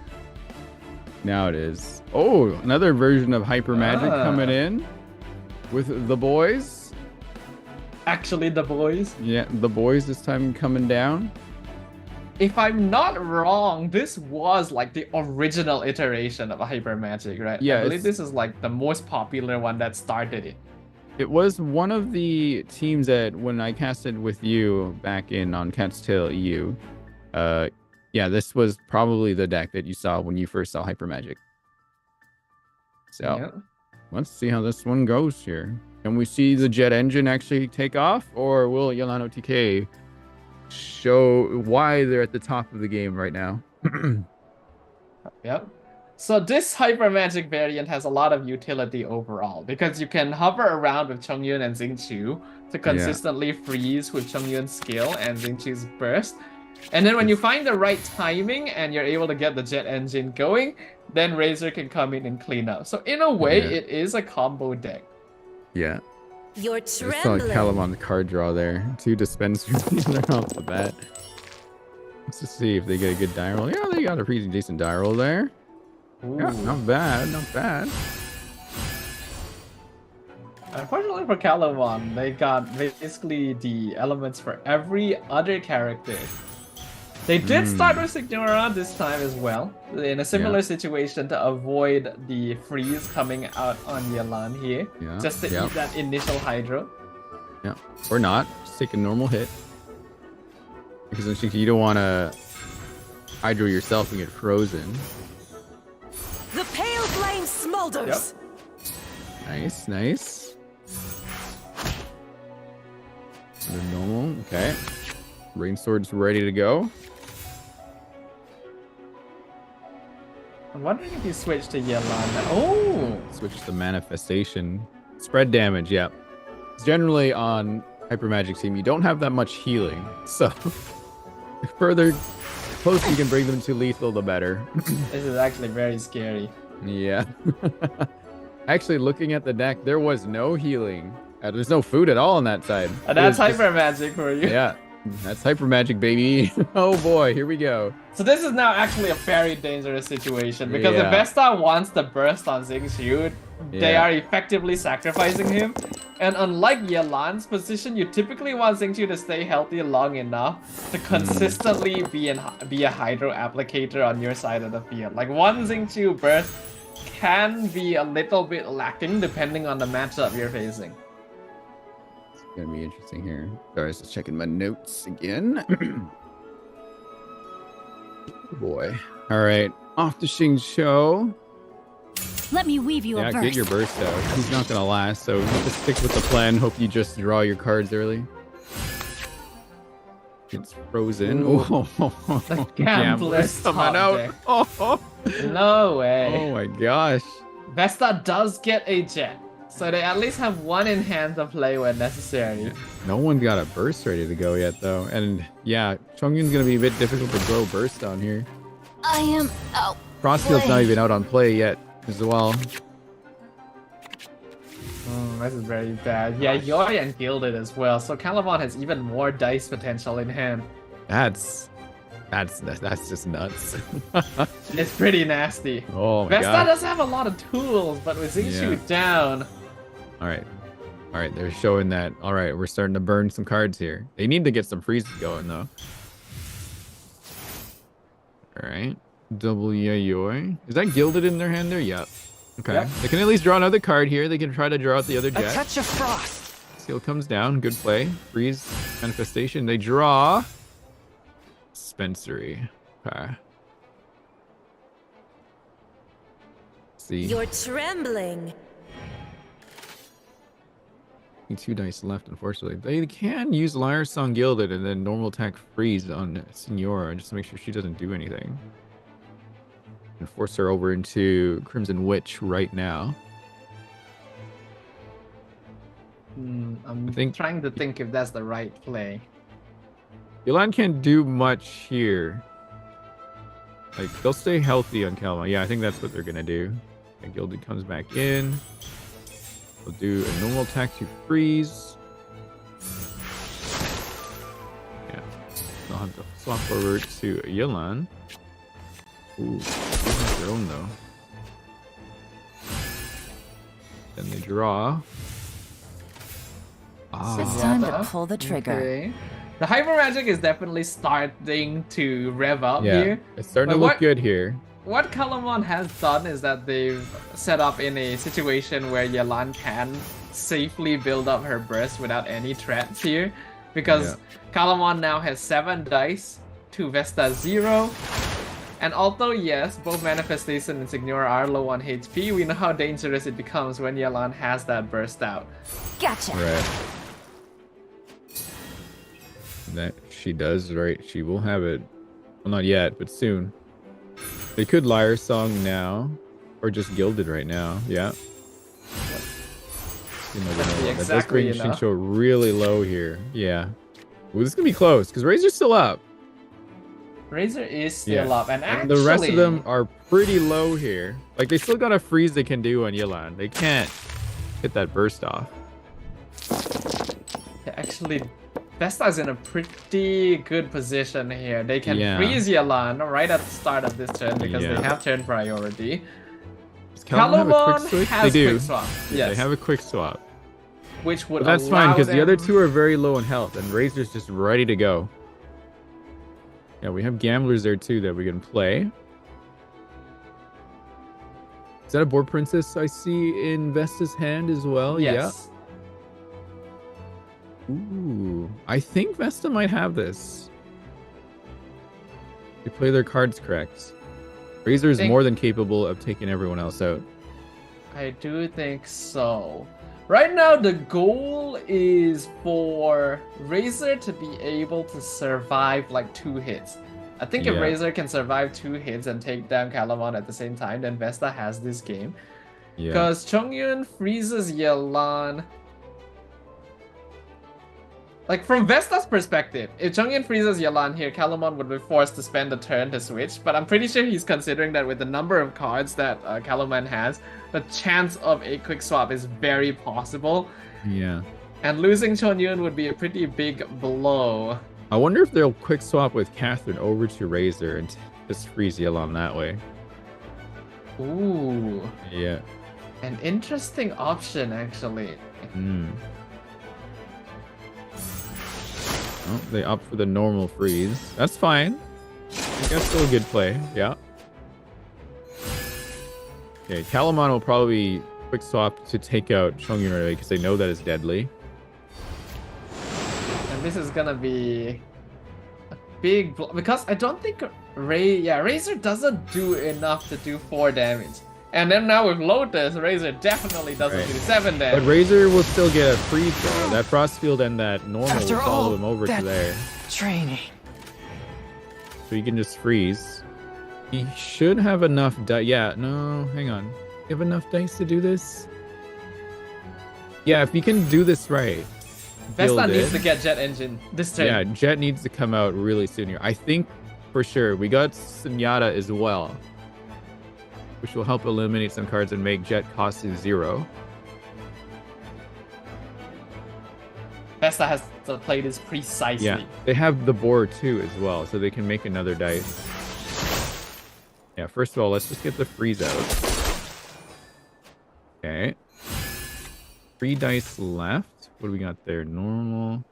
Now it is. Oh, another version of Hyper Magic coming in with the boys. Actually, the boys. Yeah, the boys this time coming down. If I'm not wrong, this was like the original iteration of Hyper Magic, right? Yeah, I believe this is like the most popular one that started it. It was one of the teams that when I casted with you back in on Cat's Tail EU, yeah, this was probably the deck that you saw when you first saw Hyper Magic. So Yep. let's see how this one goes here. Can we see the jet engine actually take off, or will Yolano TK show why they're at the top of the game right now? Yep. So this hyper magic variant has a lot of utility overall because you can hover around with Chongyun and Xingqiu to consistently freeze with Chongyun's skill and Xingqiu's burst. And then when you find the right timing and you're able to get the jet engine going, then Razor can come in and clean up. So in a way, it is a combo deck. Yeah. You're I saw trembling. Callum on the card draw there. 2 dispensers right off the bat. Let's just see if they get a good die roll. Yeah, they got a pretty decent die roll there. Yeah, Ooh. not bad, not bad. Unfortunately for Calamon, they got basically the elements for every other character. They did start with Signora this time as well, in a similar situation to avoid the freeze coming out on Yelan here, just to eat that initial Hydro. Yeah, or not. Just take a normal hit. Because you don't want to Hydro yourself and get frozen. The pale flame smolders. Nice, nice. Another normal, okay. Rain Sword's ready to go. I'm wondering if you switch to Yelan. Oh! Switch to Manifestation. Spread damage, yep. Generally on Hyper Magic team, you don't have that much healing. So, the further closer you can bring them to lethal, the better. This is actually very scary. Yeah. Actually, looking at the deck, there was no healing. There's no food at all on that side. And that's hyper magic for you. Yeah, that's hyper magic, baby. Oh boy, here we go. So this is now actually a very dangerous situation because if Vesta wants the burst on Xingqiu, they are effectively sacrificing him. And unlike Yelan's position, you typically want Xingqiu to stay healthy long enough to consistently be a Hydro applicator on your side of the field. Like one Xingqiu burst can be a little bit lacking depending on the matchup you're facing. Gonna be interesting here. Sorry, just checking my notes again. Boy. All right, off to Xingqiu. Let me weave you a verse. Get your burst out. He's not gonna last, so just stick with the plan. Hope you just draw your cards early. It's frozen. Oh, The gambler's coming out. Oh. No way. Oh my gosh. Vesta does get a jet, so they at least have one in hand to play when necessary. No one's got a burst ready to go yet, though. And yeah, Chongyun's gonna be a bit difficult to grow burst down here. I am out. Frostfield's not even out on play yet, as well. This is very bad. Yeah, Yoi and Gilded as well, so Calamon has even more dice potential in hand. That's just nuts. It's pretty nasty. Oh my Vesta god. does have a lot of tools, but with Xingqiu down. Alright, they're showing that. Alright, we're starting to burn some cards here. They need to get some freezes going, though. Alright. Double Yayoi. Is that Gilded in their hand there? Yep. Okay. Yep. They can at least draw another card here. They can try to draw out the other A jet. touch of frost. Seal comes down. Good play. Freeze. Manifestation. They draw. Dispensory. Okay. See. You're trembling. 2 dice left, unfortunately. They can use Liar Song Gilded and then normal attack freeze on Signora just to make sure she doesn't do anything. And force her over into Crimson Witch right now. I'm trying to think if that's the right play. Yolan can't do much here. Like, they'll stay healthy on Kalma. Yeah, I think that's what they're gonna do. And Gilded comes back in. We'll do a normal attack to freeze. Yeah. They'll have to swap over to Yolan. Ooh, they have their own though. Then they draw. It's time to pull the trigger. Okay. The Hyper Magic is definitely starting to rev up Yeah, here. it's starting But to look good here. What Calamon has done is that they've set up in a situation where Yelan can safely build up her burst without any threats here. Because Calamon now has 7 dice to Vesta 0. And although yes, both Manifestation and Signora are low on HP, we know how dangerous it becomes when Yelan has that burst out. Gotcha. Right. That she does, right? She will have it. Well, not yet, but soon. They could Lyre Song now, or just Gilded right now. Yeah. You never know. That does bring Shincho really low here. Yeah. Ooh, this is gonna be close because Razor's still up. Razor is still up, and actually the rest of them are pretty low here. Like they still got a freeze they can do on Yelan. They can't hit that burst off. Yeah, actually, Vesta's in a pretty good position here. They can Yeah. freeze Yelan right at the start of this turn because they have turn priority. Does Calamon have a quick Calamon switch? has They do. quick swap. Yes, They have a quick swap. which would But that's allow fine because the other them- two are very low in health, and Razor's just ready to go. Yeah, we have gamblers there too that we can play. Is that a board princess I see in Vesta's hand as well? Yes. Yeah. Ooh, I think Vesta might have this. They play their cards correct. Razor is more than capable of taking everyone else out. I do think so. Right now, the goal is for Razor to be able to survive like 2 hits. I think if Yeah. Razor can survive 2 hits and take down Calamon at the same time, then Vesta has this game. Yeah. Because Chongyun freezes Yelan. Like, from Vesta's perspective, if Chongyun freezes Yelan here, Calamon would be forced to spend a turn to switch. But I'm pretty sure he's considering that with the number of cards that Calamon has, the chance of a quick swap is very possible. Yeah. And losing Chongyun would be a pretty big blow. I wonder if they'll quick swap with Catherine over to Razor and just freeze Yelan that way. Ooh, Yeah. an interesting option, actually. Hmm. Oh, they opt for the normal freeze. That's fine. I think that's still a good play. Yeah. Okay, Calamon will probably quick swap to take out Chongyun right away because they know that is deadly. And this is gonna be a big blow because I don't think Razor doesn't do enough to do 4 damage. And then now with Lotus, Razor definitely doesn't Right. do 7 But damage. Razor will still get a freeze though. That Frost Field and that normal After will follow all him over to that- there. Training. So he can just freeze. He should have enough dice. Yeah, no, hang on. You have enough dice to do this? Yeah, if you can do this right. Vesta Gilded. needs to get Jet Engine this turn. Yeah, Jet needs to come out really soon here. I think for sure. We got Sunyata as well, which will help eliminate some cards and make Jet cost 0. Vesta has to play this precisely. Yeah, they have the board too as well, so they can make another dice. Yeah, first of all, let's just get the freeze out. Okay. 3 dice left. What do we got there? Normal.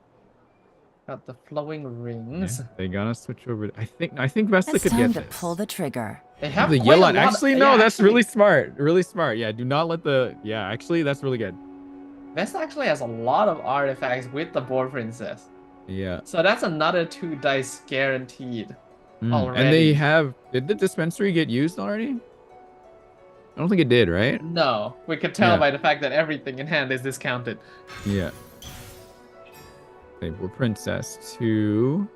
Got the flowing rings. Yeah, they gotta switch over. I think Vesta It's could time get to this. pull the trigger. They have The quite a Yelan. lot Actually, of, no, yeah, that's actually, really smart. Really smart. Yeah, do not let the. Yeah, actually, that's really good. Vesta actually has a lot of artifacts with the board princess. Yeah. So that's another 2 dice guaranteed. And Already. they have. Did the dispensary get used already? I don't think it did, right? No, we could tell Yeah. by the fact that everything in hand is discounted. Yeah. Okay, we're princess 2.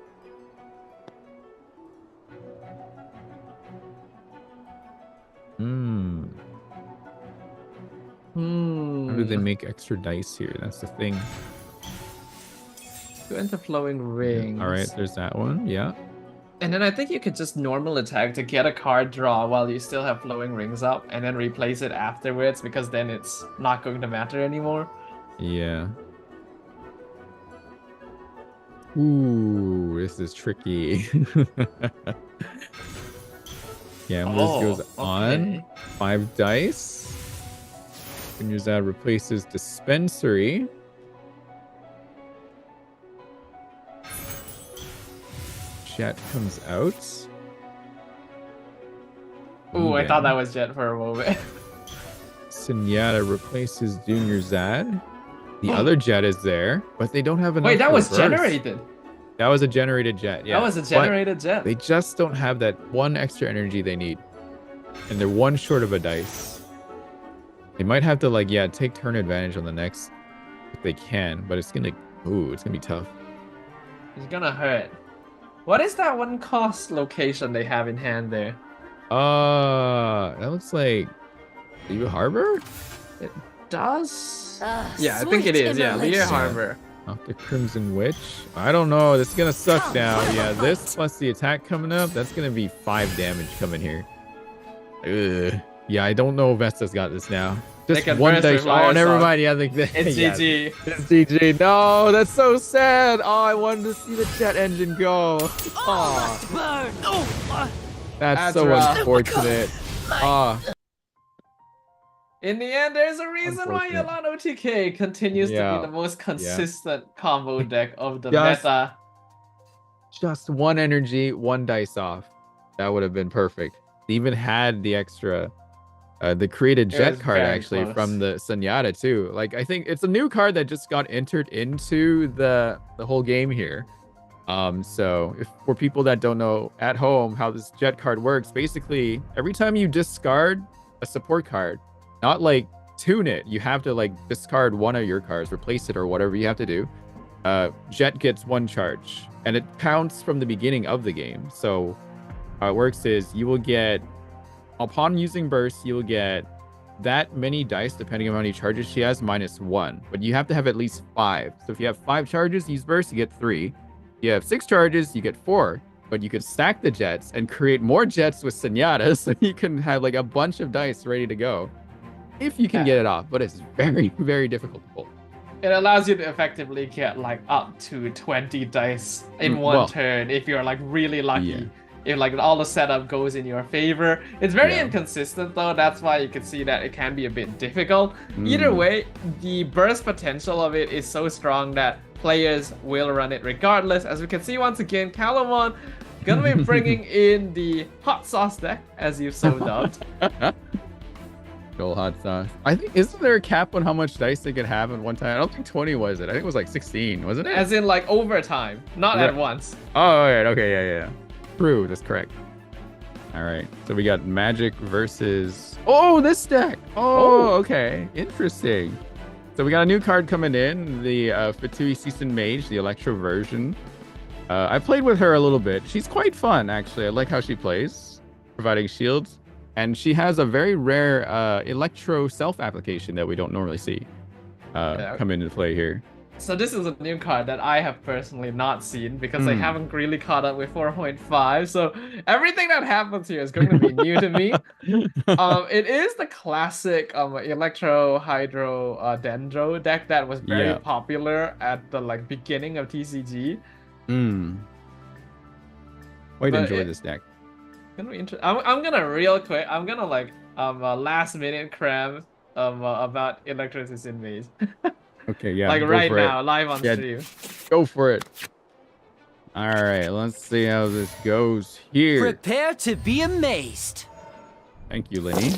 Hmm. How do they make extra dice here? That's the thing. Go into flowing rings. All right, there's that one. Yeah. And then I think you could just normal attack to get a card draw while you still have flowing rings up, and then replace it afterwards because then it's not going to matter anymore. Yeah. Ooh, this is tricky. Gamblers goes on. okay. 5 dice. Can use that replaces dispensary. Jet comes out. Ooh, I Then thought that was Jet for a moment. Sunyata replaces Junior Zad. The other Jet is there, but they don't have enough. Wait, that for was burst. generated. That was a generated jet. Yeah. That was a But generated jet. they just don't have that one extra energy they need. And they're one short of a dice. They might have to like, yeah, take turn advantage on the next if they can, but it's gonna be tough. It's gonna hurt. What is that one cost location they have in hand there? That looks like Leo Harbor? It does? Ah, Yeah, I think it sweet is. Yeah, Leo immolation. Harbor. Off the Crimson Witch. I don't know. This is gonna suck Come, now. what Yeah, about this fight? plus the attack coming up, that's gonna be 5 damage coming here. Ugh. Yeah, I don't know if Vesta's got this now. They Just can one burst dice. with fire Oh, never song. mind. Yeah, they, It's yeah, GG. It's GG. No, that's so sad. Oh, I wanted to see the jet engine go. Oh, Burn! Oh, that's so rough. unfortunate. Oh, In the end, there's a reason why Unfortunate. Yelan OTK continues to Yeah. be the most consistent combo deck of the Just- meta. just one energy, one dice off. That would have been perfect. They even had the extra, the created It jet was card very actually close. from the Sunyata too. Like I think it's a new card that just got entered into the whole game here. So if for people that don't know at home how this jet card works, basically every time you discard a support card, not like tune it, you have to like discard one of your cards, replace it or whatever you have to do. Jet gets 1 charge and it counts from the beginning of the game. So how it works is you will get, upon using burst, you will get that many dice depending on how many charges she has -1, but you have to have at least 5. So if you have 5 charges, use burst, you get 3. You have 6 charges, you get 4, but you could stack the jets and create more jets with Sunyata so you can have like a bunch of dice ready to go if you can Yeah. get it off, but it's very, very difficult to pull. It allows you to effectively get like up to 20 dice in one well, turn if you're like really lucky. yeah. If like all the setup goes in your favor. It's very Yeah. inconsistent though. That's why you can see that it can be a bit difficult. Either Mm. way, the burst potential of it is so strong that players will run it regardless. As we can see once again, Calamon gonna be bringing in the hot sauce deck, as you've so dubbed. Gold hot sauce. I think, isn't there a cap on how much dice they could have at one time? I don't think 20 was it. I think it was like 16, wasn't it? As in like overtime, not at Right. once. Oh, all right. Okay, yeah. True, that's correct. All right, so we got Magic versus... Oh, this deck! Oh, okay. Interesting. So we got a new card coming in, the Fatui Season Mage, the Electro version. I played with her a little bit. She's quite fun, actually. I like how she plays, providing shields. And she has a very rare Electro self-application that we don't normally see come into play here. So this is a new card that I have personally not seen because I Hmm. haven't really caught up with 4.5. So everything that happens here is going to be new to me. It is the classic Electro Hydro Dendro deck that was very Yeah. popular at the like beginning of TCG. Quite But enjoy it- this deck. Gonna be I'm gonna real quick. I'm gonna like last minute cram about Electricity in Maze. Okay, yeah. like go right for it. now, live on Yeah. stream. Go for it. All right, let's see how this goes here. Prepare to be amazed. Thank you, Lenny.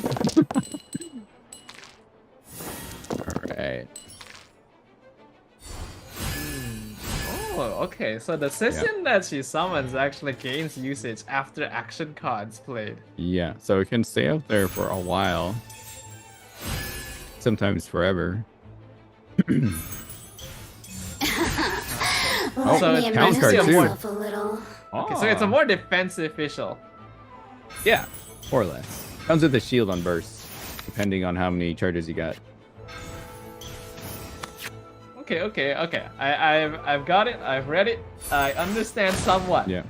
All right. Oh, okay. So the session that she summons actually gains usage after action cards played. Yeah, so it can stay out there for a while. Sometimes forever. Oh, So Let me it count amuse card too. myself a little. Okay, so it's a more defensive official. Yeah, more or less. Comes with a shield on burst, depending on how many charges you got. Okay. I've got it. I've read it. I understand somewhat. Yeah.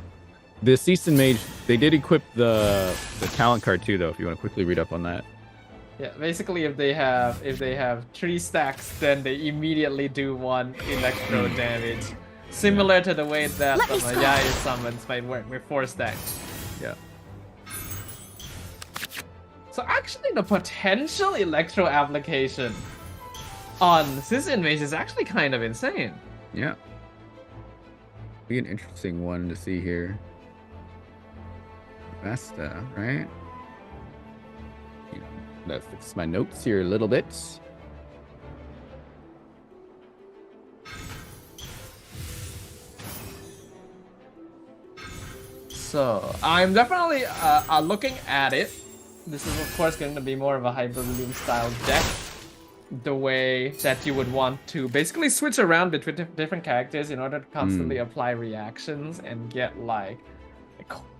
The Season Mage, they did equip the talent card too, though. If you want to quickly read up on that. Yeah, basically if they have 3 stacks, then they immediately do 1 electro damage. Similar to the way that Let me the score. Yai summons might work with 4 stacks. Yeah. So actually the potential electro application on Season Mage is actually kind of insane. Yeah. Be an interesting one to see here. Vesta, right? Let's fix my notes here a little bit. So I'm definitely looking at it. This is of course going to be more of a Hyper Bloom style deck. The way that you would want to basically switch around between different characters in order to constantly apply reactions and get like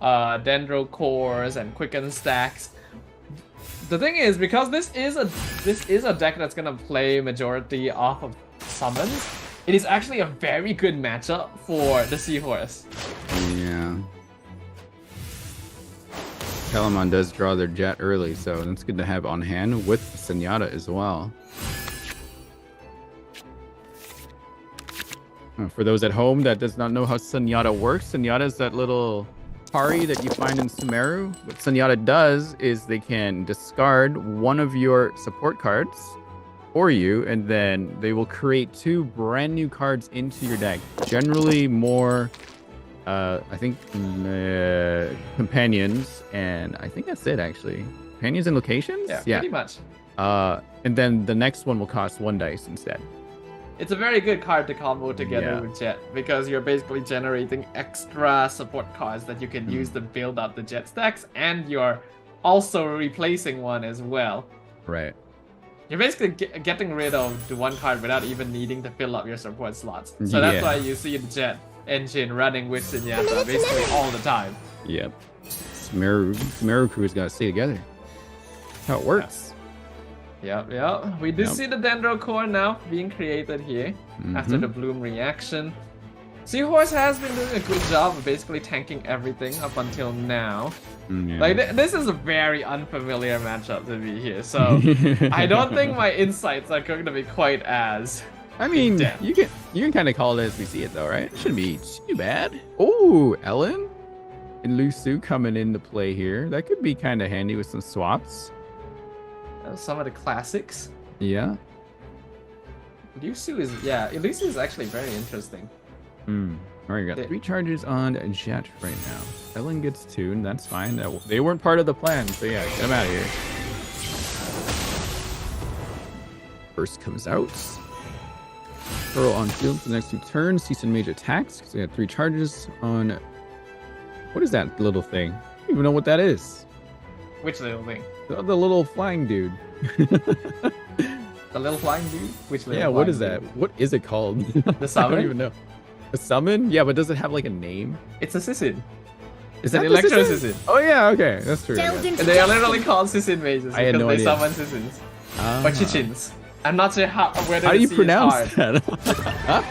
dendro cores and quicken stacks. The thing is, because this is a deck that's gonna play majority off of summons, it is actually a very good matchup for the Seahorse. Yeah. Palamon does draw their jet early, so that's good to have on hand with Zenyatta as well. For those at home that does not know how Zenyatta works, Zenyatta is that little Tari that you find in Sumeru. What Zenyatta does is they can discard one of your support cards for you, and then they will create 2 brand new cards into your deck. Generally more, I think, companions, and I think that's it actually. Companions and locations? Yeah, pretty much. And then the next one will cost 1 dice instead. It's a very good card to combo together with Jet, because you're basically generating extra support cards that you can use to build up the Jet stacks, and you're also replacing one as well. Right. You're basically getting rid of the one card without even needing to fill up your support slots. So that's why you see the Jet engine running with Zenyatta basically all the time. Yep. Sumeru crew's got to stay together. That's how it works. Yep. We do see the Dendro Core now being created here after the Bloom reaction. Seahorse has been doing a good job of basically tanking everything up until now. Like this is a very unfamiliar matchup to be here, so I don't think my insights are going to be quite as. I mean, you can kind of call it as we see it though, right? It shouldn't be too bad. Oh, Ellen and Lusu coming into play here. That could be kind of handy with some swaps. Some of the classics. Yeah. Lusu is actually very interesting. Alright, got 3 charges on Jet right now. Ellen gets 2, and that's fine. They weren't part of the plan, so yeah, get them out of here. First comes out. Pearl on field for the next 2 turns. See some major attacks, because they got 3 charges on... What is that little thing? I don't even know what that is. Which little thing? The little flying dude. The little flying dude? Which little Yeah, what is that? What is it called? The summon? I don't even know. A summon? Yeah, but does it have like a name? It's a Sissin. Is An that Electro Sissin? Sissin. Oh yeah, okay, that's true. Delved And into they are destiny. literally called Sissin mages I had because no they idea. summon Sissins. Or Chichins. I'm not sure whether How do the you C is pronounce hard. that?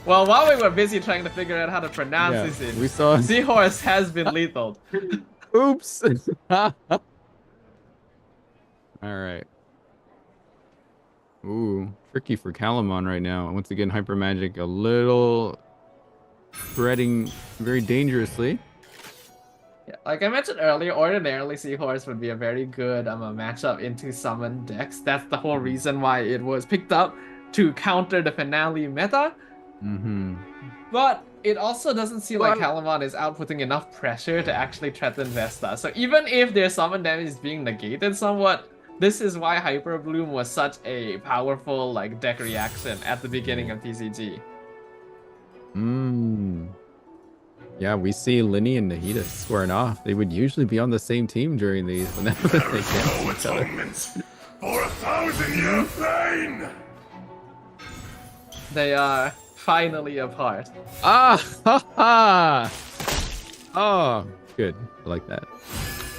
Well, while we were busy trying to figure out how to pronounce Sissin, we saw. Seahorse has been lethal. Oops. All right. Ooh, tricky for Calamon right now. Once again, Hyper Magic a little spreading very dangerously. Yeah, like I mentioned earlier, ordinarily Seahorse would be a very good matchup into summon decks. That's the whole reason why it was picked up to counter the finale meta. But it also doesn't seem like Calamon is outputting enough pressure to actually threaten Vesta. So even if their summon damage is being negated somewhat, this is why Hyper Bloom was such a powerful like deck reaction at the beginning of TCG. Yeah, we see Linny and Nahida squaring off. They would usually be on the same team during these, whenever they cancel No each other. atonements for 1,000-year pain! They are finally apart. Ah, ha, ha. Oh, good. I like that.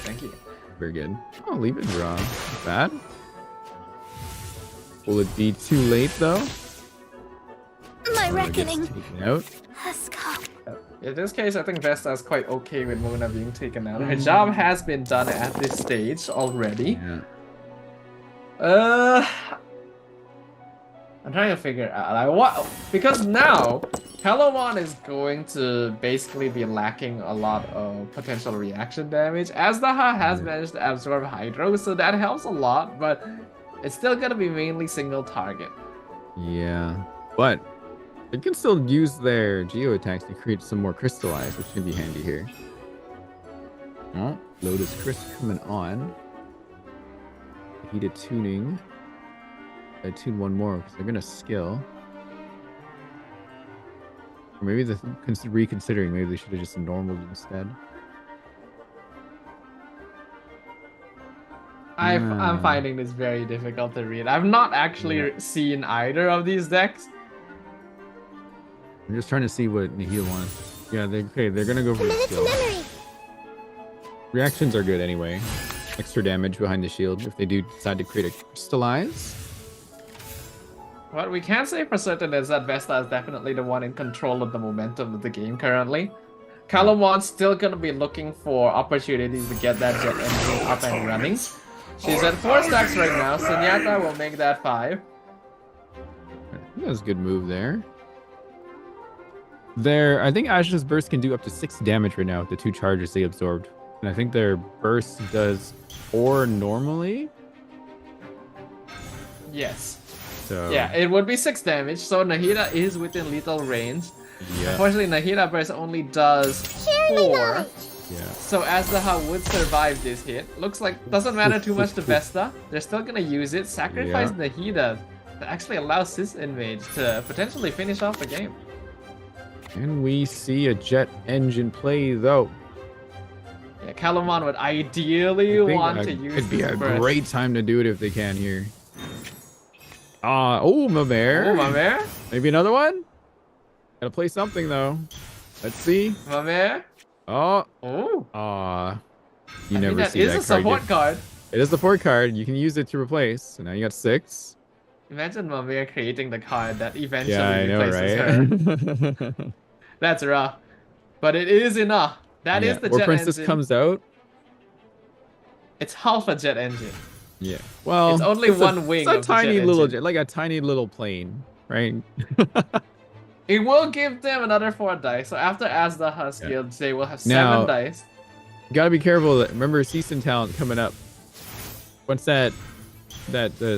Thank you. Very good. Oh, leave it draw. Not bad. Will it be too late though? My Mona gets reckoning. taken out. Let's go. In this case, I think Vesta is quite okay with Mona being taken out. Her job has been done at this stage already. Yeah. I'm trying to figure out like what, because now Helomon is going to basically be lacking a lot of potential reaction damage. Azdaha has managed to absorb Hydro, so that helps a lot, but it's still gonna be mainly single target. Yeah, but they can still use their Geo attacks to create some more Crystallize, which can be handy here. Oh, Lotus Crisp coming on. Heated tuning. I tune one more because they're gonna skill. Or maybe the reconsidering. Maybe they should have just normaled instead. I'm finding this very difficult to read. I've not actually seen either of these decks. I'm just trying to see what Nihil wants. Yeah, they're gonna go for the skill. Reactions are good anyway. Extra damage behind the shield if they do decide to create a crystallize. What we can say for certain is that Vesta is definitely the one in control of the momentum of the game currently. Calamon's still gonna be looking for opportunities to get that jet engine up and running. She's at 4 stacks right now. Sunyata will make that 5. That was a good move there. I think Ash's burst can do up to 6 damage right now with the 2 charges they absorbed. And I think their burst does 4 normally. Yes. So yeah, it would be 6 damage. So Nahida is within lethal range. Yeah. Unfortunately, Nahida burst only does 4. Yeah. So Azdaha would survive this hit. Looks like doesn't matter too much to Vesta. They're still gonna use it. Sacrifice Nahida to actually allow Sis Mage to potentially finish off the game. Can we see a jet engine play though? Yeah, Calamon would ideally want to use it'd be this a burst. great time to do it if they can here. Oh, my bear. Oh, my bear. Maybe another one? Gotta play something though. Let's see. My bear. Oh. Oh. You never that see is that a support card. It is the support card. You can use it to replace. So now you got 6. Imagine Mavir creating the card that eventually Yeah, I know, replaces right? her. That's rough. But it is enough. That is the or jet Princess engine. comes out. It's half a jet engine. Yeah. Well, it's only one wing. It's a of tiny the jet little engine. jet, like a tiny little plane, right? It will give them another 4 dice. So after Azdaha skills, they will have 7 Now, dice. You gotta be careful. Remember, Season talent coming up. Once that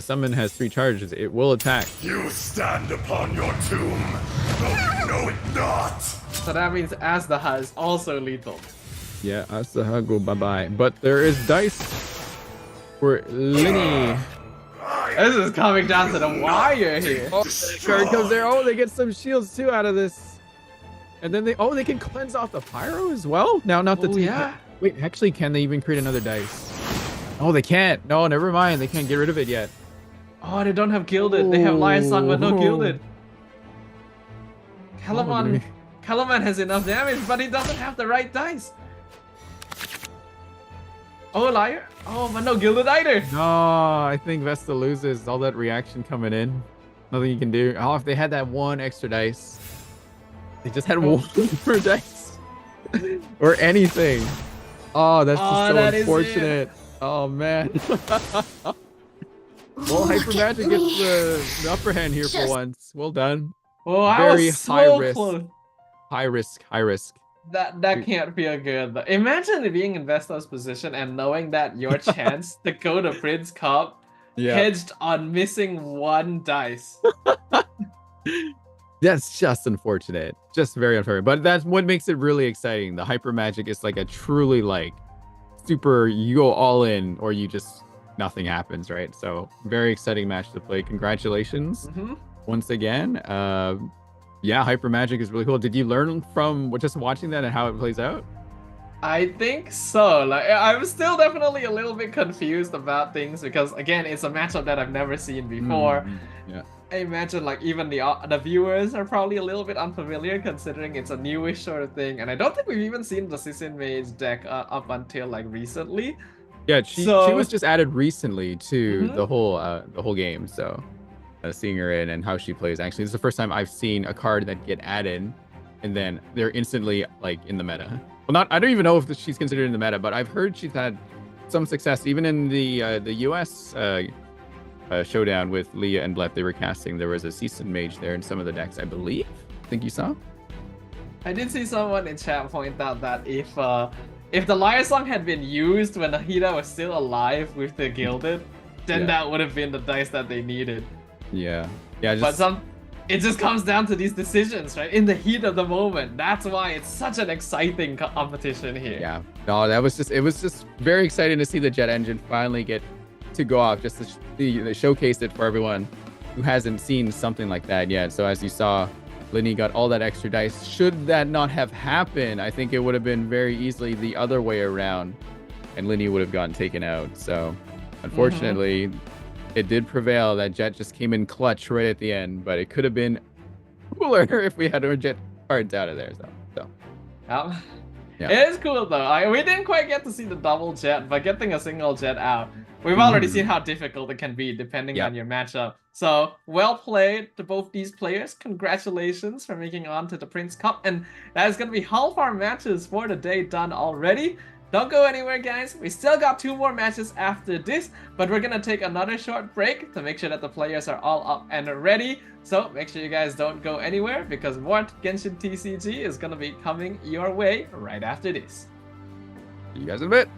summon has 3 charges, it will attack. You stand upon your tomb. Oh, no, it not. So that means Azdaha is also lethal. Yeah, Asaha go bye-bye. But there is dice for Linny. This is coming down to the wire here. Oh, card comes there. Oh, they get some shields too out of this. And then they can cleanse off the pyro as well. Now, not the yeah. Wait, actually, can they even create another dice? Oh, they can't. No, never mind. They can't get rid of it yet. Oh, they don't have gilded. They have Lion Song, but no gilded. Calamon has enough damage, but he doesn't have the right dice. Oh, liar. Oh, but no gilded either. No, I think Vesta loses. All that reaction coming in. Nothing you can do. Oh, if they had that 1 extra dice. They just had 1 more dice. Or anything. Oh, that's just so that unfortunate. Oh, man. Well, Hyper Magic gets the upper hand here for once. Well done. Oh, I Very was so high risk. close. High risk. High risk. That can't feel good. Though. Imagine being in Vesta's position and knowing that your chance to go to Prince Cup hedged on missing 1 dice. That's just unfortunate. Just very unfortunate. But that's what makes it really exciting. The Hyper Magic is like a truly like super, you go all in or you just nothing happens, right? So very exciting match to play. Congratulations once again. Yeah, Hyper Magic is really cool. Did you learn from just watching that and how it plays out? I think so. Like, I'm still definitely a little bit confused about things because, again, it's a matchup that I've never seen before. Yeah. I imagine, like, even the viewers are probably a little bit unfamiliar considering it's a newish sort of thing. And I don't think we've even seen the Sissin Mage deck up until, like, recently. Yeah, she was just added recently to the whole game, so... seeing her in and how she plays. Actually, this is the first time I've seen a card that get added and then they're instantly like in the meta. Well, I don't even know if she's considered in the meta, but I've heard she's had some success even in the US showdown with Leah and Blep. They were casting. There was a Season Mage there in some of the decks, I believe. I think you saw. I did see someone in chat point out that if the Liar Song had been used when Nahida was still alive with the gilded, then that would have been the dice that they needed. Yeah. But it just comes down to these decisions, right? In the heat of the moment. That's why it's such an exciting competition here. Yeah. No, it was just very exciting to see the jet engine finally get to go off, just to showcase it for everyone who hasn't seen something like that yet. So as you saw, Linny got all that extra dice. Should that not have happened, I think it would have been very easily the other way around, and Linny would have gotten taken out. So, unfortunately, it did prevail. That Jet just came in clutch right at the end, but it could have been cooler if we had our Jet cards out of there. So. Yeah. It is cool though. We didn't quite get to see the double Jet, but getting a single Jet out, we've already seen how difficult it can be depending on your matchup. So well played to both these players. Congratulations for making on to the Prince Cup, and that is going to be half our matches for the day done already. Don't go anywhere, guys. We still got 2 more matches after this, but we're going to take another short break to make sure that the players are all up and ready. So make sure you guys don't go anywhere, because more Genshin TCG is going to be coming your way right after this. See you guys in a bit.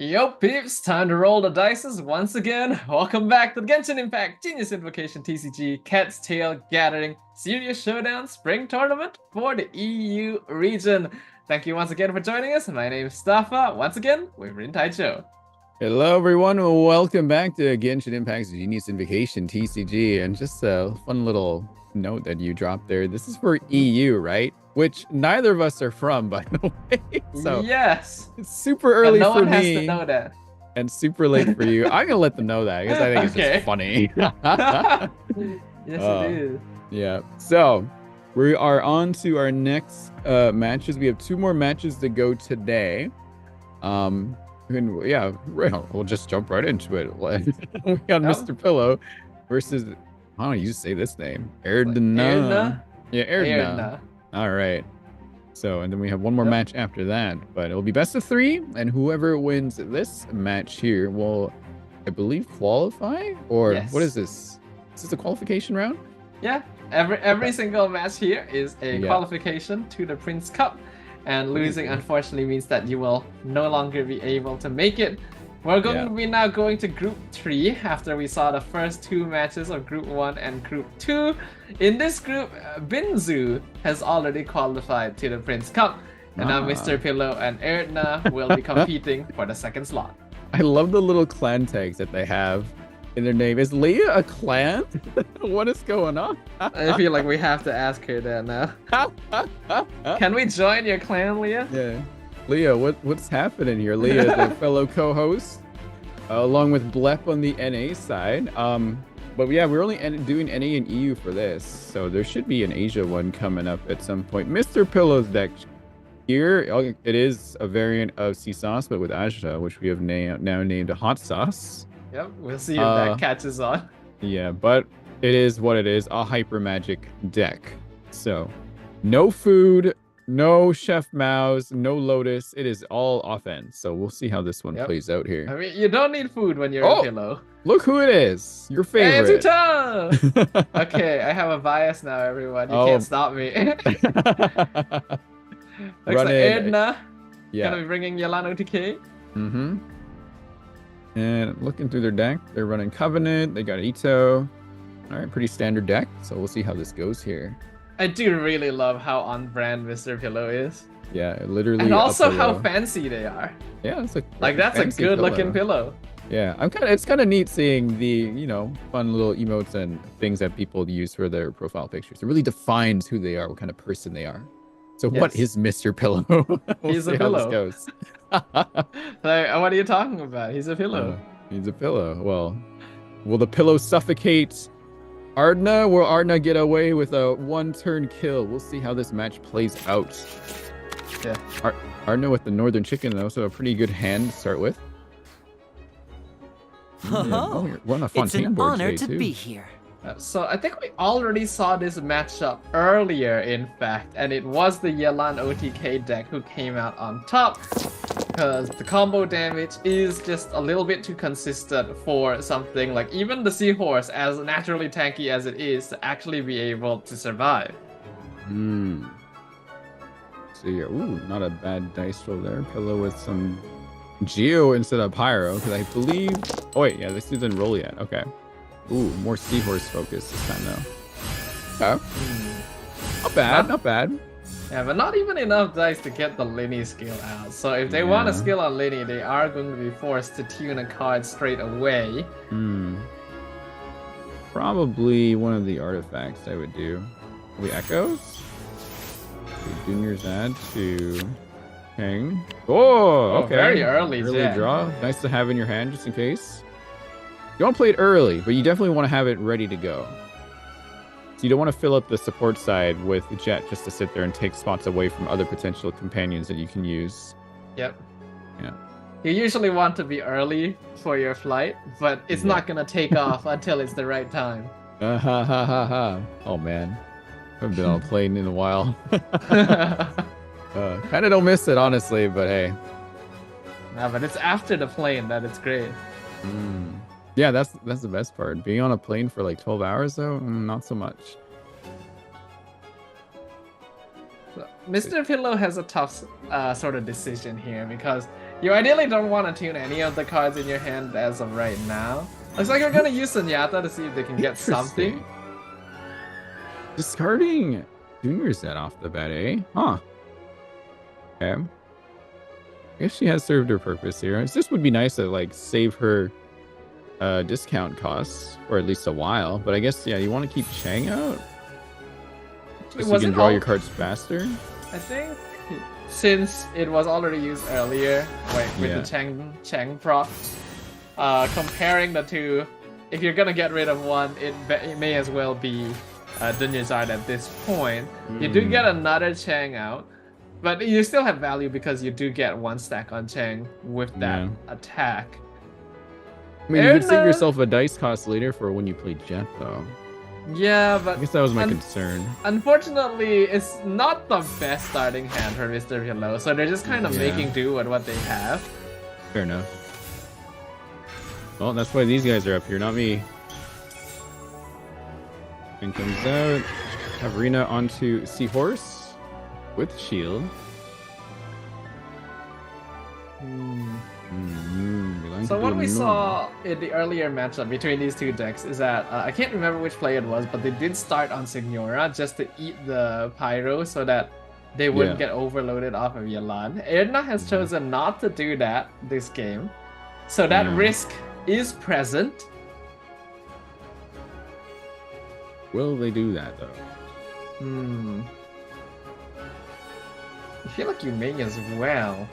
Yo peeps, time to roll the dices once again. Welcome back to the Genshin Impact Genius Invocation TCG Cat's Tail Gathering Serious Showdown Spring Tournament for the EU region. Thank you once again for joining us. My name is Staffa. Once again, we're Rin Taicho. Hello, everyone. Welcome back to Genshin Impact's Genius Invocation TCG. And just a fun little note that you dropped there. This is for EU, right? Which neither of us are from, by the way. So yes, it's super early no for one has me to know that. and super late for you. I'm gonna let them know that because I think it's just funny. Yes, it is. Yeah. So we are on to our next matches. We have 2 more matches to go today. And yeah, we'll just jump right into it. We got Mr. Pillow versus, I don't know, you say this name, Erdna. Yeah, Erdna. All right. So, and then we have one more match after that, but it'll be best of 3, and whoever wins this match here will, I believe, qualify. Or what is this? Is this a qualification round? Yeah. Every single match here is a qualification to the Prince Cup. And losing, unfortunately, means that you will no longer be able to make it. We're going to be now going to Group 3 after we saw the first 2 matches of Group 1 and Group 2. In this group, Binzu has already qualified to the Prince Cup. And now Mr. Pillow and Erdna will be competing for the second slot. I love the little clan tags that they have in their name. Is Leah a clan? What is going on? I feel like we have to ask her that now. Can we join your clan, Leah? Yeah. Leah, what's happening here? Leah is a fellow co-host, along with Blep on the NA side. But yeah, we're only doing NA and EU for this, so there should be an Asia one coming up at some point. Mr. Pillow's deck here, it is a variant of Sea Sauce, but with Aja, which we have now named a Hot Sauce. Yep, we'll see if that catches on. Yeah, but it is what it is, a hyper magic deck. So, no food, no Chef Mao's, no Lotus. It is all offense. So we'll see how this one plays out here. I mean, you don't need food when you're a Pillow. Look who it is. Your favorite. Okay, I have a bias now, everyone. You can't stop me. Looks like Erdna gonna be bringing Yelan OTK. Mm-hmm. And looking through their deck, they're running Covenant. They got Ito. All right, pretty standard deck. So we'll see how this goes here. I do really love how on brand Mr. Pillow is. Yeah, literally. And also how fancy they are. Yeah, it's like that's a good looking pillow. Yeah, it's kind of neat seeing the, fun little emotes and things that people use for their profile pictures. It really defines who they are, what kind of person they are. So what is Mr. Pillow? He's a pillow. How this goes. Like, what are you talking about? He's a pillow. He's a pillow. Well, will the pillow suffocate Erdna? Will Erdna get away with a 1-turn kill? We'll see how this match plays out. Yeah. Erdna with the Northern Chicken, though, so a pretty good hand to start with. We're on a Fontaine it's an board honor today, to too. be here. So I think we already saw this matchup earlier, in fact, and it was the Yelan OTK deck who came out on top, because the combo damage is just a little bit too consistent for something like even the Seahorse, as naturally tanky as it is, to actually be able to survive. So yeah, not a bad dice roll there. Pillow with some Geo instead of Pyro, because I believe... Oh wait, yeah, this didn't roll yet. Okay. Ooh, more Seahorse focus this time though. Okay. Not bad, not bad. Yeah, but not even enough dice to get the Linny skill out. So if they want a skill on Linny, they are going to be forced to tune a card straight away. Probably one of the artifacts I would do. Probably Echoes? Junior's add to King. Oh, okay. Very early draw. Nice to have in your hand just in case. You don't play it early, but you definitely want to have it ready to go. So you don't want to fill up the support side with Jet just to sit there and take spots away from other potential companions that you can use. Yep. Yeah. You usually want to be early for your flight, but it's not going to take off until it's the right time. Oh, man. I haven't been on a plane in a while. Kind of don't miss it, honestly, but hey. Nah, but it's after the plane that it's great. Yeah, that's the best part. Being on a plane for like 12 hours, though, not so much. Mr. Pillow has a tough sort of decision here, because You ideally don't want to tune any of the cards in your hand as of right now. Looks like you're gonna use Sunyata to see if they can get something. Discarding Junior set off the bat, eh? Huh. Okay. I guess she has served her purpose here. This would be nice to like save her discount costs for at least a while. But I guess yeah, you want to keep Chang out so you can draw your cards faster. I think since it was already used earlier, with the Chang proc, comparing the two, if you're gonna get rid of one, it may as well be Dunyazard at this point. You do get another Chang out, but you still have value because you do get one stack on Chang with that attack. I mean, you could save yourself a dice cost later for when you play Jet, though. Yeah, but I guess that was my concern. Unfortunately, it's not the best starting hand for Mr. Pillow, so they're just kind of making do with what they have. Fair enough. Well, that's why these guys are up here, not me. And comes out. Have Rina onto Seahorse with shield. So what we saw in the earlier matchup between these two decks is that I can't remember which play it was, but they did start on Signora just to eat the Pyro so that they wouldn't get overloaded off of Yelan. Erna has chosen not to do that this game, so that risk is present. Will they do that though? I feel like you may as well.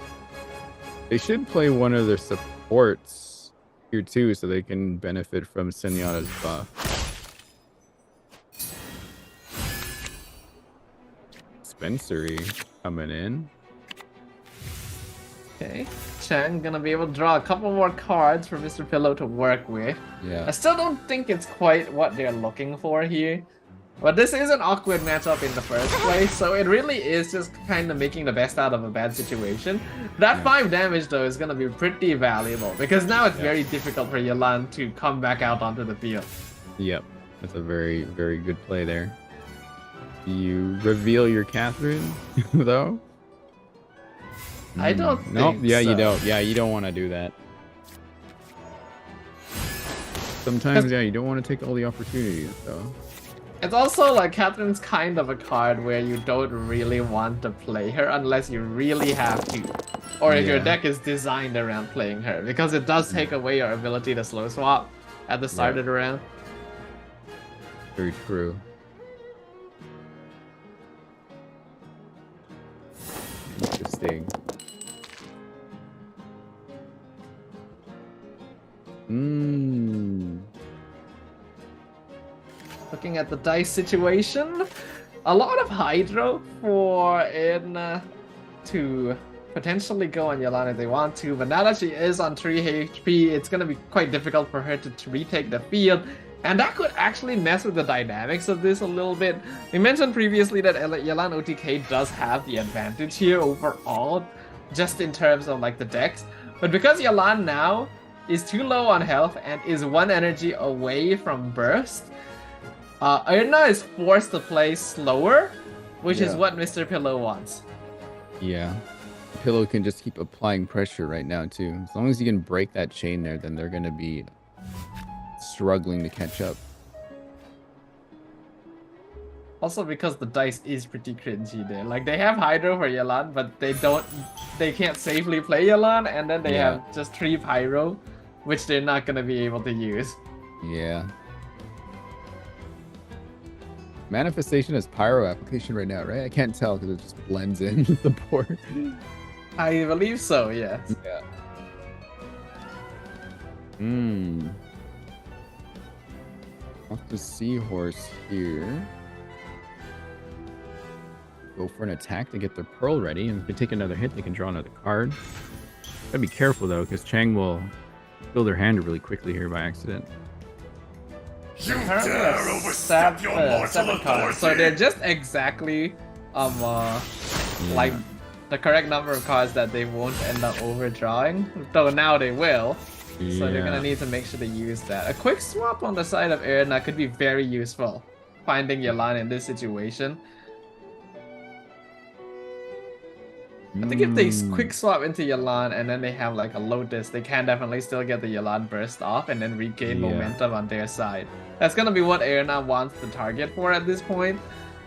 They should play one of their supports here too, so they can benefit from Senyata's buff. Spencery coming in. Okay, Chang gonna be able to draw a couple more cards for Mr. Pillow to work with. Yeah. I still don't think it's quite what they're looking for here. But this is an awkward matchup in the first place, so it really is just kind of making the best out of a bad situation. That 5 damage though is gonna be pretty valuable, because now it's very difficult for Yelan to come back out onto the field. Yep, that's a very, very good play there. You reveal your Catherine, though? I don't think Nope, yeah, so. you don't. Yeah, you don't want to do that. Sometimes, yeah, you don't want to take all the opportunities, though. It's also like Catherine's kind of a card where you don't really want to play her unless you really have to. Or if your deck is designed around playing her, because it does take away your ability to slow swap at the start of the round. Very true. Interesting. Looking at the dice situation, a lot of Hydro for Edna to potentially go on Yelan if they want to, but now that she is on 3 HP, it's going to be quite difficult for her to retake the field, and that could actually mess with the dynamics of this a little bit. We mentioned previously that Yelan OTK does have the advantage here overall, just in terms of like the decks, but because Yelan now is too low on health and is 1 energy away from burst, Erna is forced to play slower, which is what Mr. Pillow wants. Yeah. Pillow can just keep applying pressure right now, too. As long as you can break that chain there, then they're going to be struggling to catch up. Also because the dice is pretty cringy there. Like, they have Hydro for Yelan, but they can't safely play Yelan, and then they have just 3 Pyro, which they're not going to be able to use. Yeah. Manifestation is Pyro application right now, right? I can't tell because it just blends in with the board. I believe so, yes. Yeah. Off the Seahorse here. Go for an attack to get their Pearl ready, and if they take another hit, they can draw another card. Gotta be careful though, because Chang will fill their hand really quickly here by accident. You dare overstep your mortal 7 cards, so they're just exactly like the correct number of cards that they won't end up overdrawing, though now they will. So they're gonna need to make sure they use that. A quick swap on the side of Erna could be very useful, finding Yelan in this situation. I think if they quick swap into Yelan and then they have like a Lotus, they can definitely still get the Yelan burst off and then regain momentum on their side. That's gonna be what Erna wants to target for at this point.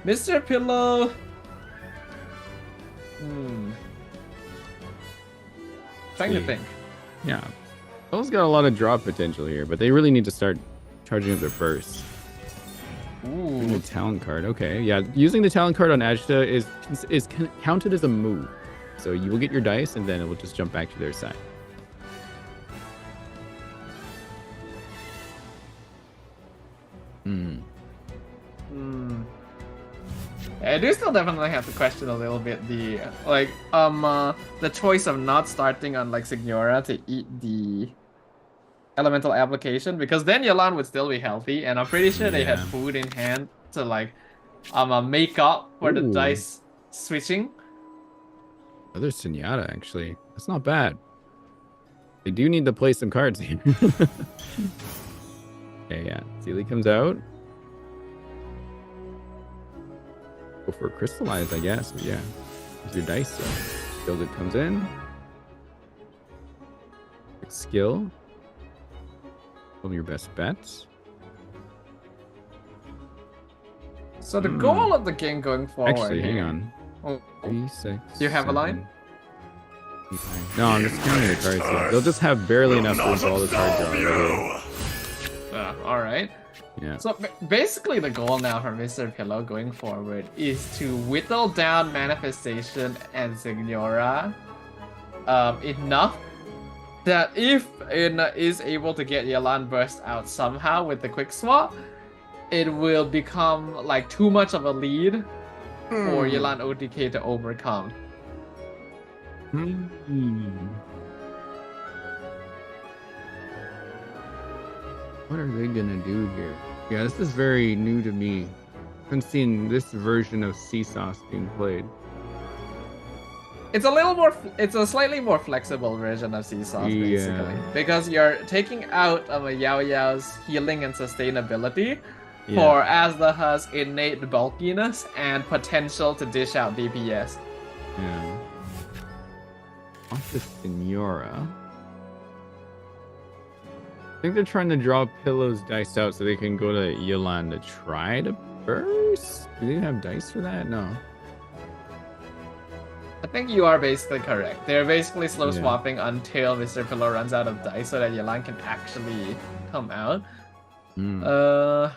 Mr. Pillow. Trying to think. Yeah. Those got a lot of drop potential here, but they really need to start charging up their bursts. Ooh. The talent card. Okay. Yeah. Using the talent card on Ajita is counted as a move. So you will get your dice and then it will just jump back to their side. I do still definitely have to question a little bit the the choice of not starting on like Signora to eat the elemental application, because then Yelan would still be healthy, and I'm pretty sure they had food in hand to like make up for the dice switching. Other Senyata, actually. That's not bad. They do need to play some cards here. Okay, yeah. Sealy comes out. Go for a crystallize, I guess. But yeah. Here's your dice. So. Gilded comes in. Skill. One of your best bets. So the goal of the game going forward. Actually, hang on. Oh, 3, 6. Do you have a line? 8, 9. No, I'm just counting the cards here. They'll just have barely enough room for all the card draw. All right. Yeah. So basically the goal now for Mr. Pillow going forward is to whittle down Manifestation and Signora enough that if Edna is able to get Yelan burst out somehow with the quick swap, it will become like too much of a lead for Yelan OTK to overcome. What are they gonna do here? Yeah, this is very new to me. I haven't seen this version of Seesaw being played. It's a little more. It's a slightly more flexible version of Seesaw, basically, because you're taking out a Yao Yao's healing and sustainability for Azlaha's innate bulkiness and potential to dish out DPS. Yeah. What's the Senora? I think they're trying to draw Pillow's dice out so they can go to Yelan to try to burst. Do they have dice for that? No. I think you are basically correct. They're basically slow swapping until Mr. Pillow runs out of dice so that Yelan can actually come out. Mr.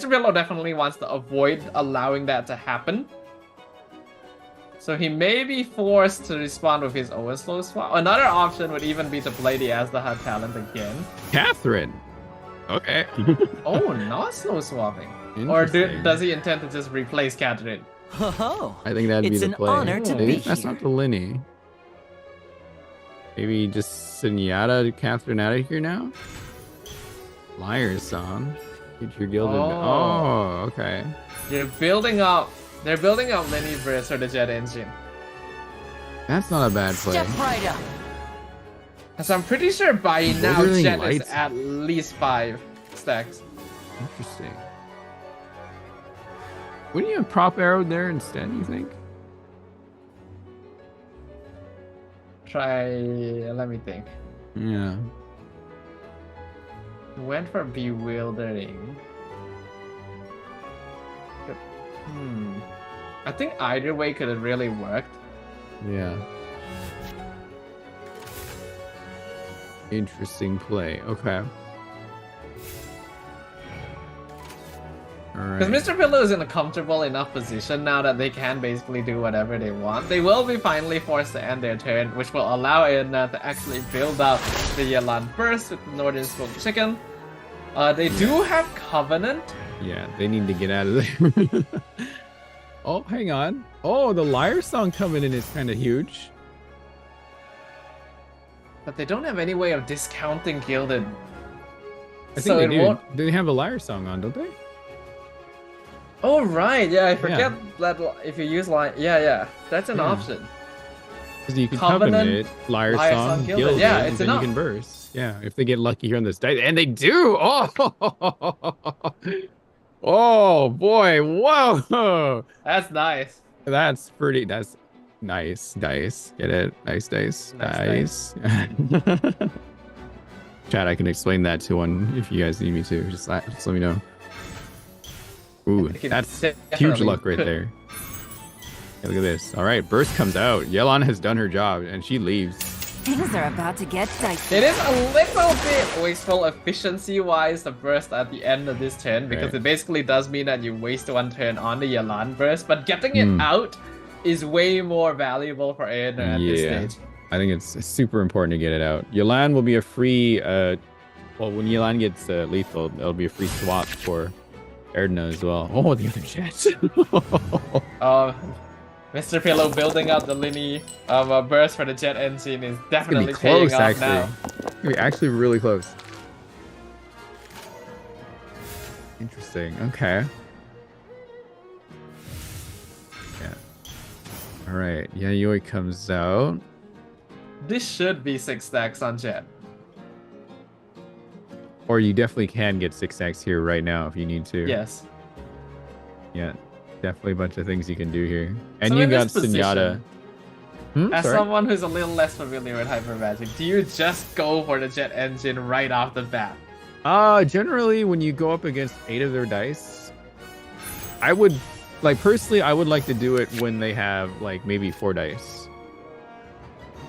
Pillow definitely wants to avoid allowing that to happen. So he may be forced to respond with his own slow swap. Another option would even be to play the Azlaha talent again. Catherine! Okay. Oh, not slow swapping. Or does he intend to just replace Catherine? Oh, I think that'd be the play. It's an honor to be That's here. not the Linny. Maybe just Senyata Catherine out of here now? Liar song. Get your gilded. Oh, okay. You're building up. They're building up Lenny's burst for the jet engine. That's not a bad play. Step right up. Because I'm pretty sure by now Glittering Jet lights. is at least 5 stacks. Interesting. Wouldn't you have prop arrowed there instead, you think? Let me think. Yeah. Went for bewildering. I think either way could have really worked. Yeah. Interesting play. Okay. Alright. Because Mr. Pillow is in a comfortable enough position now that they can basically do whatever they want. They will be finally forced to end their turn, which will allow Edna to actually build up the Yelan burst with the Northern Smoked Chicken. They do have Covenant. Yeah, they need to get out of there. Oh, hang on. Oh, the Liar song coming in is kind of huge. But they don't have any way of discounting Gilded. I think they do. They have a Liar song on, don't they? Oh, right. Yeah, I forget that if you use yeah. That's an option. Because you can Covenant, Covenant, Liar song, Gilded, yeah, it's and then enough. you can burst. Yeah, if they get lucky here on this dice. And they do! Oh! Oh, boy. Whoa! That's nice. That's pretty. That's Nice dice. Get it? Nice dice. Nice Nice. Chat, I can explain that to one if you guys need me to. Just let me know. Ooh, that's huge luck right there. Okay, look at this. All right, burst comes out. Yelan has done her job, and she leaves. Things are about to get dicey. It is a little bit wasteful efficiency-wise, the burst at the end of this turn, because it basically does mean that you waste one turn on the Yelan burst, but getting it out is way more valuable for Aether at this stage. I think it's super important to get it out. Yelan will be a free, well, when Yelan gets lethal, it'll be a free swap for Erdna as well. Oh, the other jet. Mr. Pillow building up the Linny burst for the jet engine is definitely close, paying off now. It's gonna be actually really close. Interesting. Okay. Yeah. All right. Yayoi comes out. This should be 6 stacks on jet. Or you definitely can get 6 stacks here right now if you need to. Yes. Yeah. Definitely a bunch of things you can do here. And So you in got this position, Sunyata. As Sorry? someone who's a little less familiar with Hyper Magic, do you just go for the jet engine right off the bat? Generally, when you go up against 8 of their dice, I would, like, personally, I would like to do it when they have, like, maybe 4 dice.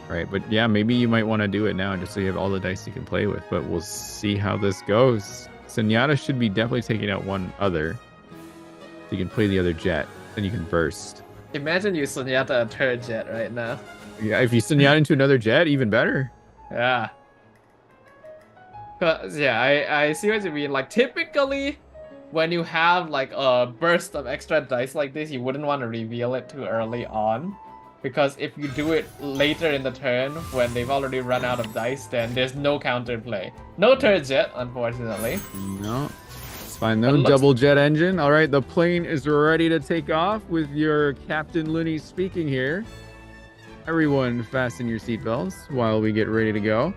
Right, but yeah, maybe you might want to do it now just so you have all the dice you can play with, but we'll see how this goes. Sunyata should be definitely taking out one other. So you can play the other jet, then you can burst. Imagine you Sunyata a third jet right now. Yeah, if you Sunyata into another jet, even better. Yeah. Cause yeah, I see what you mean. Like typically, when you have like a burst of extra dice like this, you wouldn't want to reveal it too early on. Because if you do it later in the turn, when they've already run out of dice, then there's no counterplay. No third jet, unfortunately. No. It's fine. No double jet engine. All right, the plane is ready to take off with your Captain Looney speaking here. Everyone fasten your seatbelts while we get ready to go.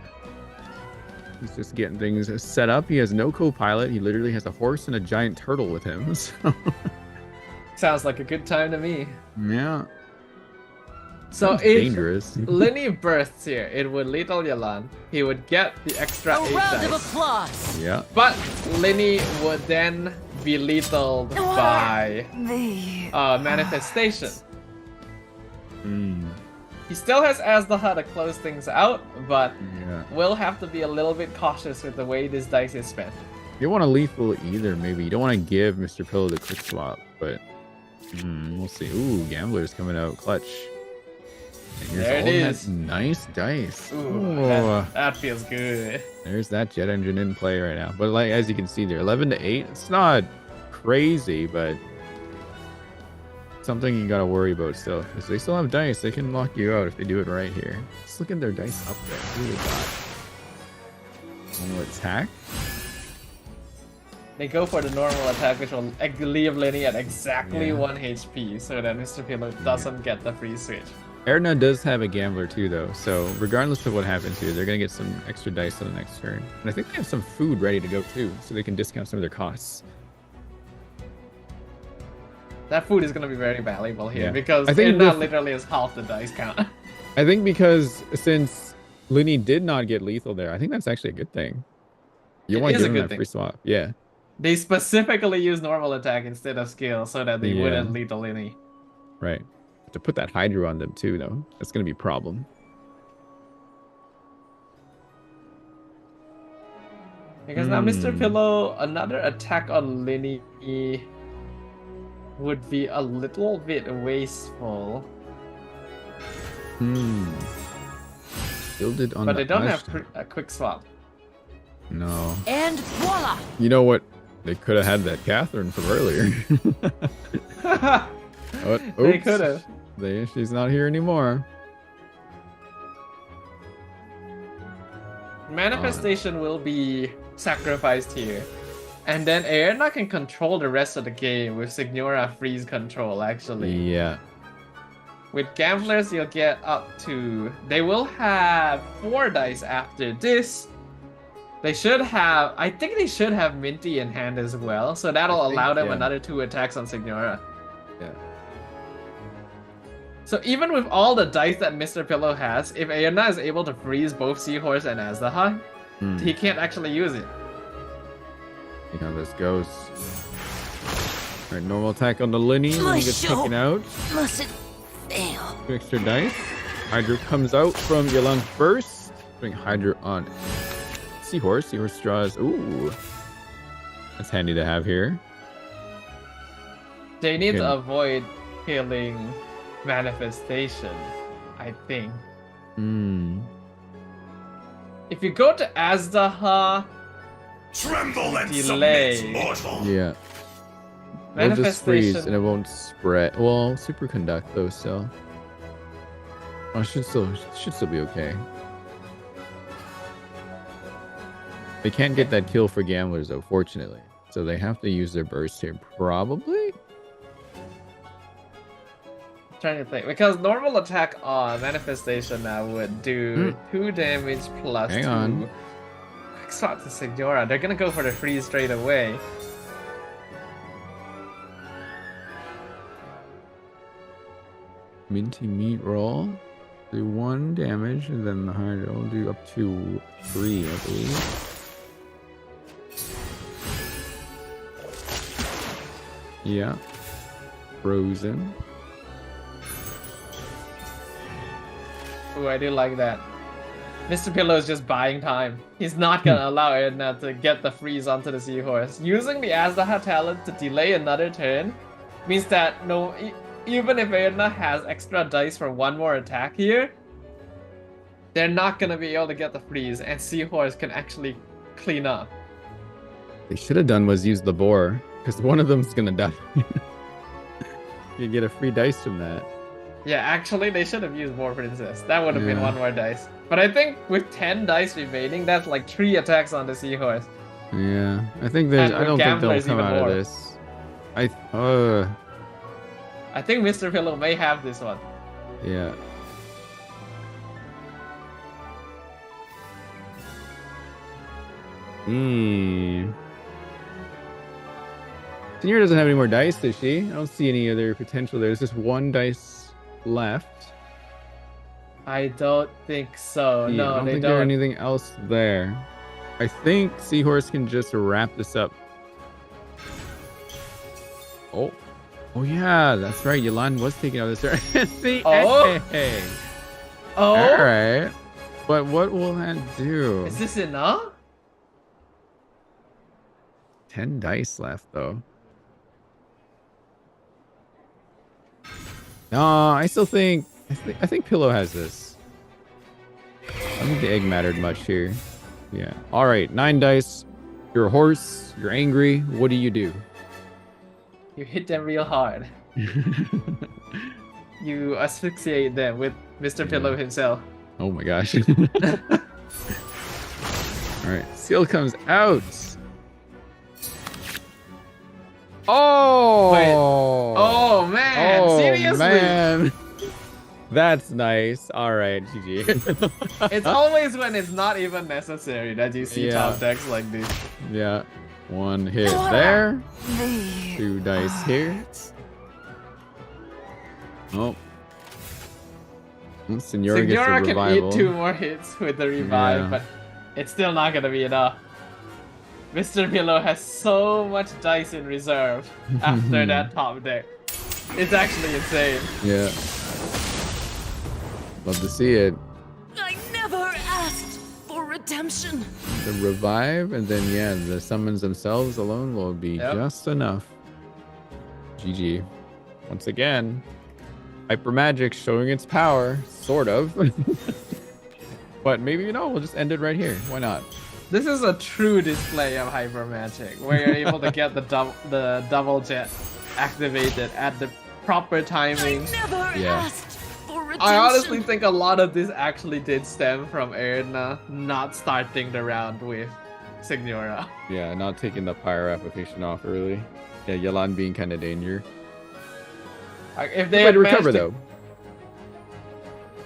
He's just getting things set up. He has no co-pilot. He literally has a horse and a giant turtle with him. So. Sounds like a good time to me. Yeah. So Sounds if dangerous. Linny bursts here, it would lethal Yelan. He would get the extra 8 round of dice. applause. Yeah. But Linny would then be lethaled by manifestation. He still has Azdaha to close things out, but will have to be a little bit cautious with the way this dice is spent. You don't want to lethal either, maybe. You don't want to give Mr. Pillow the quick swap, but we'll see. Ooh, Gambler's coming out clutch. And here's There it all that is. nice dice. Ooh, that feels good. There's that jet engine in play right now. But like as you can see there, 11 to 8. It's not crazy, but something you gotta worry about still. Because they still have dice. They can lock you out if they do it right here. Just look at their dice up there. Who they got? One more attack. They go for the normal attack, which will leave Lenny at exactly 1 HP, so that Mr. Pillow doesn't get the free switch. Erdna does have a Gambler too, though, so regardless of what happens here, they're going to get some extra dice on the next turn. And I think they have some food ready to go too, so they can discount some of their costs. That food is going to be very valuable here, Yeah. because I think Erdna literally is half the dice count. I think because since Linny did not get lethal there, I think that's actually a good thing. You want to give them that free swap. Yeah. They specifically use normal attack instead of skill, so that they wouldn't lethal Lenny. Right. To put that Hydra on them too, though, that's going to be a problem. Because now Mr. Pillow, another attack on Lenny would be a little bit wasteful. Build it on But the they don't Ash- have a quick swap. No. And voila! You know what? They could have had that Catherine from earlier. They could have. She's not here anymore. Manifestation will be sacrificed here. And then Aerna can control the rest of the game with Signora freeze control, actually. Yeah. With Gamblers, you'll get up to... They will have 4 dice after this. They should have... I think they should have Minty in hand as well, so that'll allow them another 2 attacks on Signora. Yeah. So even with all the dice that Mr. Pillow has, if Aerna is able to freeze both Seahorse and Azdaha, he can't actually use it. See how this goes. Alright, normal attack on the Linny, and he gets taken out. Mustn't fail. 2 extra dice. Hydra comes out from Yelan first. Putting Hydra on Seahorse. Seahorse draws. Ooh. That's handy to have here. They need Okay. to avoid killing Manifestation, I think. If you go to Azdaha, Tremble and Delay. submit, mortal. Yeah. It'll just freeze Manifestation. and it won't spread. Well, superconduct though still. Oh, it should still be okay. They can't get that kill for gamblers though, fortunately. So they have to use their burst here, probably. Trying to think, because normal attack on Manifestation now would do 2 damage plus Hang 2. on. Quick shot to Signora. They're gonna go for the freeze straight away. Minty meat roll. Do 1 damage, and then the Hydra will do up to 3, I believe. Yeah. Frozen. Ooh, I do like that. Mr. Pillow is just buying time. He's not gonna allow Edna to get the freeze onto the Seahorse. Using the Azdaha talent to delay another turn means that even if Edna has extra dice for 1 more attack here, they're not gonna be able to get the freeze, and Seahorse can actually clean up. They should have done was use the boar, because one of them's gonna die. You get a free dice from that. Yeah, actually, they should have used War Princess. That would have been 1 more dice. But I think with 10 dice remaining, that's like 3 attacks on the Seahorse. Yeah, I think there's. And I with don't think they'll gamblers, come even out of more. this. I think Mr. Pillow may have this one. Yeah. Senor doesn't have any more dice, does she? I don't see any other potential. There's just 1 dice left. I don't think so. Yeah, No, I don't they think don't. there's anything else there. I think Seahorse can just wrap this up. Oh. Oh yeah, that's right. Yelan was taking out this turn. See? Oh. Hey. Oh, Alright. But what will that do? is this enough? 10 dice left though. No, I still think I think Pillow has this. I don't think the egg mattered much here. Yeah. Alright, 9 dice. You're a horse, you're angry. What do? You hit them real hard. You asphyxiate them with Mr. Pillow himself. Oh my gosh. Alright, Seal comes out. Oh! Wait. Oh man, Oh, seriously? man. That's nice. Alright, GG. It's always when it's not even necessary that you see Yeah. top decks like this. Yeah. 1 hit there. 2 dice here. Oh. Senora gets a Signora can revival. eat 2 more hits with the revive, Yeah. but it's still not gonna be enough. Mr. Pillow has so much dice in reserve after that top deck. It's actually insane. Yeah. Love to see it. I never asked for redemption. The revive, and then yeah, the summons themselves alone will be Yep. just enough. GG. Once again, Hyper Magic showing its power, sort of. But maybe, you know, we'll just end it right here. Why not? This is a true display of hyper magic, where you're able to get the double jet activated at the proper timing. I never Yeah. asked for redemption. I honestly think a lot of this actually did stem from Erna not starting the round with Signora. Yeah, not taking the pyro application off early. Yeah, Yelan being kind of danger. Like, if They they might had recover managed to, though.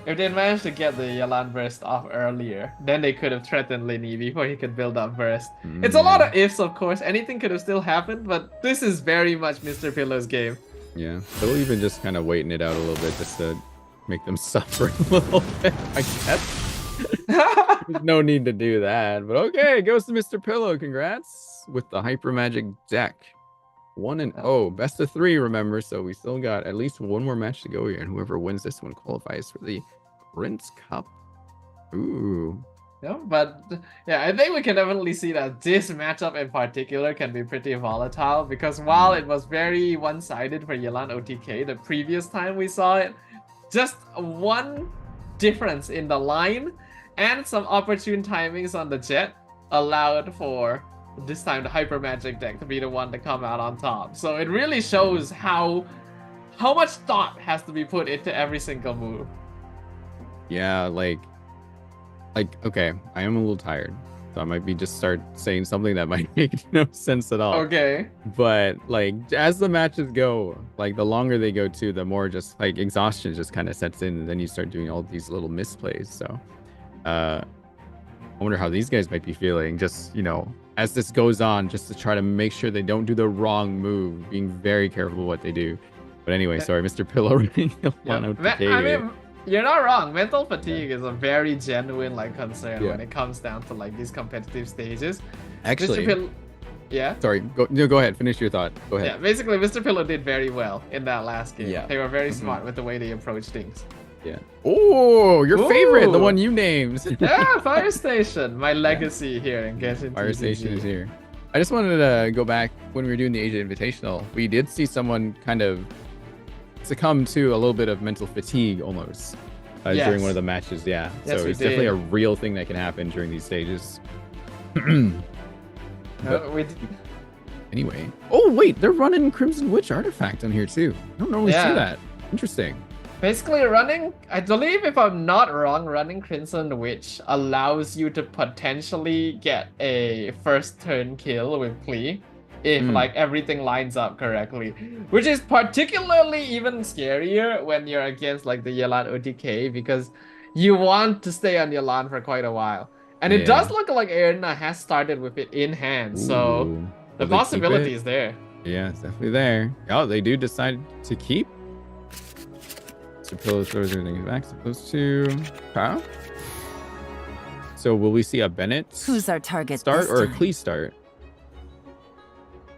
if they had managed to get the Yelan burst off earlier, then they could have threatened Linny before he could build up burst. It's a lot of ifs, of course. Anything could have still happened, but this is very much Mr. Pillow's game. Yeah, they'll even just kind of waiting it out a little bit just to make them suffer a little bit, I guess. There's no need to do that, but okay, it goes to Mr. Pillow. Congrats with the Hyper Magic deck. 1-0, best of 3, remember, so we still got at least one more match to go here, and whoever wins this one qualifies for the Prince Cup. Ooh. Yeah, but yeah, I think we can definitely see that this matchup in particular can be pretty volatile, because while it was very one-sided for Yelan OTK the previous time we saw it, just one difference in the line and some opportune timings on the jet allowed for this time the Hyper Magic deck to be the one to come out on top. So it really shows how much thought has to be put into every single move. Yeah, like okay, I am a little tired, so I might be just start saying something that might make no sense at all. Okay. But like as the matches go, like the longer they go too, the more just like exhaustion just kind of sets in, and then you start doing all these little misplays. So I wonder how these guys might be feeling, just, you know, as this goes on, just to try to make sure they don't do the wrong move, being very careful what they do. But anyway, sorry, Mr. Pillow running I mean, you're not wrong. Mental fatigue is a very genuine concern when it comes down to these competitive stages. Actually, yeah. Sorry, go ahead. Finish your thought. Go ahead. Yeah, basically, Mr. Pillow did very well in that last game. Yeah. They were very smart with the way they approached things. Yeah. Oh, your favorite, the one you named. Yeah, Fire Station, my legacy here in Genshin. Fire Station is here. I just wanted to go back when we were doing the Asia Invitational. We did see someone kind of succumb to a little bit of mental fatigue almost during one of the matches. Yeah. Yes, so it's definitely a real thing that can happen during these stages. Anyway. Oh, wait, they're running Crimson Witch Artifact on here too. I don't normally see that. Interesting. Basically, I believe if I'm not wrong, running Crimson Witch allows you to potentially get a first turn kill with Klee if everything lines up correctly, which is particularly even scarier when you're against the Yelan OTK, because you want to stay on Yelan for quite a while. And it does look like Erna has started with it in hand, so the possibility is there. Yeah, it's definitely there. Oh, they do decide to keep. Pillow throws everything back supposed to. Huh? So will we see a Bennett Who's our target start this or a time? Klee start?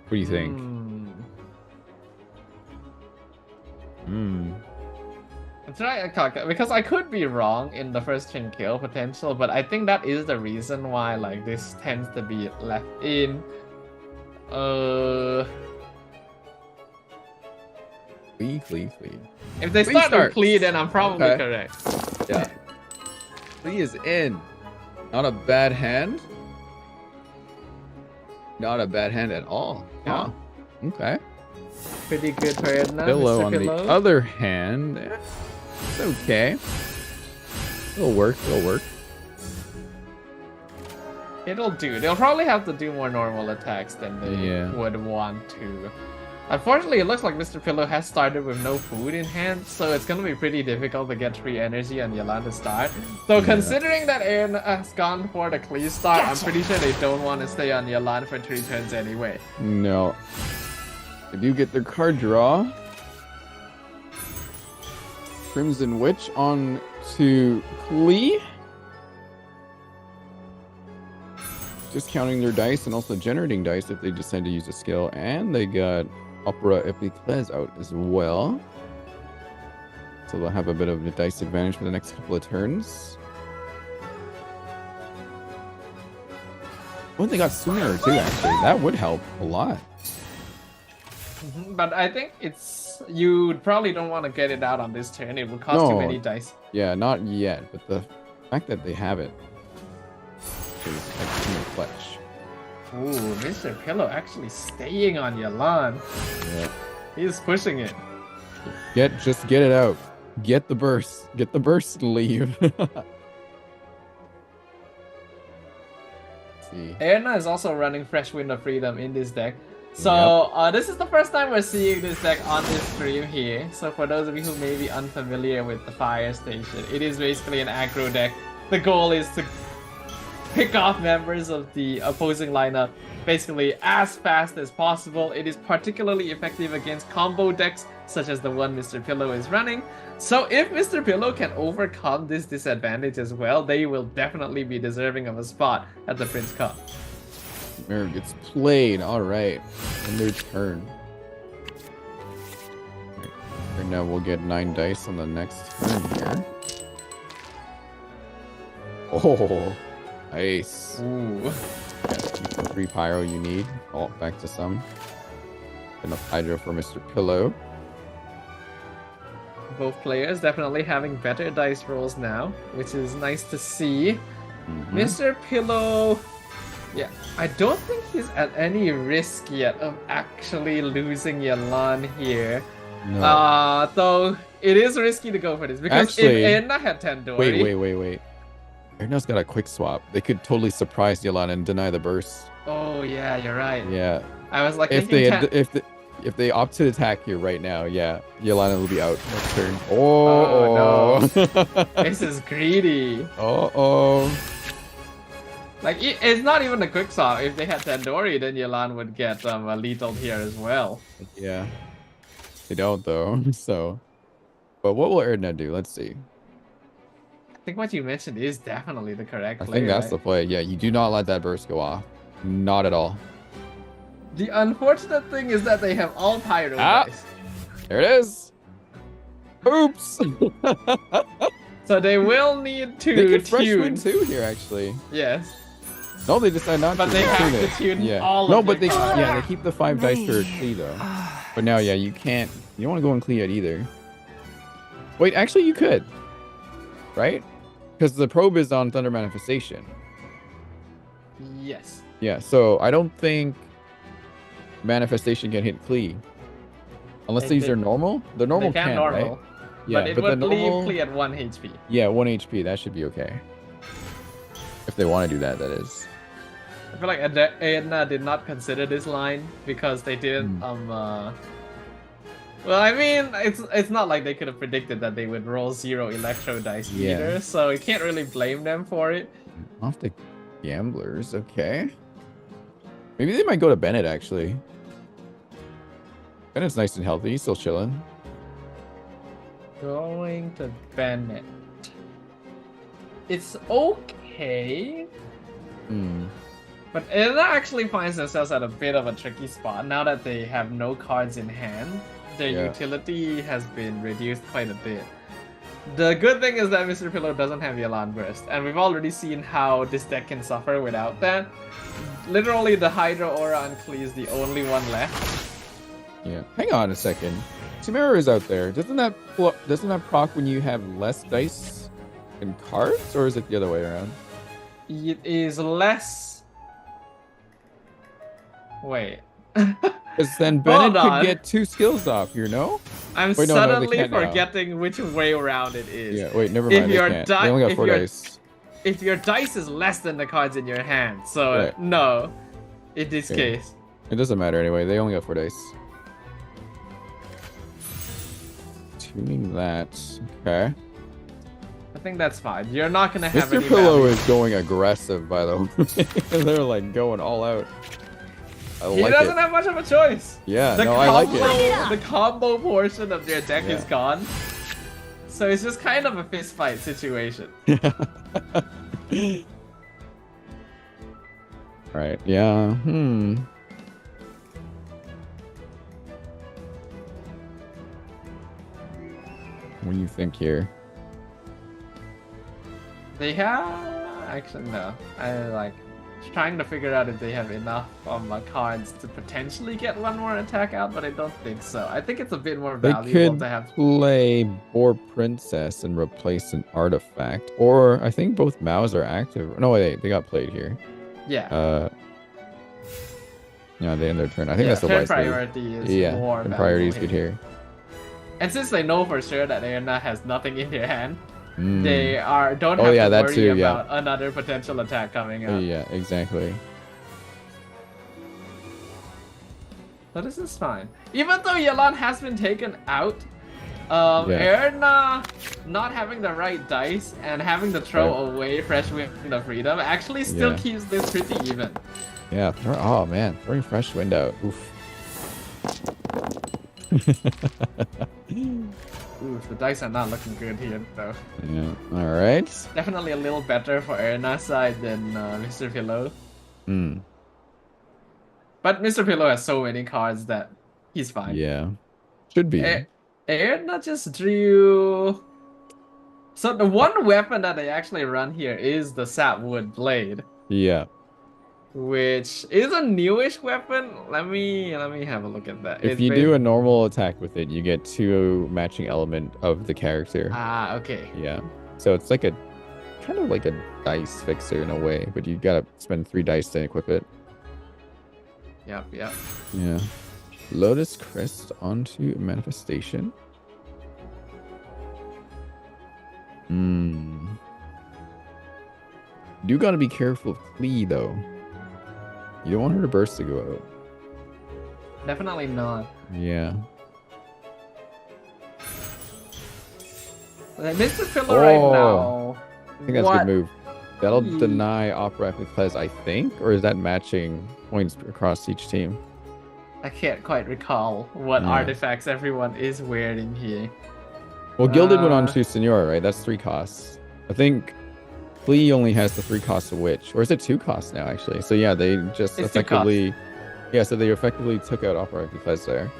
What do you think? That's right, because I could be wrong in the first turn kill potential, but I think that is the reason why this tends to be left in. Klee. If they start with Klee, then I'm probably correct. Yeah. Klee is in. Not a bad hand. Not a bad hand at all. Yeah. Okay. Pretty good for Edna. Pillow Mr. on Pillow. the other hand. It's okay. It'll work. It'll do. They'll probably have to do more normal attacks than they would want to. Unfortunately, it looks like Mr. Pillow has started with no food in hand, so it's going to be pretty difficult to get free energy on Yelan to start. So considering that Aaron has gone for the Klee start, I'm pretty sure they don't want to stay on Yelan for 3 turns anyway. No. They do get their card draw. Crimson Witch on to Klee. Discounting their dice and also generating dice if they decide to use a skill. And they got Opera Epiclese out as well. So they'll have a bit of a dice advantage for the next couple of turns. Oh, they got Sooner too, actually. That would help a lot. But I think you probably don't want to get it out on this turn. It would cost too many dice. Yeah, not yet. But the fact that they have it is extremely clutch. Ooh, Mr. Pillow actually staying on Yelan. Yeah. He's pushing it. Just get it out. Get the burst. Get the burst and leave. See. Erna is also running Fresh Wind of Freedom in this deck. So this is the first time we're seeing this deck on this stream here. So for those of you who may be unfamiliar with the Fire Station, it is basically an aggro deck. The goal is to pick off members of the opposing lineup basically as fast as possible. It is particularly effective against combo decks such as the one Mr. Pillow is running. So if Mr. Pillow can overcome this disadvantage as well, they will definitely be deserving of a spot at the Prince Cup. Mirror gets played. All right. And their turn. Right now we'll get 9 dice on the next turn here. Oh, nice. Ooh. Yeah, keep the 3 pyro you need. Oh, back to some. Enough hydro for Mr. Pillow. Both players definitely having better dice rolls now, which is nice to see. Mr. Pillow, yeah, I don't think he's at any risk yet of actually losing Yalan here. No. Though it is risky to go for this because Actually, if Edna had Tandoori... Wait. Erna's got a quick swap. They could totally surprise Yalan and deny the burst. Oh yeah, you're right. Yeah. I was like, If they opt to attack here right now, yeah, Yolanda will be out next turn. Oh, no. This is greedy. Like, it's not even a quick swap. If they had Tandoori, then Yalan would get lethal here as well. Yeah. They don't, though. So, but what will Erdna do? Let's see. I think what you mentioned is definitely the correct play. I think that's the play. Yeah, you do not let that burst go off. Not at all. The unfortunate thing is that they have all pyro dice. There it is. Oops. So they will need to They could fresh tune. win 2 here, actually. Yes. No, they decide not But to. they have tune to it. tune Yeah. all No, of but their they cards. they keep the 5 dice for a Klee though. But now, yeah, you can't. You don't want to go on Klee yet either. Wait, actually, you could. Right? Because the probe is on Thunder Manifestation. Yes. Yeah, so I don't think Manifestation can hit Klee. Unless these are normal. The normal they can right? normal. Yeah, but it the would normal... leave Klee at 1 HP. Yeah, 1 HP. That should be okay. If they want to do that, that is. I feel like Edna did not consider this line because they didn't well, I mean, it's not like they could have predicted that they would roll 0 electro dice either, so you can't really blame them for it. Off the gamblers, okay. Maybe they might go to Bennett actually. Bennett's nice and healthy, he's still chilling. Going to Bennett. It's okay. But Edna actually finds themselves at a bit of a tricky spot now that they have no cards in hand. Their utility has been reduced quite a bit. The good thing is that Mr. Pillow doesn't have Yalan Burst, and we've already seen how this deck can suffer without that. Literally, the Hydro Aura on Klee is the only one left. Yeah. Hang on a second. Chimera is out there. Doesn't that proc when you have less dice in cards, or is it the other way around? It is less. Wait. Because then Bennett could get 2 skills off, you know? I'm suddenly forgetting which way around it is. Yeah, wait, never mind. They only got 4 dice. If your dice is less than the cards in your hand, so no, in this case. It doesn't matter anyway, they only got 4 dice. Tuning that, okay. I think that's fine. You're not gonna have Mr. Pillow is going aggressive, by the way. They're like going all out. He doesn't have much of a choice. Yeah, I like it. The combo portion of their deck is gone. So it's just kind of a fist fight situation. Right, yeah, What do you think here? They have... Actually, no. I like... trying to figure out if they have enough cards to potentially get 1 more attack out, but I don't think so. I think it's a bit more valuable to have. They could play Boar Princess and replace an artifact, or I think both Maos are active. No, wait, they got played here. Yeah. Yeah, they end their turn. I think that's the turn wise priority is more valuable priority is good here. And since they know for sure that Erna has nothing in their hand, they don't have to worry about another potential attack coming up. Yeah, exactly. So this is fine. Even though Yalan has been taken out, Erna not having the right dice and having to throw away Fresh Wind of Freedom actually still keeps this pretty even. Yeah, oh man, throwing Fresh Wind out. Oof. Ooh, the dice are not looking good here, though. Yeah. All right. Definitely a little better for Erna's side than Mr. Pillow. Hmm. But Mr. Pillow has so many cards that he's fine. Yeah. Should be. Erna just drew... So the one weapon that they actually run here is the Sapwood Blade. Yeah. Which is a newish weapon. Let me have a look at that. If you do a normal attack with it, you get 2 matching element of the character. Ah, okay. Yeah. So it's like a kind of like a dice fixer in a way, but you gotta spend 3 dice to equip it. Yep. Yeah. Lotus Crest onto Manifestation. You gotta be careful of Klee though. You don't want her to burst to go out. Definitely not. Yeah. Mr. Pillow right now. I think that's a good move. That'll deny Opera Epiclese, I think, or is that matching points across each team? I can't quite recall what artifacts everyone is wearing here. Well, Gilded went on to Senora, right? That's 3 costs. I think Flea only has the 3 costs of Witch, or is it 2 costs now actually? So yeah, they just it's effectively, so they effectively took out Opera Epiclese there.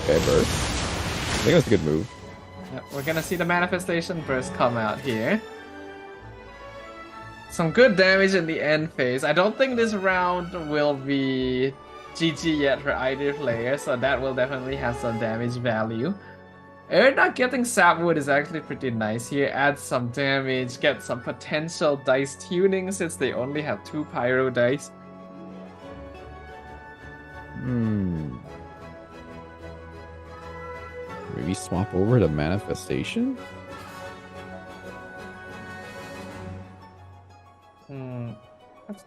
Okay, burst. I think that's a good move. Yep, we're gonna see the manifestation burst come out here. Some good damage in the end phase. I don't think this round will be GG yet for either player, so that will definitely have some damage value. Erna getting Sapwood is actually pretty nice here. Add some damage, get some potential dice tuning since they only have 2 pyro dice. Maybe swap over to Manifestation?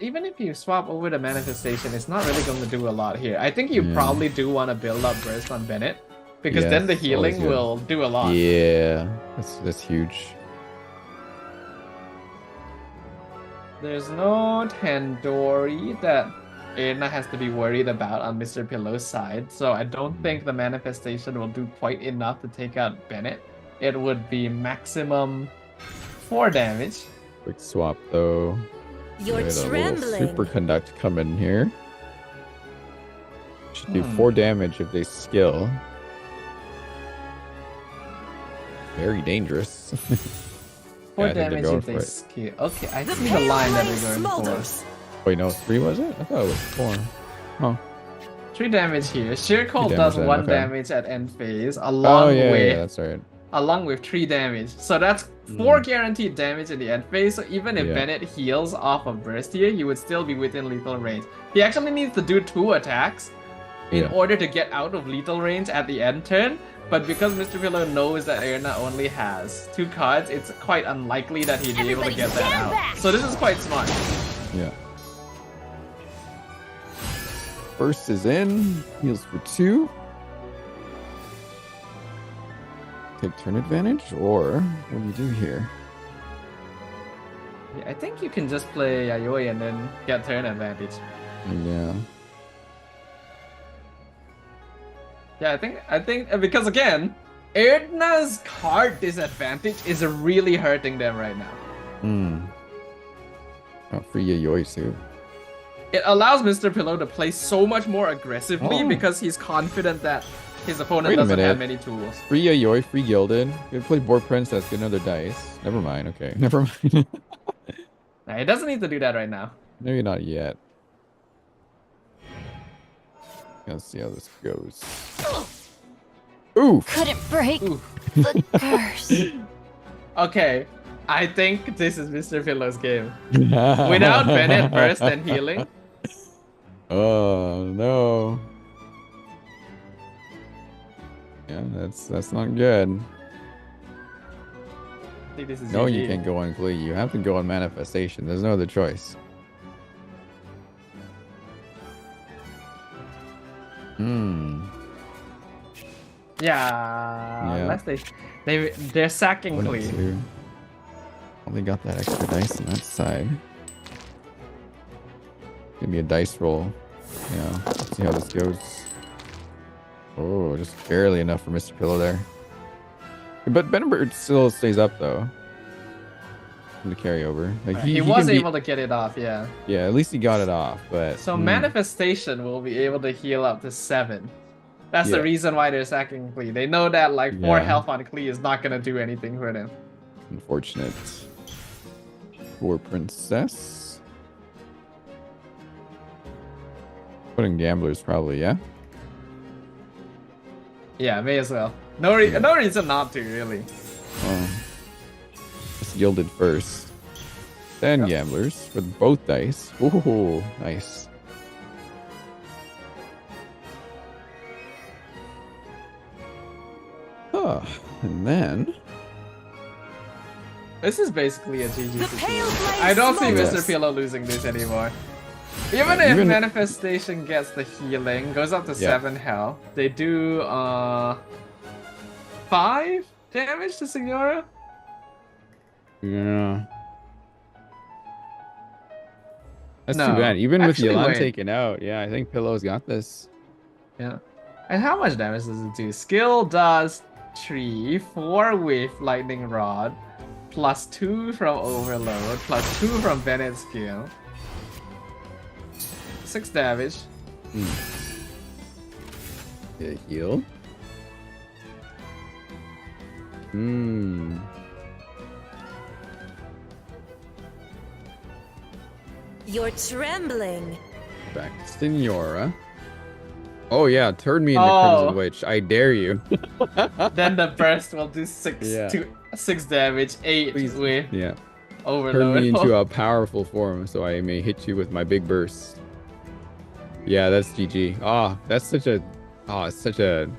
Even if you swap over the manifestation, it's not really going to do a lot here. I think you probably do want to build up burst on Bennett, because then the healing will do a lot. Yeah, that's huge. There's no Tandoori that Erna has to be worried about on Mr. Pillow's side, so I don't think the manifestation will do quite enough to take out Bennett. It would be maximum 4 damage. Quick swap though. You're trembling. Superconduct come in here. Should do 4 damage if they skill. Very dangerous. 4 damage if they skill. Okay, I see the line that we're going for. Wait, no, 3 was it? I thought it was 4. Huh. 3 damage here. Sheer Cold does 1 damage at end phase, that's right. Along with 3 damage. So that's 4 guaranteed damage in the end phase. So even if Bennett heals off of burst here, he would still be within lethal range. He actually needs to do 2 attacks in order to get out of lethal range at the end turn. But because Mr. Pillow knows that Erna only has 2 cards, it's quite unlikely that he'd be able to get that out. So this is quite smart. Yeah. Burst is in. Heals for 2. Take turn advantage, or what do you do here? Yeah, I think you can just play Yayoi and then get turn advantage. Yeah. Yeah, I think because again, Erna's card disadvantage is really hurting them right now. Oh, free Yayoi too. It allows Mr. Pillow to play so much more aggressively because he's confident that his opponent doesn't have many tools. Free Yayoi, free Gilded. You play Board Princess, get another dice. Never mind, okay. Never mind. Nah, it doesn't need to do that right now. Maybe not yet. Let's see how this goes. Oof! Couldn't break the curse. Okay, I think this is Mr. Pillow's game. Without Bennett burst and healing. Oh no. Yeah, that's not good. I think this is No, GG. you can't go on Glee. You have to go on Manifestation. There's no other choice. Yeah, unless they're sacking Glee. Only got that extra dice on that side. Give me a dice roll. Yeah, let's see how this goes. Oh, just barely enough for Mr. Pillow there. But Benbert still stays up though. To carry over. Like he was able to get it off, yeah. Yeah, at least he got it off, but so manifestation will be able to heal up to 7. That's the reason why they're sacking Klee. They know that like 4 health on Klee is not gonna do anything for them. Unfortunate. For Princess. Putting gamblers probably, yeah? Yeah, may as well. No reason not to, really. Just yielded first. Then gamblers with both dice. Ooh, nice. And then this is basically a GG situation. I don't see Mr. Pillow losing this anymore. Even if manifestation gets the healing, goes up to 7 health, they do 5 damage to Signora? Yeah. That's too bad. Even with Yelan taken out, yeah, I think Pillow's got this. Yeah. And how much damage does it do? Skill does 3, 4 with Lightning Rod, plus 2 from Overload, plus 2 from Bennett's skill. 6 damage. Yeah, heal. You're trembling. Back to Signora. Oh yeah, turn me into Crimson Witch. I dare you. Then the burst will do 6 damage, 8 with Overload. Turn me into a powerful form so I may hit you with my big burst. Yeah, that's GG. That's such a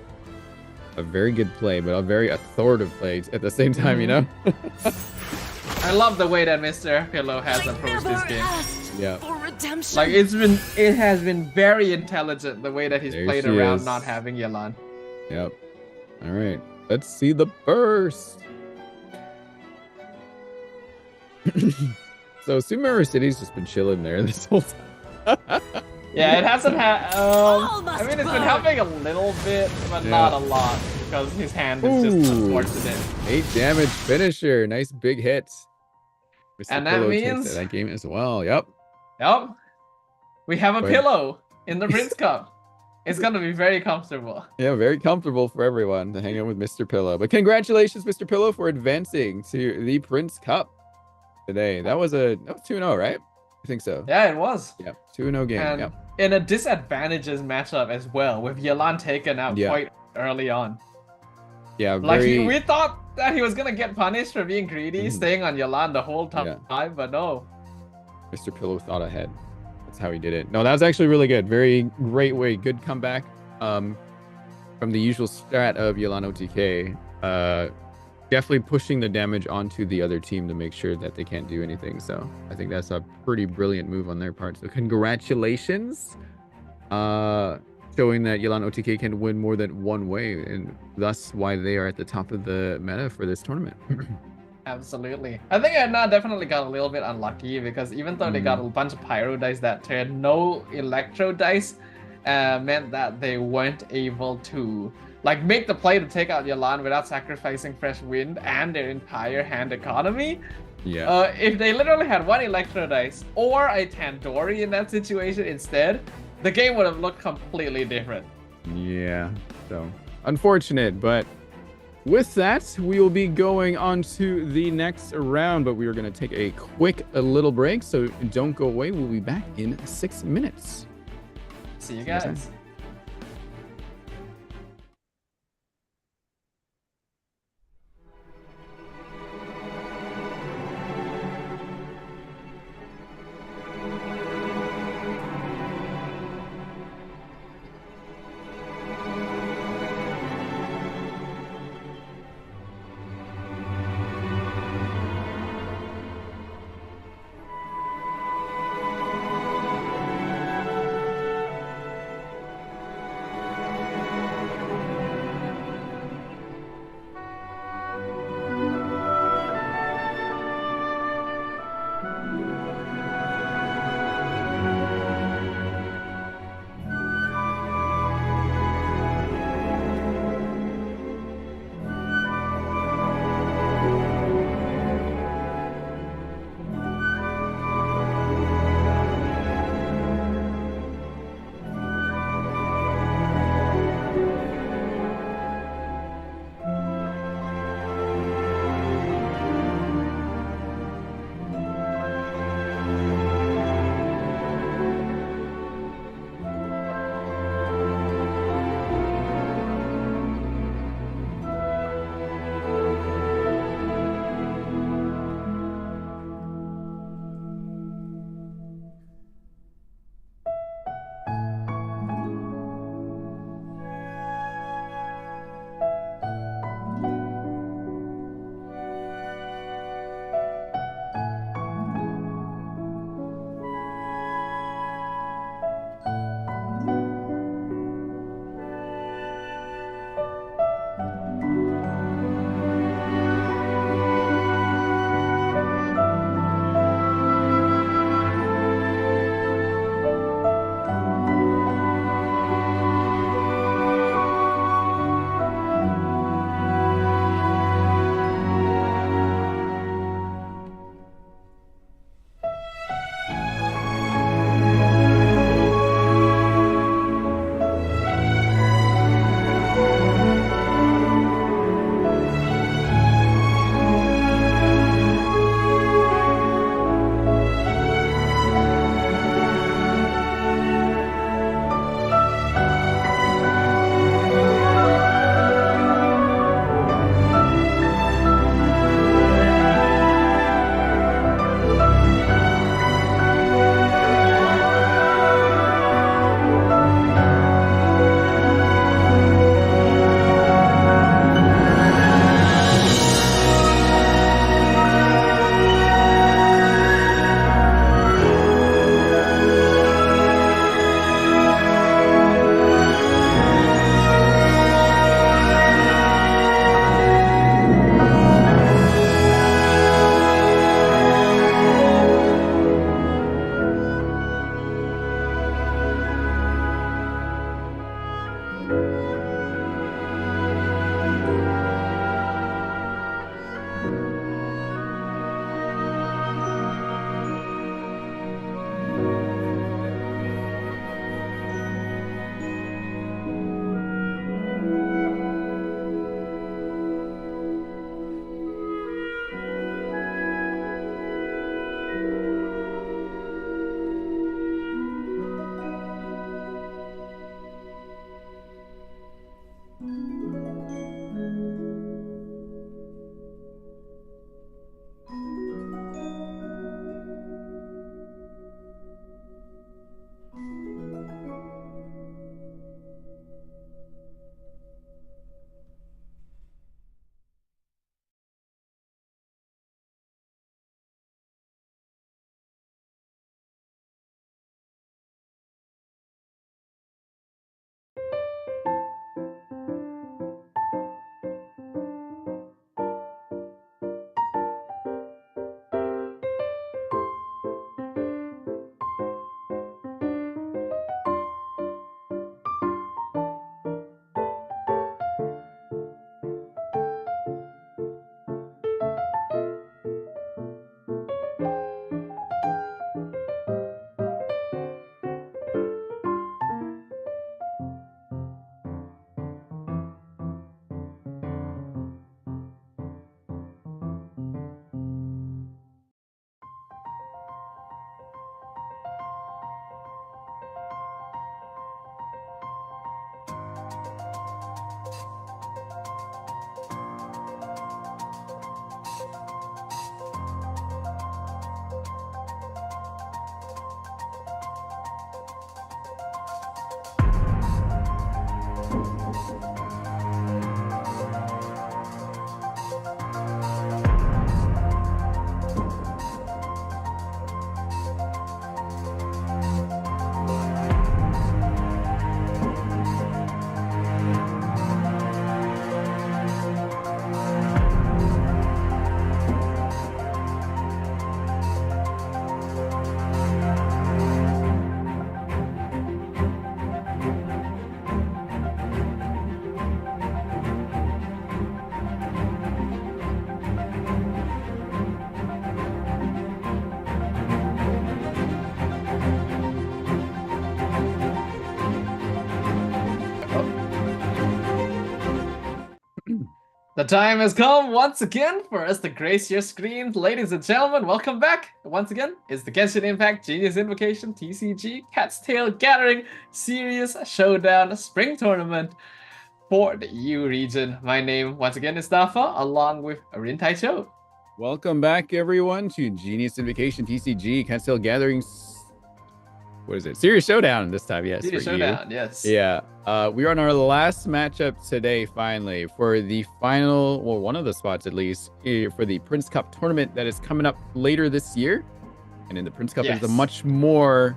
very good play, but a very authoritative play at the same time, you know? I love the way that Mr. Pillow has approached this game. Yeah. Like it has been very intelligent the way that he's played around not having Yelan. Yep. All right. Let's see the burst. So Sumeru City's just been chilling there this whole time. Yeah, it hasn't had. I mean, it's been helping a little bit, but not a lot because his hand is just unfortunate. 8 damage finisher. Nice big hit. Mr. And Pillow that means that game as well. Yep. We have a pillow in the Prince Cup. It's gonna be very comfortable. Yeah, very comfortable for everyone to hang out with Mr. Pillow. But congratulations, Mr. Pillow, for advancing to the Prince Cup today. That was 2-0, right? I think so. Yeah, it was. Yeah, 2-0 game. And in a disadvantages matchup as well, with Yelan taken out quite early on. Yeah, like we thought that he was gonna get punished for being greedy, staying on Yelan the whole time, but no. Mr. Pillow thought ahead. That's how he did it. No, that was actually really good. Very great way. Good comeback. From the usual strat of Yelan OTK. Definitely pushing the damage onto the other team to make sure that they can't do anything. So I think that's a pretty brilliant move on their part. So congratulations. Showing that Yelan OTK can win more than one way, and thus why they are at the top of the meta for this tournament. Absolutely. I think Edna definitely got a little bit unlucky because even though they got a bunch of Pyro dice that turn, no Electro dice meant that they weren't able to make the play to take out Yelan without sacrificing Fresh Wind and their entire hand economy. Yeah. If they literally had 1 Electro dice or a Tandoori in that situation instead, the game would have looked completely different. Yeah, so unfortunate, but with that, we will be going on to the next round, but we are going to take a quick little break, so don't go away. We'll be back in 6 minutes. See you guys. The time has come once again for us to grace your screens. Ladies and gentlemen, welcome back. Once again, it's the Genshin Impact Genius Invocation TCG Cat's Tail Gathering Series Showdown Spring Tournament for the EU region. My name, once again, is Dafa, along with Rin Taicho. Welcome back, everyone, to Genius Invocation TCG Cat's Tail Gathering. What is it? Series Showdown this time, yes. Series Showdown, yes. Yeah. We're on our last matchup today, finally, for the final, well, one of the spots at least, for the Prince Cup tournament that is coming up later this year. And in the Prince Cup, Yes. is a much more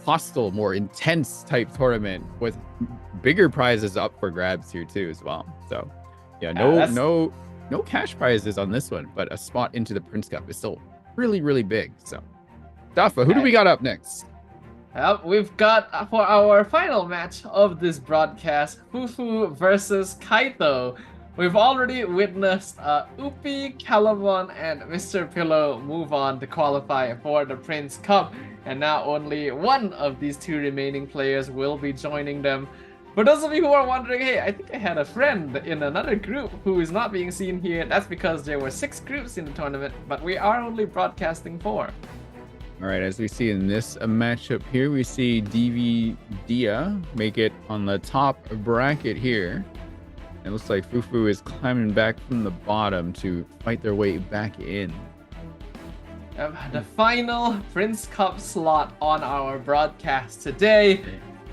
hostile, more intense type tournament with bigger prizes up for grabs here too as well. So yeah, no cash prizes on this one, but a spot into the Prince Cup is still really, really big. So Dafa, who do we got up next? Well, we've got, for our final match of this broadcast, Fufu versus Kaito. We've already witnessed Upi, Calamon, and Mr. Pillow move on to qualify for the Prince Cup, and now only one of these two remaining players will be joining them. For those of you who are wondering, hey, I think I had a friend in another group who is not being seen here. That's because there were 6 groups in the tournament, but we are only broadcasting 4. All right, as we see in this matchup here, we see Dia make it on the top bracket here. It looks like Fufu is climbing back from the bottom to fight their way back in. The final Prince Cup slot on our broadcast today.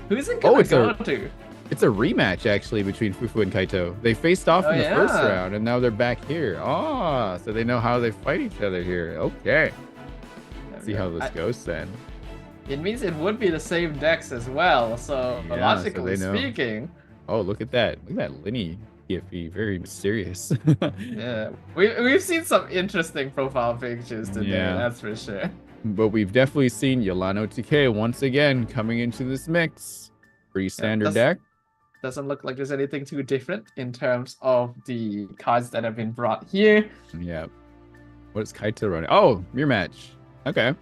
Who's it gonna go to? It's a rematch, actually, between Fufu and Kaito. They faced off in the first round, and now they're back here. Oh, so they know how they fight each other here. Okay. Let's see how this goes then. It means it would be the same decks as well, so Yeah, logically so they know. speaking. Oh, look at that. Look at that Linny PFE. Very mysterious. Yeah, we've seen some interesting profile pictures today, Yeah. that's for sure. But we've definitely seen Yolano TK once again coming into this mix. Pretty standard deck. Doesn't look like there's anything too different in terms of the cards that have been brought here. Yeah. What is Kaito running? Oh, mirror match. Okay.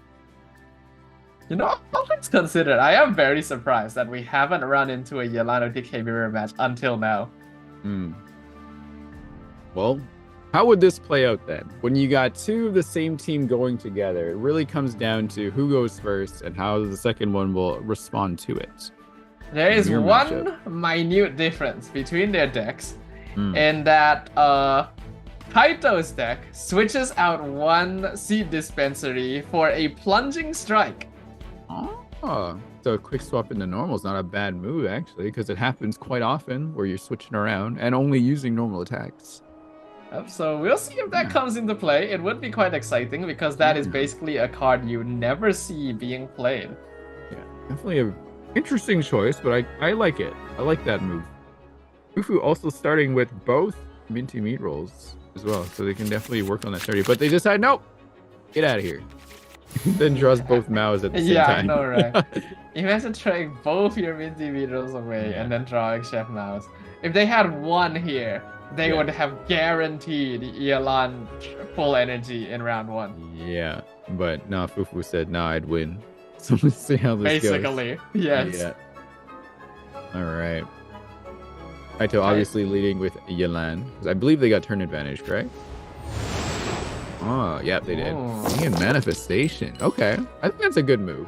You know, all things considered, I am very surprised that we haven't run into a Yolano DK mirror match until now. Well, how would this play out then? When you got two of the same team going together, it really comes down to who goes first and how the second one will respond to it. There is Mirror one matchup. minute difference between their decks, in that Kaito's deck switches out one seed dispensary for a plunging strike. Oh, so a quick swap into normal is not a bad move, actually, because it happens quite often where you're switching around and only using normal attacks. Yep, so we'll see if that comes into play. It would be quite exciting because that is basically a card you never see being played. Yeah, definitely a interesting choice, but I like it. I like that move. Fufu also starting with both minty meat rolls as well, so they can definitely work on that 30. But they decide, nope, get out of here. Then draws both Maos at the same time. Yeah, I know, right? Imagine throwing both your minty beetles away and then drawing Chef Mouse. If they had one here, they would have guaranteed Yelan full energy in round 1. Yeah, but nah, Fufu said, nah, I'd win. So let's see how this goes. Basically, yes. Yeah. All right. Kaito obviously leading with Yelan. I believe they got turn advantage, correct? Oh, yeah, they did. And manifestation. Okay. I think that's a good move.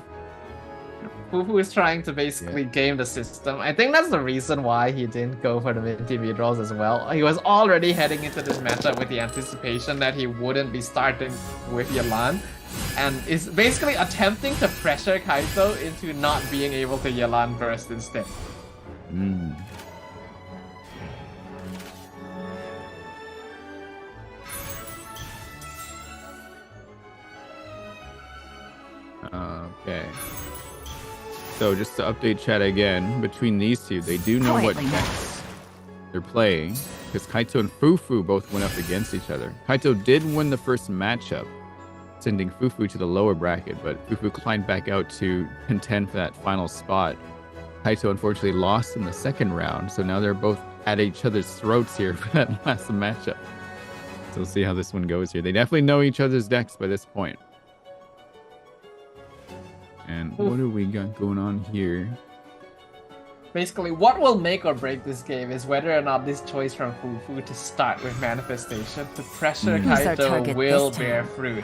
Fufu is trying to basically game the system. I think that's the reason why he didn't go for the minty beat rolls as well. He was already heading into this matchup with the anticipation that he wouldn't be starting with Yelan, and is basically attempting to pressure Kaito into not being able to Yelan burst instead. Okay. So just to update chat again, between these two, they do know what decks they're playing, because Kaito and Fufu both went up against each other. Kaito did win the first matchup, sending Fufu to the lower bracket, but Fufu climbed back out to contend for that final spot. Kaito unfortunately lost in the second round, so now they're both at each other's throats here for that last matchup. So we'll see how this one goes here. They definitely know each other's decks by this point. And what do we got going on here? Basically, what will make or break this game is whether or not this choice from Fufu to start with manifestation to pressure Who's our Kaito target will this bear time? fruit.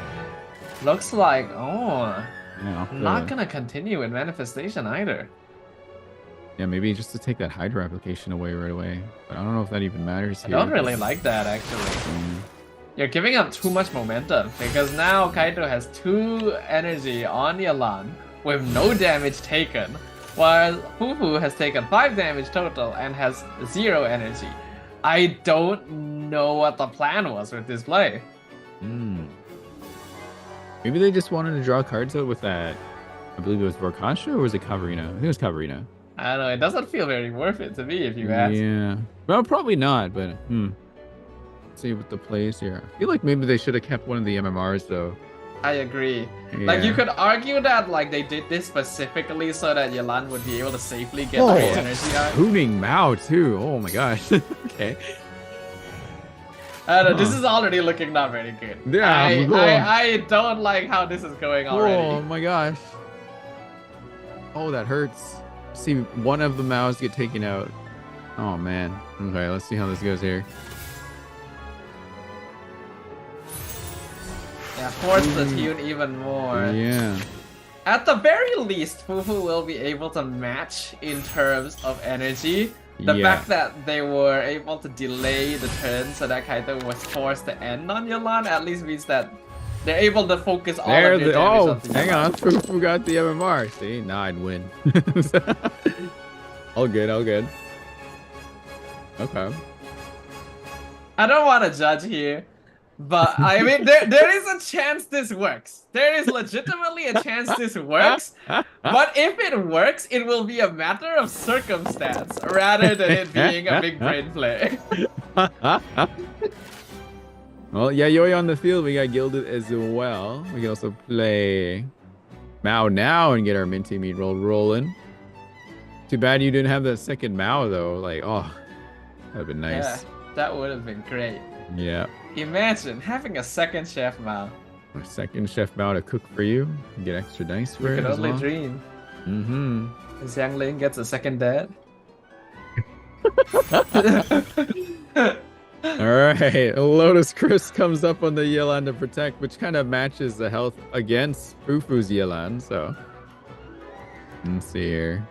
Looks like, oh, Yeah, not gonna continue with manifestation either. Yeah, maybe just to take that Hydra application away right away. But I don't know if that even matters I here. don't really like that actually. You're giving up too much momentum because now Kaito has 2 energy on Yalan with no damage taken, while Fufu has taken 5 damage total and has 0 energy. I don't know what the plan was with this play. Maybe they just wanted to draw cards out with that. I believe it was Vorkasha or was it Kavarina? I think it was Kavarina. I don't know, it doesn't feel very worth it to me if you ask. Yeah. Well, probably not, but Let's see what the plays here. I feel like maybe they should have kept one of the MMRs though. I agree. Like you Yeah. could argue that like they did this specifically so that Yalan would be able to safely get Oh, the energy out. Tuning Mao too. Oh my gosh. Okay. I don't know, this is already looking not very good. Yeah, I don't like how this is going Oh already. my gosh. Oh, that hurts. See one of the Maos get taken out. Oh man. Okay, let's see how this goes here. Yeah, force the tune even more. Yeah. At the very least, Fufu will be able to match in terms of energy. The Yeah. fact that they were able to delay the turn so that Kaito was forced to end on Yalan at least means that they're able to focus all There of their the damage oh, onto hang Yalan. on. Fufu got the MMR. See, now I'd win. All good, all good. Okay. I don't want to judge here, but I mean, there is a chance this works. There is legitimately a chance this works. But if it works, it will be a matter of circumstance rather than it being a big brain play. Well, Yayoi on the field. We got Gilded as well. We can also play Mao now and get our minty meat roll rolling. Too bad you didn't have that second Mao though. Like, oh, that'd been nice. Yeah, that would have been great. Yeah. Imagine having a second Chef Mao. A second Chef Mao to cook for you. Get extra dice for You it could as only well. dream. Mm-hmm. As Yang Ling gets a second dad. All right, a Lotus Crisp comes up on the Yelan to protect, which kind of matches the health against Fufu's Yelan. So let's see here.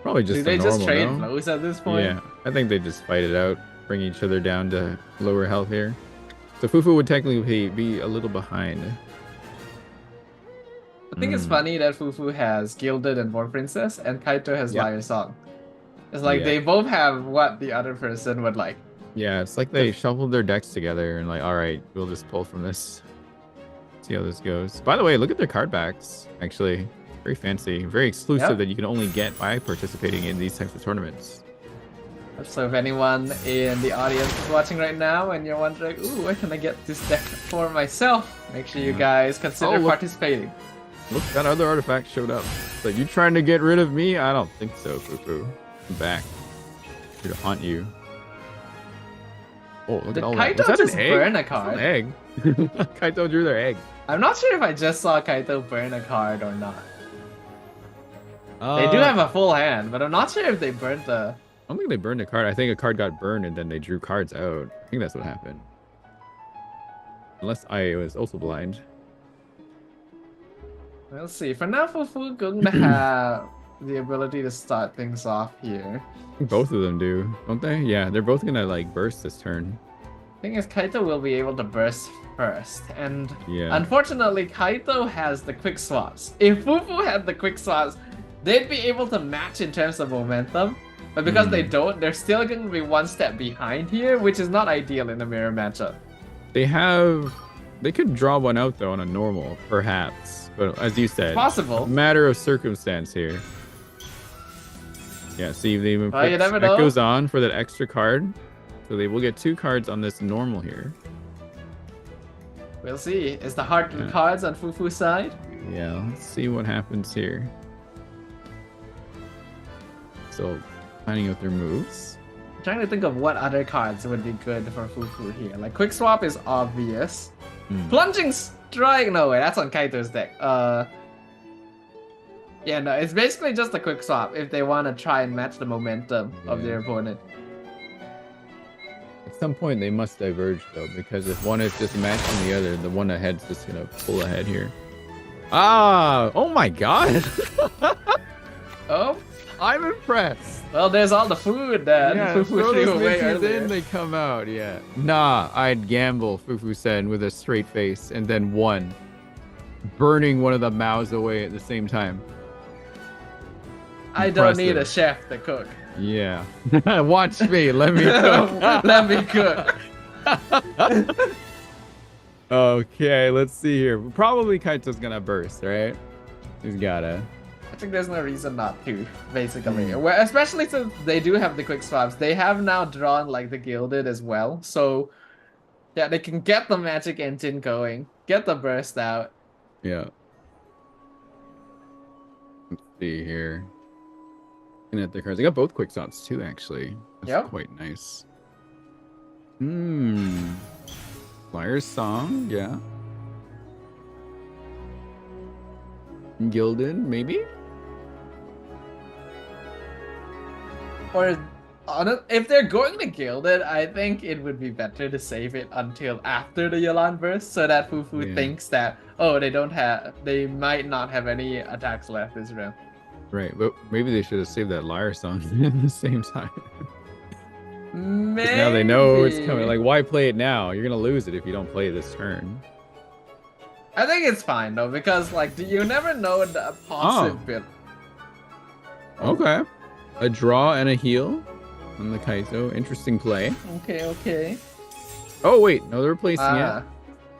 Probably just Do a they normal, just trade no? blows at this point? Yeah, I think they just fight it out, bring each other down to lower health here. So Fufu would technically be a little behind. I think it's funny that Fufu has Gilded and War Princess, and Kaito has Yeah. Liar Song. It's like Yeah. they both have what the other person would like. Yeah, it's like they shuffled their decks together and like, all right, we'll just pull from this. See how this goes. By the way, look at their card backs. Actually, very fancy, very exclusive Yep. that you can only get by participating in these types of tournaments. So if anyone in the audience is watching right now and you're wondering, ooh, where can I get this deck for myself? Make sure you guys consider Oh, look. participating. Look, that other artifact showed up. So you trying to get rid of me? I don't think so, Fufu. I'm back. Here to haunt you. Oh, look Did at all that. Kaito Was that just an egg? burn a That's card? an egg. Kaito drew their egg. I'm not sure if I just saw Kaito burn a card or not. They do have a full hand, but I'm not sure if they burnt the... I don't think they burned a card. I think a card got burned and then they drew cards out. I think that's what happened. Unless I was also blind. We'll see. For now, Fufu going to have the ability to start things off here. I think both of them do, don't they? Yeah, they're both gonna like burst this turn. Thing is, Kaito will be able to burst first, and Yeah. unfortunately, Kaito has the quick swaps. If Fufu had the quick swaps, they'd be able to match in terms of momentum, but because they don't, they're still going to be one step behind here, which is not ideal in a mirror matchup. They could draw one out though on a normal, perhaps. But as you said, Possible. matter of circumstance here. Yeah, see, they even Well, you put never know. Echoes on for that extra card. So they will get 2 cards on this normal here. We'll see. Is the heart of the cards on Fufu's side? Yeah, let's see what happens here. So, finding out their moves. I'm trying to think of what other cards would be good for Fufu here. Like, quick swap is obvious. Plunging strike, no way, that's on Kaito's deck. Yeah, no, it's basically just a quick swap if they want to try and match the momentum of their opponent. At some point, they must diverge, though, because if one is just matching the other, the one ahead's just going to pull ahead here. Ah! Oh my god! Oh, I'm impressed. well, there's all the food that Yeah, Fufu throw threw those away Minties earlier. in, they come out, yeah. Nah, I'd gamble, Fufu-sen, with a straight face, and then one. Burning one of the mouths away at the same time. I don't need a Impressive. chef to cook. Yeah. Watch me, let me cook. Let me cook. Okay, let's see here. Probably Kaito's gonna burst, right? He's gotta. I think there's no reason not to, basically. Well, especially since they do have the quick swaps. They have now drawn like the gilded as well. So yeah, they can get the magic engine going, get the burst out. Yeah. Let's see here. Looking at the cards. I got both quick shots too, actually. That's Yep. quite nice. Flyer's Song, yeah. Gilded, maybe? Or if they're going to gilded, I think it would be better to save it until after the Yolan burst, so that Fufu Yeah. thinks that they might not have any attacks left this round. Right, but maybe they should have saved that Liar Song at the same time. 'Cause Maybe. now they know it's coming. Like, why play it now? You're gonna lose it if you don't play it this turn. I think it's fine though, because like you never know the possibility. Okay. A draw and a heal on the Kaito. Interesting play. Okay. Oh, wait. No, they're replacing it.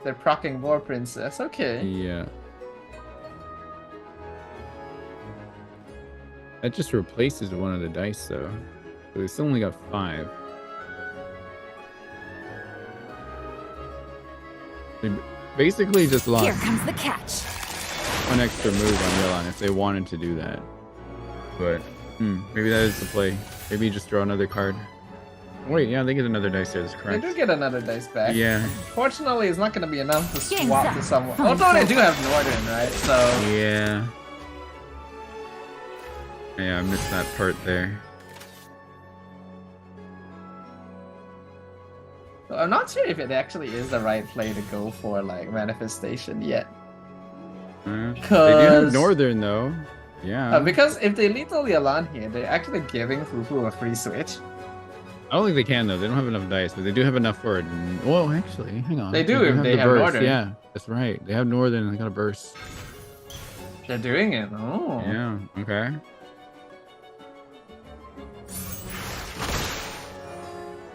They're procking War Princess. Okay. Yeah. That just replaces one of the dice, though. So they still only got 5. They basically just lost Here comes the catch. one extra move on Yelan if they wanted to do that. But maybe that is the play. Maybe you just draw another card. Wait, yeah, they get another dice there. That's They correct. do get another dice back. Yeah. Fortunately, it's not going to be enough to Game's swap up. to someone. Fine. Although they do have Northern, right? So Yeah. Yeah, I missed that part there. I'm not sure if it actually is the right play to go for like manifestation yet. They do have 'Cause- Northern, though. Yeah. Because if they lethal Yalan here, they're actually giving Fufu a free switch. I don't think they can, though. They don't have enough dice, but they do have enough for it. Well, actually, hang on. They do if they the have burst. Northern. Yeah, that's right. They have Northern and they got a burst. They're doing it. Oh. Yeah, okay.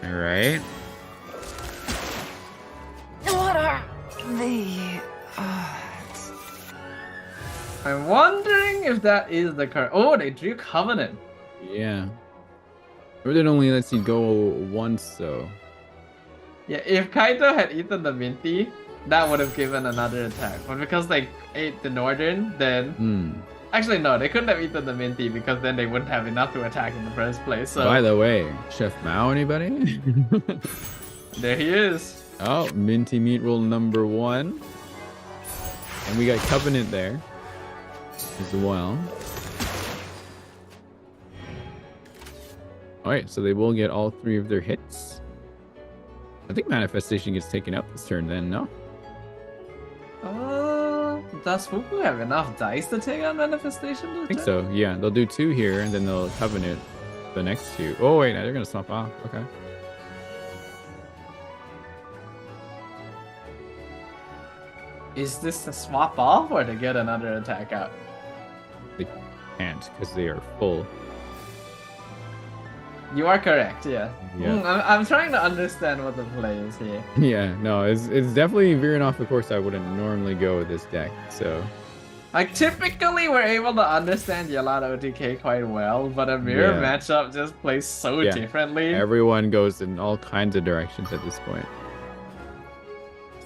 All right. What are the odds? I'm wondering if that is the card. Oh, they drew Covenant. Yeah. Northern only lets you go once, though. Yeah, if Kaito had eaten the Minty, that would have given another attack. But because they ate the Northern, then... Actually, no, they couldn't have eaten the Minty because then they wouldn't have enough to attack in the first place. So By the way, Chef Mao, anybody? there he is. Oh, Minty Meat Roll number 1. And we got Covenant there as well. Alright, so they will get all 3 of their hits. I think Manifestation gets taken up this turn then, no? Does Fufu have enough dice to take on Manifestation? I think so, yeah. They'll do 2 here, and then they'll Covenant the next 2. Oh, wait, now they're going to swap off. Okay. Is this a swap off or to get another attack out? They can't, because they are full. You are correct, yeah. Yeah. I'm trying to understand what the play is here. Yeah, no, it's definitely veering off the course I wouldn't normally go with this deck, so... Like, typically we're able to understand Yolanda OTK quite well, but a mirror Yeah. matchup just plays so Yeah. differently. Everyone goes in all kinds of directions at this point.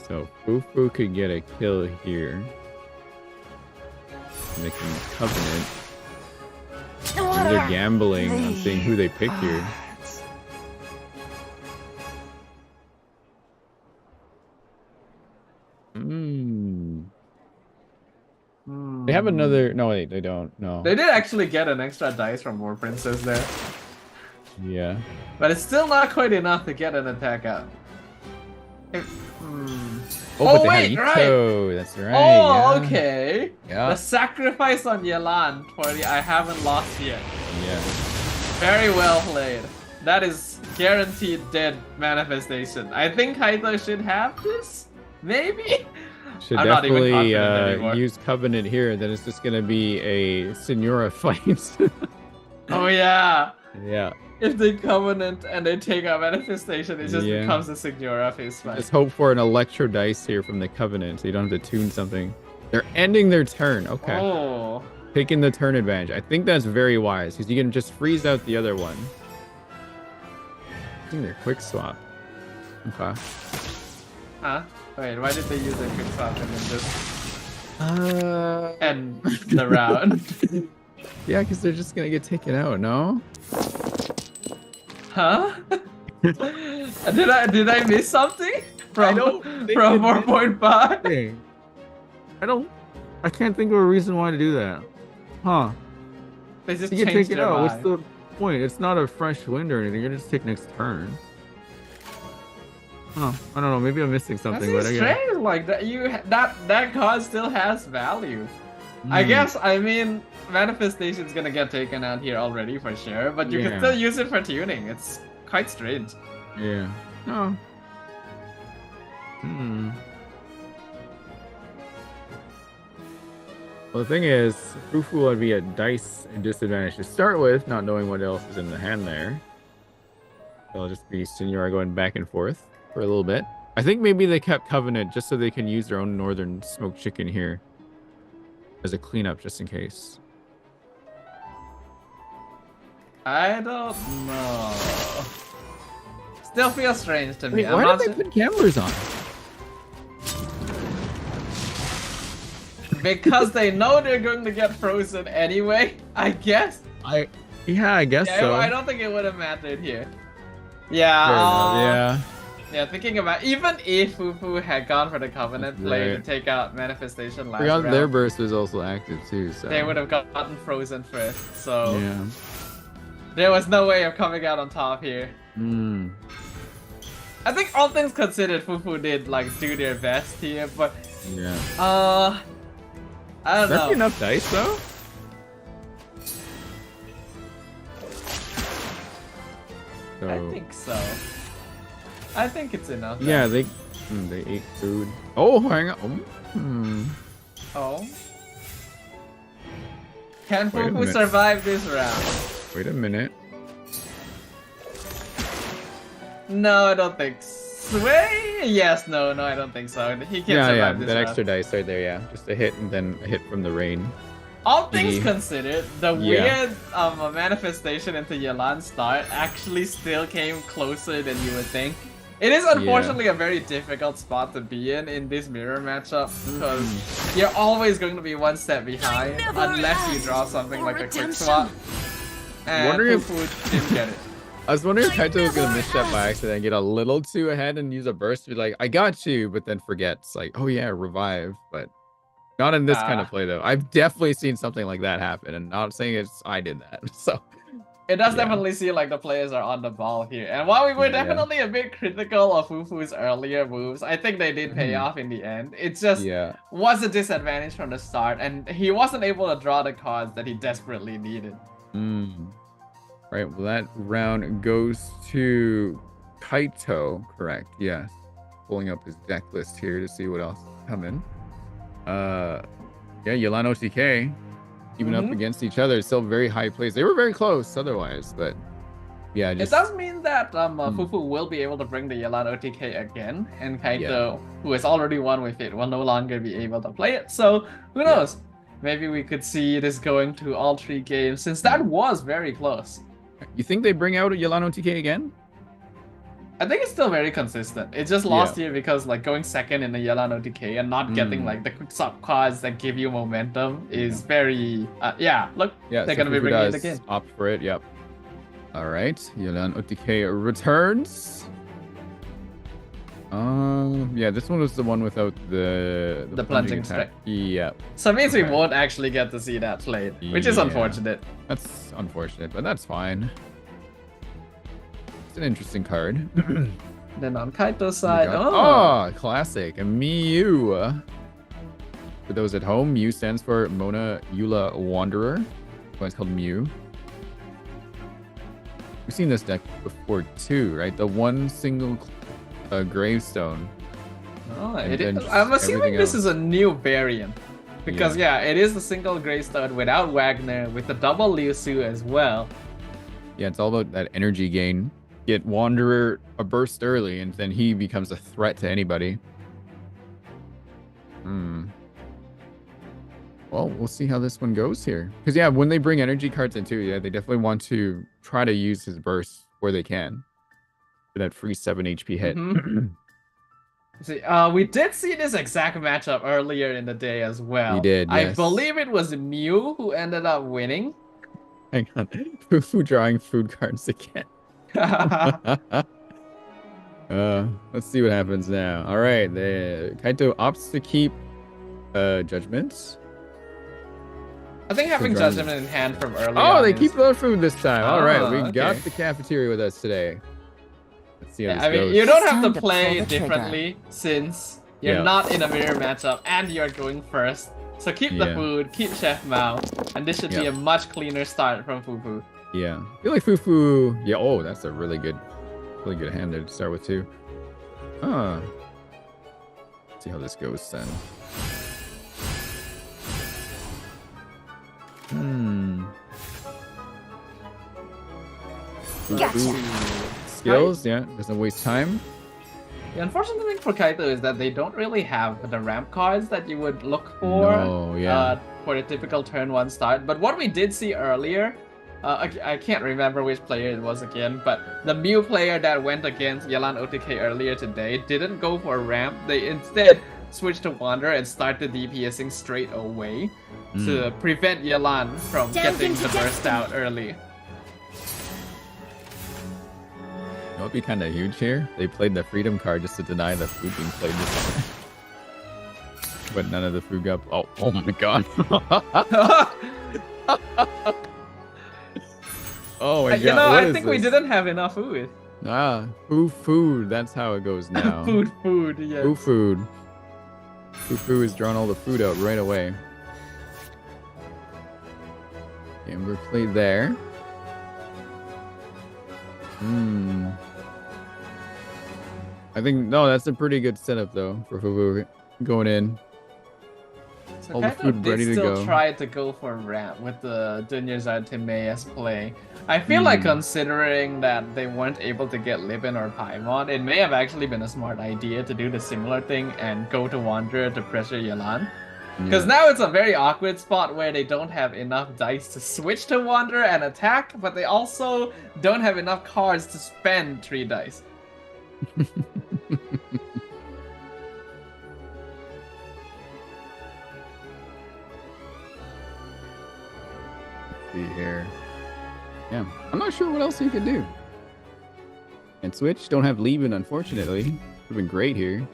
So Fufu could get a kill here. And they can Covenant. What They're are gambling on seeing who they pick here. odds? They have another. No, wait, they don't. No. They did actually get an extra dice from War Princess there. Yeah. But it's still not quite enough to get an attack out. But they wait, have right. Ito. That's right. Oh, yeah. okay. Yeah. The sacrifice on Yelan for the I haven't lost yet. Yeah. Very well played. That is guaranteed dead manifestation. I think Kaito should have this? Maybe? Should I'm not even definitely confident anymore. use Covenant here. Then it's just gonna be a Senora fight. Oh yeah. Yeah. If they covenant and they take out manifestation, it just Yeah. becomes a Signora face fight. Just hope for an Electro Dice here from the Covenant, so you don't have to tune something. They're ending their turn. Okay. Oh. Taking the turn advantage. I think that's very wise because you can just freeze out the other one. I think they're quick swap. Okay. Huh? Wait, why did they use a quick swap and then just end the round? Yeah, because they're just gonna get taken out. No. Huh? Did I miss something from don't think from it did 4.5? I can't think of a reason why to do that. Huh? They just You get changed taken their out. What's mind. the point? It's not a fresh wind or anything. You're just take next turn. Huh? I don't know. Maybe I'm missing That something, but seems I guess. strange. Like that card still has value. I Hmm. guess. I mean, manifestation's gonna get taken out here already for sure, but you Yeah. can still use it for tuning. It's quite strange. Yeah. Oh. Hmm. Well, the thing is, Fufu would be at dice and disadvantage to start with, not knowing what else is in the hand there. It'll just be Senora going back and forth for a little bit. I think maybe they kept Covenant just so they can use their own Northern Smoked Chicken here as a cleanup, just in case. I don't know. Still feels strange to me. Wait, I'm why not did they su- put gamblers on? Because they know they're going to get frozen anyway, I guess. Yeah, I guess Yeah, so. I don't think it would have mattered here. Yeah, Fair enough, yeah, thinking about even if Fufu had gone for the Covenant play to Right. take out Manifestation I last forgot round, their burst was also active too, so they would have gotten frozen first. So yeah. there was no way of coming out on top here. Hmm. I think all things considered, Fufu did like do their best here, but Yeah. I don't That'd be know. enough dice though. I So think so. I think it's enough. yeah, they ate food. Oh, hang on. Oh. Can Wait a Fufu minute. survive this round? Wait a minute. No, I don't think. Sway? Yes, no, I don't think so. He can't Yeah, survive this that round. extra dice right there. Yeah, just a hit and then a hit from the rain. All things Mhm. considered, the Yeah. weird manifestation into Yelan's start actually still came closer than you would think. It is unfortunately a very difficult spot to be in this mirror matchup because you're always going to be one step behind never unless you asked draw something for like a quick redemption. swap. And Wondering if- Fufu didn't get it. I was wondering if Kaito was gonna misstep by accident and get a little too ahead and use a burst to be like, I got you, but then forgets, like, oh yeah, revive. But not in this kind of play though. I've definitely seen something like that happen, and not saying I did that. So It does Yeah. definitely seem like the players are on the ball here. And while we were Yeah. definitely a bit critical of Fufu's earlier moves, I think they did pay off in the end. It just yeah. was a disadvantage from the start, and he wasn't able to draw the cards that he desperately needed. Right, well that round goes to Kaito, correct? Yes. Pulling up his deck list here to see what else is coming. Yeah, Yelan OTK even up Mhm. against each other. Still very high plays. They were very close otherwise, but yeah, just It does mean that Fufu will be able to bring the Yelan OTK again, and Kaito, who has already won with it, will no longer be able to play it. So who knows? Maybe we could see this going to all 3 games, since that was very close. You think they bring out a Yelan OTK again? I think it's still very consistent. It just lost here because like going second in the Yelan OTK and not getting like the quick swap cards that give you momentum is very look, Yeah, they're so gonna be Fufu bringing it does again. opt for it, yep. Alright, Yelan OTK returns. Yeah, this one was the one without the plunging attack. strike. Yeah. So it means we Okay. won't actually get to see that played, which is Yeah. unfortunate. That's unfortunate, but that's fine. It's an interesting card. Then on Kaito's side, Classic. A Mew. For those at home, Mew stands for Mona Eula Wanderer. That's why it's called Mew. We've seen this deck before too, right? The one single gravestone. Oh, And it is. then I'm assuming everything this else. is a new variant. Because yeah, it is the single gravestone without Wagner, with the double Liu Su as well. Yeah, it's all about that energy gain. Get Wanderer a burst early, and then he becomes a threat to anybody. Well, we'll see how this one goes here. Because yeah, when they bring energy cards in too, yeah, they definitely want to try to use his burst where they can. For that free 7 HP hit. See, we did see this exact matchup earlier in the day as well. We did, I yes. believe it was Mew who ended up winning. Hang on. Fufu drawing food cards again. Let's see what happens now. All right, the Kaito opts to keep judgments. I think having Judgment in hand from earlier. Oh, they keep their food this time. All right, we okay. got the cafeteria with us today. Let's see how this I mean, goes. you don't have Time to to pull play the trigger. differently since you're Yeah. not in a mirror matchup and you're going first. So keep the Yeah. food, keep Chef Mao, and this should be Yeah. a much cleaner start from Fufu. Yeah, I feel like Fufu. Yeah. Oh, that's a really good hand there to start with too. Let's see how this goes then. Gotcha. Skills, yeah, doesn't waste time. The unfortunate thing for Kaito is that they don't really have the ramp cards that you would look for No, yeah. for a typical turn 1 start. But what we did see earlier, I can't remember which player it was again, but the Mew player that went against Yelan OTK earlier today didn't go for a ramp. They instead switched to Wander and started DPSing straight away to prevent Yelan from Delve getting into the burst destiny. out early. It would be kind of huge here. They played the freedom card just to deny the food being played this time. But none of the food got. Oh my god. Oh my god. You know, what I is think we this? didn't have enough food. Food. That's how it goes now. Food, yeah. Food. Fufu is drawing all the food out right away. And we're played there. I think no, that's a pretty good setup though for Fufu going in. So All the Kaito food did ready to still go. try to go for ramp with the Dunyarzad Timaeus play. I feel like considering that they weren't able to get Libin or Paimon, it may have actually been a smart idea to do the similar thing and go to Wanderer to pressure Yelan. Because now it's a very awkward spot where they don't have enough dice to switch to Wanderer and attack, but they also don't have enough cards to spend 3 dice. See here. Yeah, I'm not sure what else you could do. And switch. Don't have Levin, unfortunately. Would have been great here.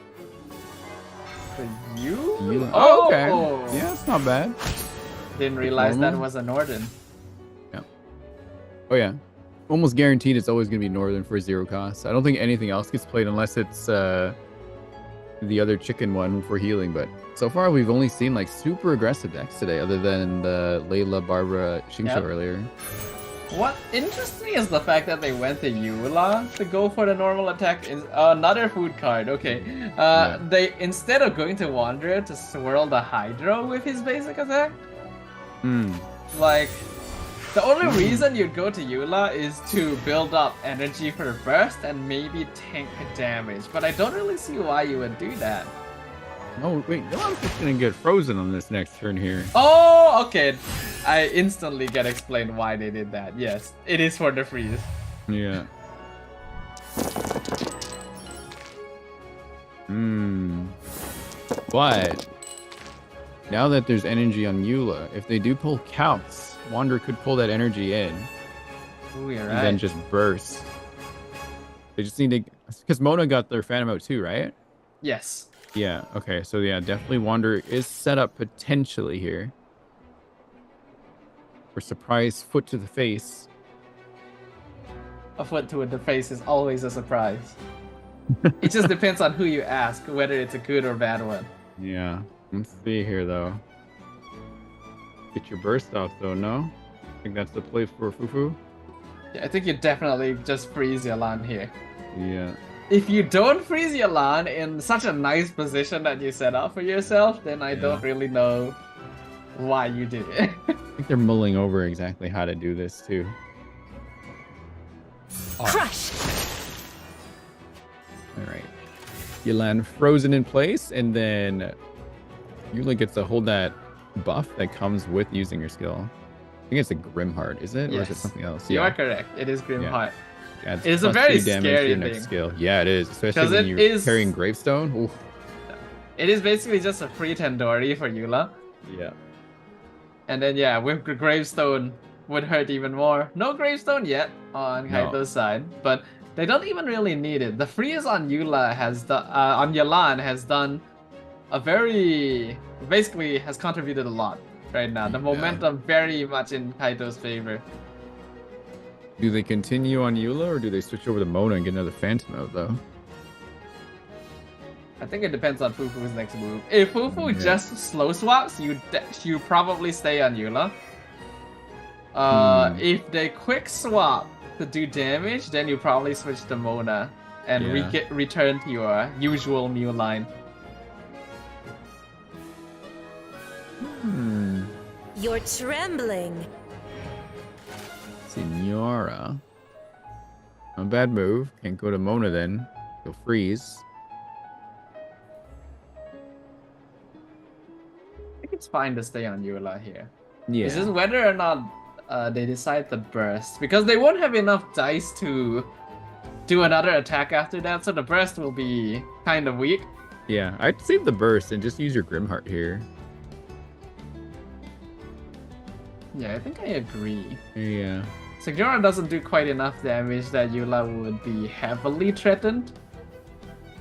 For you? Oh, okay. Yeah, it's not bad. Didn't realize that Normal. was a Norden. Yeah. Oh yeah. Almost guaranteed it's always gonna be Northern for 0 cost. I don't think anything else gets played unless it's the other chicken one for healing. But so far we've only seen like super aggressive decks today, other than the Layla, Barbara, Xingqiu Yep. earlier. What interests me is the fact that they went to Eula to go for the normal attack. Is another food card. Okay, they instead of going to Wanderer to swirl the Hydro with his basic attack, like the only reason you'd go to Eula is to build up energy for burst and maybe tank damage. But I don't really see why you would do that. Oh wait, no, I'm just gonna get frozen on this next turn here. Oh, okay. I instantly get explained why they did that. Yes, it is for the freeze. Yeah. But now that there's energy on Eula, if they do pull counts, Wander could pull that energy in Ooh, you're and right. then just burst. They just need to, because Mona got their Phantom out too, right? Yes. Yeah. Okay. So yeah, definitely Wander is set up potentially here for surprise foot to the face. A foot to the face is always a surprise. It just depends on who you ask, whether it's a good or bad one. Yeah. Let's see here though. Get your burst off though. No, I think that's the play for Fufu. Yeah, I think you definitely just freeze your Lan here. Yeah. If you don't freeze your Lan in such a nice position that you set up for yourself, then I don't really know why you did it. I think they're mulling over exactly how to do this too. Crush! All right. You land frozen in place, and then Eula gets to hold that buff that comes with using your skill. I think it's a Grim Heart, is it? Or is it something else? You are correct. It is Grim Yeah. Heart. Yeah, It's a very +2 damage to scary your next thing. skill. Yeah, it is. Especially 'Cause when it you're is- carrying Gravestone. Ooh. It is basically just a free Tandori for Eula. Yeah. And then yeah, with Gravestone would hurt even more. No Gravestone yet on No. Kaito's side, but they don't even really need it. The freeze on Eula has done, on Yalan has done a very, basically has contributed a lot right now. The momentum very much in Kaito's favor. Do they continue on Eula, or do they switch over to Mona and get another Phantom out though? I think it depends on Fufu's next move. If Fufu Yeah. just slow swaps, you probably stay on Eula. If they quick swap to do damage, then you probably switch to Mona and Yeah. return to your usual new line. You're trembling. Senora. Not a bad move. Can't go to Mona then. You'll freeze. I think it's fine to stay on Eula here. Yeah. It's just whether or not they decide to burst, because they won't have enough dice to do another attack after that, so the burst will be kind of weak. Yeah, I'd save the burst and just use your Grimheart here. Yeah, I think I agree. Yeah. Signora doesn't do quite enough damage that Eula would be heavily threatened.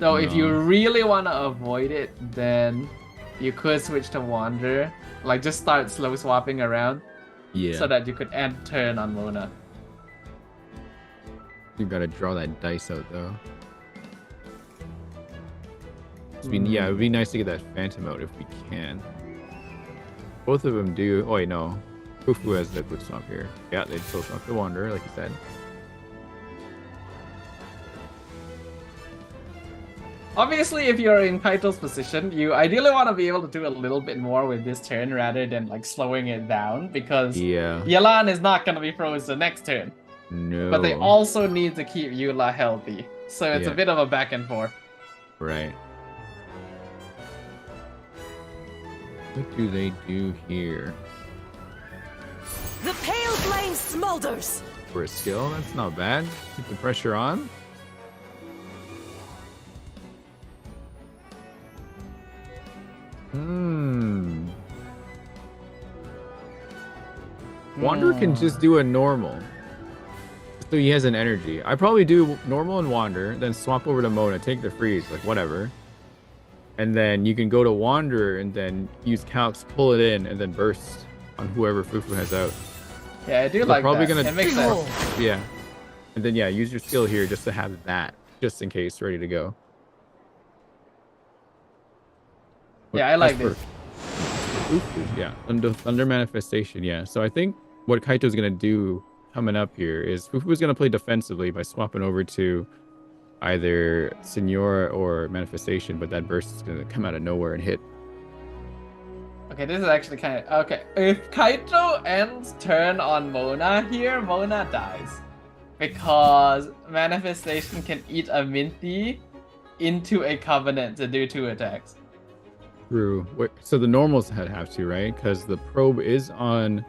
Though if you No. really want to avoid it, then you could switch to Wander. Like just start slow swapping around Yeah. so that you could end turn on Mona. You gotta draw that dice out though. I mean, yeah, it would be nice to get that Phantom out if we can. Both of them do. Oh wait, no. Fufu has the quick swap here. Yeah, they'd still swap the Wanderer, like you said. Obviously, if you're in Kaito's position, you ideally want to be able to do a little bit more with this turn rather than like slowing it down, because Yeah. Yalan is not gonna be frozen next turn. No. But they also need to keep Eula healthy, so it's a Yeah. bit of a back and forth. Right. What do they do here? The pale flame smolders. For a skill, that's not bad. Keep the pressure on. Wander can just do a normal. So he has an energy. I probably do normal and Wander, then swap over to Mona, take the freeze, like whatever. And then you can go to Wander and then use Calx, pull it in, and then burst on whoever Fufu has out. Yeah, I do They're like probably that. gonna- It makes sense. Yeah. And then, yeah, use your skill here just to have that, just in case, ready to go. Yeah, I like As for this. Fufu, yeah, Thunder Manifestation, yeah. So I think what Kaito's going to do coming up here is Fufu's going to play defensively by swapping over to either Senora or Manifestation, but that burst is going to come out of nowhere and hit. Okay, this is actually kind of... Okay, if Kaito ends turn on Mona here, Mona dies. Because Manifestation can eat a Minty into a Covenant to do 2 attacks. True. So the normals have to, right? Because the probe is on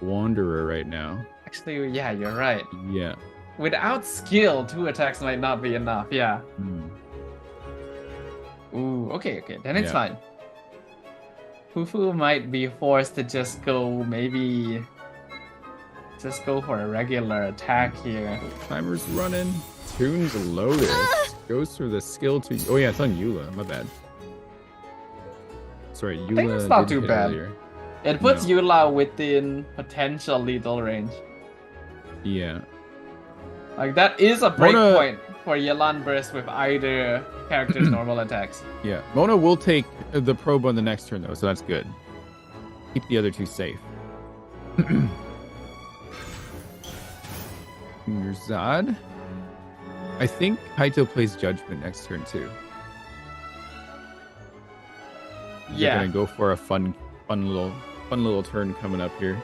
Wanderer right now. Actually, yeah, you're right. Yeah. Without skill, 2 attacks might not be enough, yeah. Ooh, okay, then it's Yeah. fine. Fufu might be forced to just go, maybe... Just go for a regular attack here. Timer's running. Toon's Lotus goes through the skill to. Oh yeah, it's on Eula. My bad. Sorry, Eula. I think it's not didn't too hit bad. earlier. It puts No. Eula within potential lethal range. Yeah. Like that is a break Mona- point for Yelan Burst with either character's normal attacks. Yeah. Mona will take the probe on the next turn though, so that's good. Keep the other two safe. Zod. I think Kaito plays Judgment next turn too. They're Yeah. gonna go for a fun little turn coming up here.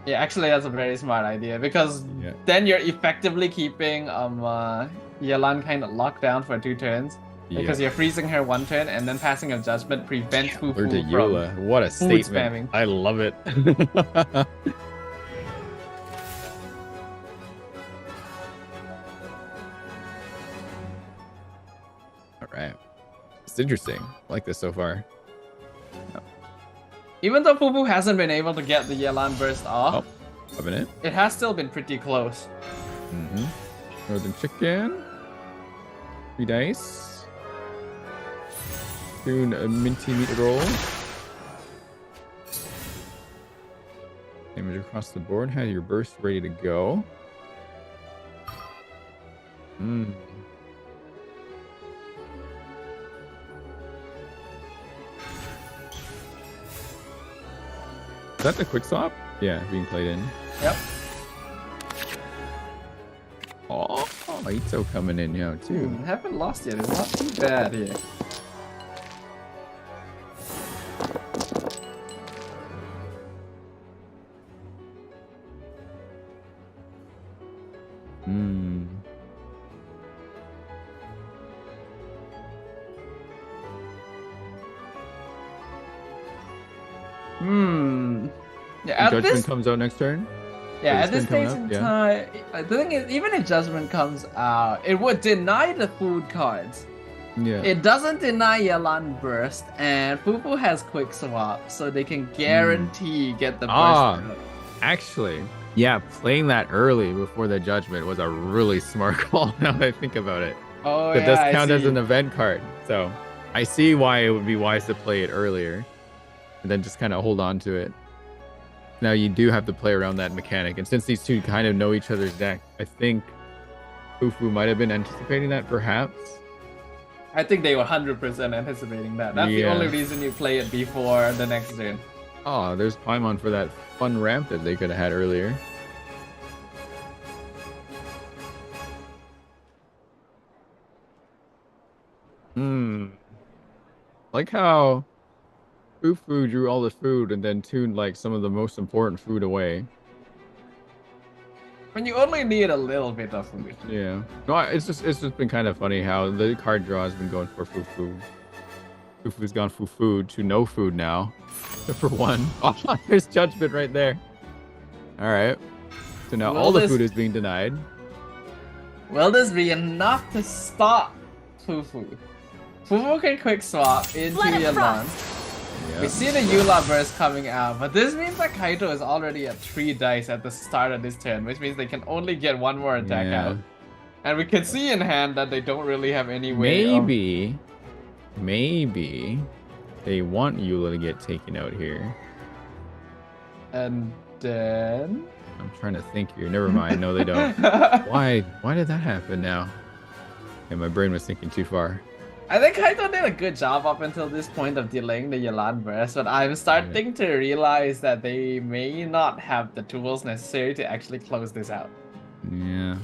Yeah, actually that's a very smart idea because Yeah. then you're effectively keeping Yelan kind of locked down for 2 turns. Because you're freezing her 1 turn and then passing a judgment prevents Or to Fufu from Eula. What a food statement. spamming. I love it. Alright. It's interesting. I like this so far. Even though Fufu hasn't been able to get the Yelan Burst off, Loving it. it has still been pretty close. Northern Chicken. 3 dice. Soon a minty meat roll. Damage across the board. Have your burst ready to go. Is that the quick swap? Yeah, being played in. Yep. Oh, Ito coming in now too. Haven't lost yet. It's not too bad here. Yeah, at Judgment this, comes out next turn. yeah, this at this turn stage coming in up, time, the thing is, even if Judgment comes out, it would deny the food cards. Yeah. It doesn't deny Yelan Burst, and Fufu has Quick Swap, so they can guarantee get the burst. out. Actually, yeah, playing that early before the judgment was a really smart call. Now that I think about it, Oh, it yeah, does I count as see. an event card. So I see why it would be wise to play it earlier, and then just kind of hold on to it. Now you do have to play around that mechanic, and since these two kind of know each other's deck, I think Fufu might have been anticipating that, perhaps. I think they were 100% anticipating that. That's the Yeah. only reason you play it before the next turn. Oh, there's Paimon for that fun ramp that they could have had earlier. Like how Fufu drew all the food and then tuned like some of the most important food away. When you only need a little bit of food. Yeah. No, it's just been kind of funny how the card draw has been going for Fufu. Fufu's gone Fufu to no food now. For one. Oh, there's judgment right there. All right. So now Will all the this- food is being denied. Will this be enough to stop Fufu? Fufu can quick swap into Blood and Yelan. Yeah. We see the Eula burst coming out, but this means that Kaito is already at 3 dice at the start of this turn, which means they can only get 1 more attack Yeah. out. And we can see in hand that they don't really have any way of... Maybe they want Eula to get taken out here. And then... I'm trying to think here. Never mind. No, they don't. Why did that happen now? Yeah, my brain was thinking too far. I think Kaito did a good job up until this point of delaying the Yelan burst, but I'm starting to realize that they may not have the tools necessary to actually close this out. Yeah.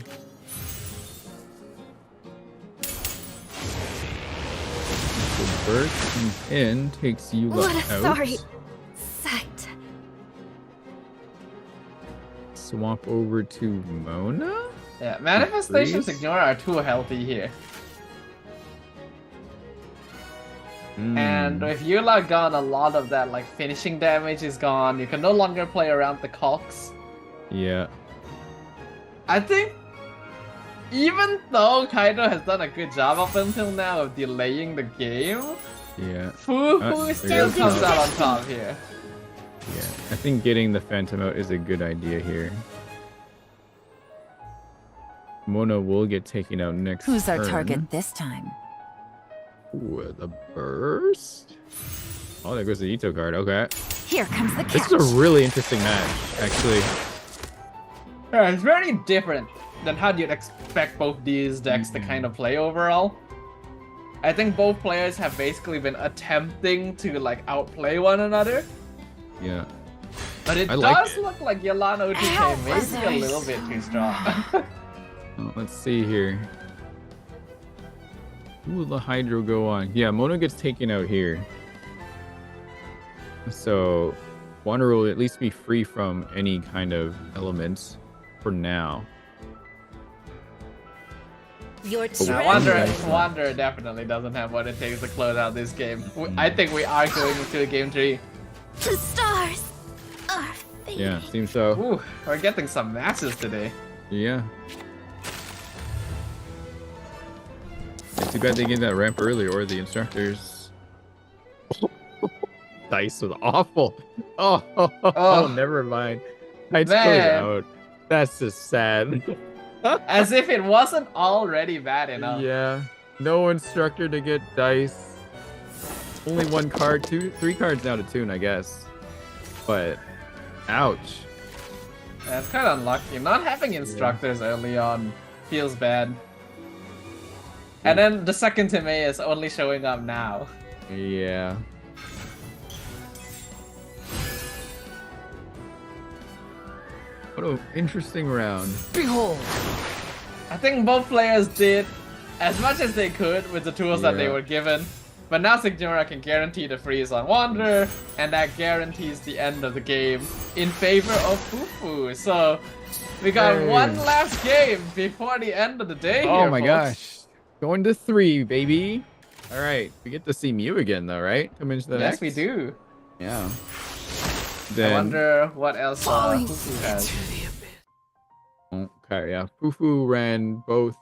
The burst comes in, takes Eula What a out. sorry sight. Swap over to Mona? Yeah, manifestations Freeze? ignore are too healthy here. And if Eula gone, a lot of that like finishing damage is gone. You can no longer play around the cogs. Yeah. I think even though Kaido has done a good job up until now of delaying the game, Yeah. Fufu still yeah. comes out on top here. Yeah. I think getting the Phantom out is a good idea here. Mona will get taken out next Who's our turn. target this time? Ooh, the burst? Oh, there goes the Ito card. Okay. Here comes the This catch. is a really interesting match, actually. Yeah, it's very different than how you'd expect both these decks to kind of play overall. I think both players have basically been attempting to like outplay one another, Yeah. but it I does like it. look like Yolano How TK was may be a I little bit too strong. Oh, let's see here. Who will the Hydro go on? Yeah, Mona gets taken out here. So, Wanderer will at least be free from any kind of elements for now. Your Now, turn. Wanderer definitely doesn't have what it takes to close out this game. I think we are going into game 3. The stars are fading. Yeah, seems so. Ooh, we're getting some matches today. Yeah. It's too bad they gave that ramp early, or the instructors. Dice was awful. Oh, never mind. I put it Man. out. That's just sad. As if it wasn't already bad enough. Yeah. No instructor to get dice. Only one card, three cards now to tune, I guess. But, ouch. That's kind of unlucky. Not having instructors early on feels bad. And then the second Time is only showing up now. Yeah. What an interesting round. Behold. I think both players did as much as they could with the tools that they Yeah. were given. But now Signora can guarantee the freeze on Wanderer, and that guarantees the end of the game in favor of Fufu. So we got Hey. one last game before the end of the day here, Oh my folks. gosh. Going to 3, baby. All right. We get to see Mew again, though, right? Come into the Yes, next. we do. Yeah. I Then, wonder what else Fufu has. okay, yeah. Fufu ran both.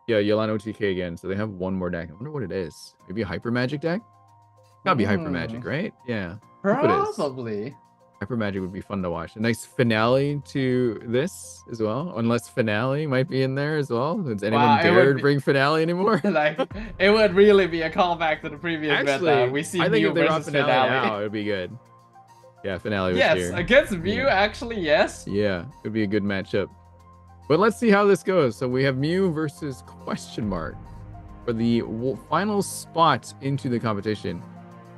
Yeah, Yolano TK again, so they have one more deck. I wonder what it is. Maybe a Hyper Magic deck? Gotta be Hyper Magic, right? Yeah. Hope it is. Probably. Hyper Magic would be fun to watch. A nice finale to this as well. Unless finale might be in there as well. Does anyone Wow, it dare would to be- bring finale anymore? Like, it would really be a callback to the previous meta. We see I think Mew if they brought versus finale, finale. now, it would be good. Yeah, finale was Yes, here. against Mew, Yeah. actually, yes. Yeah, it would be a good matchup. But let's see how this goes. So we have Mew versus question mark for the final spot into the competition.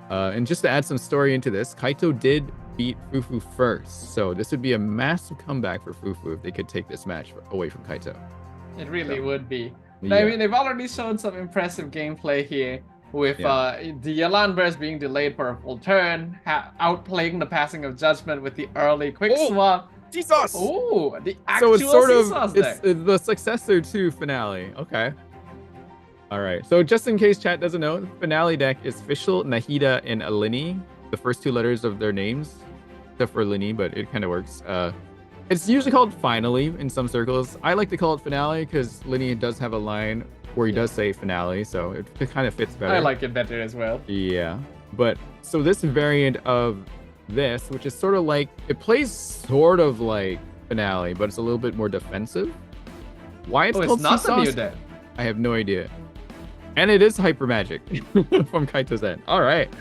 And just to add some story into this, Kaito did beat Fufu first. So this would be a massive comeback for Fufu if they could take this match away from Kaito. It really So, would be. Yeah. I mean, they've already shown some impressive gameplay here with the Yalan burst being delayed for a full turn, outplaying the passing of judgment with the early quick Oh, swap. Jesus! Oh, the So actual it's sort of Seesaws it's deck. the successor to finale. Okay. All right. So just in case chat doesn't know, the finale deck is Fischl, Nahida, and Alini. The first 2 letters of their names, except for Alini, but it kind of works. It's usually called finally in some circles. I like to call it finale because Linny does have a line where he does say finale, so it kind of fits better. I like it better as well. Yeah. But so this variant of this, which is sort of like, it plays sort of like finale, but it's a little bit more defensive. Why it's Oh, called it's not the Seesaws, Mew deck. I have no idea. And it is Hyper Magic from Kaito's end. All right.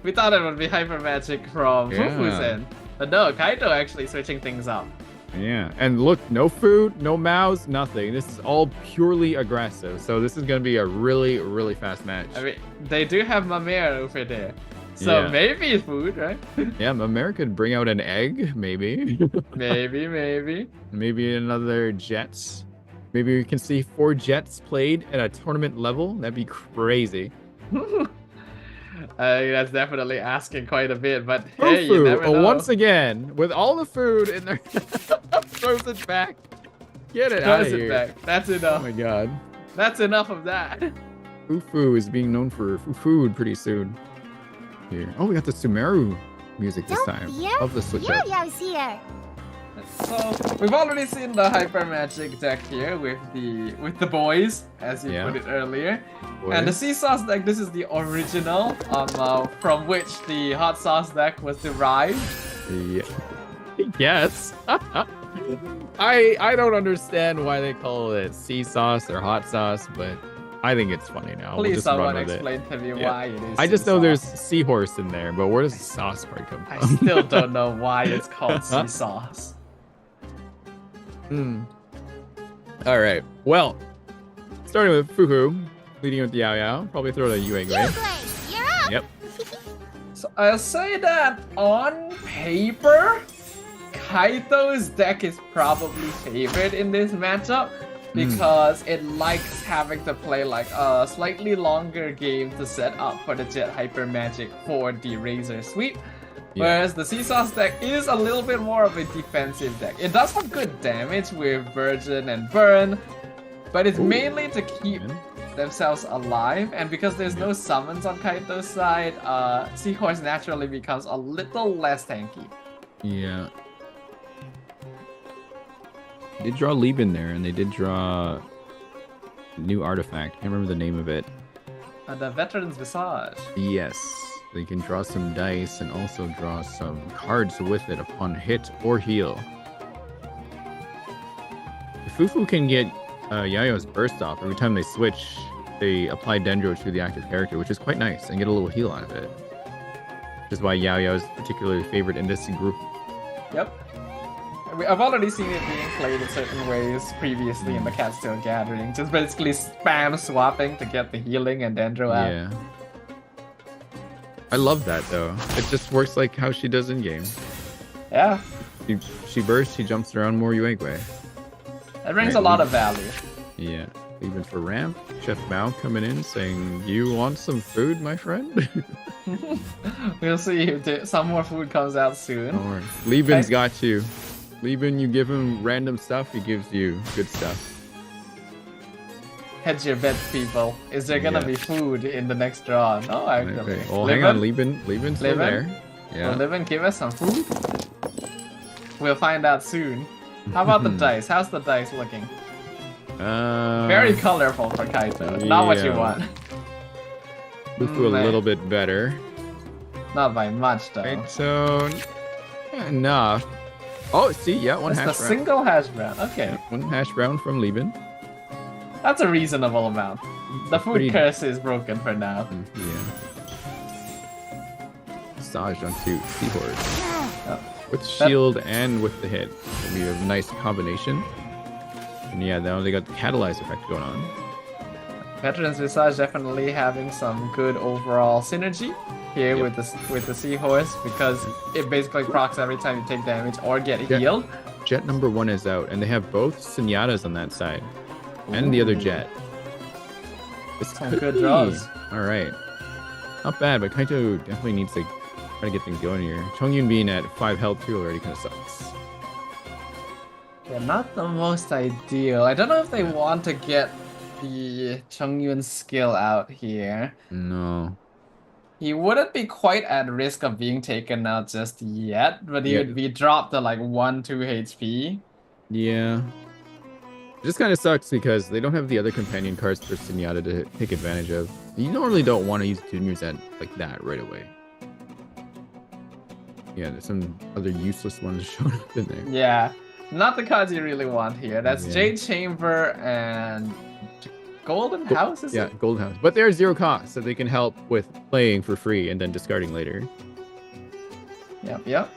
We thought it would be Hyper Magic from Fufu's Yeah. end. But no, Kaito actually switching things up. Yeah. And look, no food, no mouse, nothing. This is all purely aggressive. So this is going to be a really, really fast match. I mean, they do have Mamere over there. So Yeah. maybe food, right? Yeah, America could bring out an egg, maybe. maybe. Maybe another Jets. Maybe we can see 4 Jets played at a tournament level. That'd be crazy. That's definitely asking quite a bit, but hey, you Fufu, never know. once again, with all the food in there, throws it back. Get it out of Throws it here. back. That's Oh enough. my god. That's enough of that. Fufu is being known for food pretty soon. Here. Oh, we got the Sumeru music this time. Yeah, Love the switch yeah, up. yeah, I was here. So we've already seen the Hyper Magic deck here with the boys, as you Yeah. put it earlier. And the Seesaws deck, this is the original, from which the Hot Sauce deck was derived. Yeah. Yes. I don't understand why they call it sea sauce or hot sauce, but I think it's funny now. We'll Please just run someone with it. explain to me Yeah. why it is. I just know sea there's sauce. seahorse in there, but where does the sauce part come I from? still don't know why it's called sea sauce. All right. Well, starting with Fufu, leading with Yao Yao. Probably throw it at Yue Gui. You're up. Yep. So I'll say that on paper, Kaito's deck is probably favored in this matchup because it likes having to play like a slightly longer game to set up for the Jet Hyper Magic for the Razor Sweep. Yeah. Whereas the Seesaw's deck is a little bit more of a defensive deck. It does some good damage with Virgin and Burn, but it's mainly to keep themselves alive, and because there's no summons on Kaito's side, Seahorse naturally becomes a little less tanky. Yeah. They did draw Lieben there, and they did draw new artifact. Can't remember the name of it. The Veteran's Visage. Yes. They can draw some dice and also draw some cards with it upon hit or heal. Fufu can get Yayo's burst off every time they switch. They apply Dendro to the active character, which is quite nice, and get a little heal out of it. Which is why Yao Yao is particularly favored in this group. Yep. I've already seen it being played in certain ways previously in the Catstill Gathering. Just basically spam swapping to get the healing and Dendro out. Yeah. I love that though. It just works like how she does in game. Yeah. She bursts, she jumps around more Yue Gui. That brings Right, a lot of value. Yeah. Even for ramp, Chef Mao coming in saying, "You want some food, my friend?" We'll see if some more food comes out soon. Don't worry. Lieben's got you. Lieben, you give him random stuff, he gives you good stuff. Hedge your bets, people. Is there gonna be food in the next draw? No, actually. Okay. Well, hang on, Lieben's still there. Yeah. Will Lieben give us some food? We'll find out soon. How about the dice? How's the dice looking? Very colorful for Kaito. Not what you yeah. want. Fufu a little bit better. Not by much, though. Right, so enough. Oh, see, yeah, one It's hash the brown. single hash brown. Okay. One hash brown from Lieben. That's a reasonable amount. The food Pretty- curse is broken for now. Yeah. Sage onto Seahorse. Oh. With shield and with the hit. So we have a nice combination. And yeah, now they got the catalyze effect going on. Veteran's Visage definitely having some good overall synergy here with the Seahorse because it basically procs every time you take damage or get healed. Jet number 1 is out, and they have both Senyatas on that side. And the other jet. This Some could good be- draws. Alright. Not bad, but Kaito definitely needs to try to get things going here. Chongyun being at 5 health too already kind of sucks. Yeah, not the most ideal. I don't know if they want to get the Chongyun skill out here. No. He wouldn't be quite at risk of being taken out just yet, but he Yeah. would be dropped to like 1-2 HP. Yeah. It just kind of sucks because they don't have the other companion cards for Senyata to take advantage of. You normally don't want to use juniors at like that right away. Yeah, there's some other useless ones showing up in there. Yeah, not the cards you really want here. That's Yeah. Jade Chamber and Golden House, is Yeah, it? Gold House. But they're 0 cost, so they can help with playing for free and then discarding later. Yep.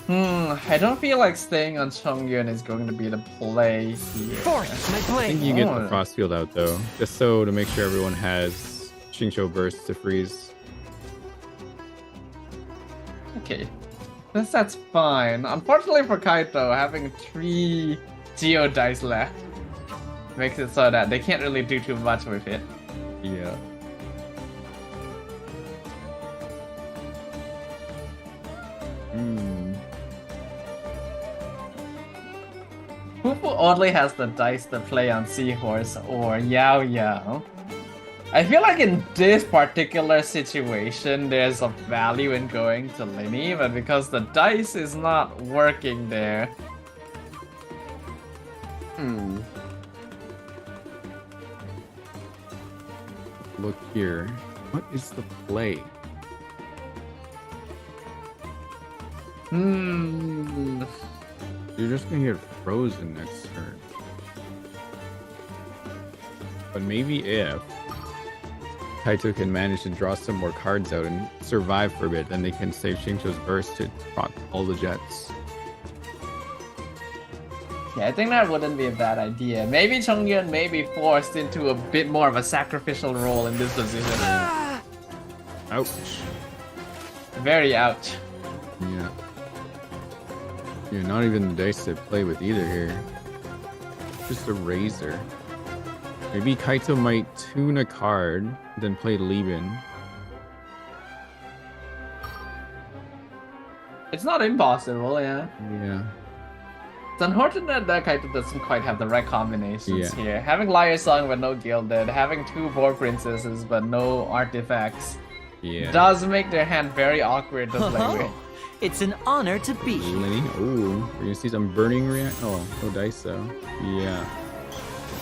I don't feel like staying on Chongyun is going to be the play here. Force my I blade. think you get Oh. the Frost Field out though, just so to make sure everyone has Shincho Burst to freeze. Okay, that's fine. Unfortunately for Kaito, having 3 Geo dice left makes it so that they can't really do too much with it. Yeah. Fufu oddly has the dice to play on Seahorse or Yao Yao. I feel like in this particular situation, there's a value in going to Linny, but because the dice is not working there. Look here. What is the play? You're just gonna get frozen next turn. But maybe if Kaito can manage to draw some more cards out and survive for a bit, then they can save Xingqiu's burst to proc all the jets. Yeah, I think that wouldn't be a bad idea. Maybe Chongyun may be forced into a bit more of a sacrificial role in this position. Ouch. Very ouch. Yeah. You're not even the dice to play with either here. Just a razor. Maybe Kaito might tune a card, then play Lieben. It's not impossible, yeah. Yeah. It's unfortunate that Kaito doesn't quite have the right combinations Yeah. here. Having Liar Song but no Gilded, having 2 Boar Princesses but no artifacts, Yeah. does make their hand very awkward to play with. It's an honor to be here. Lenny. Ooh, we're gonna see some burning react. Oh, no dice though. Yeah.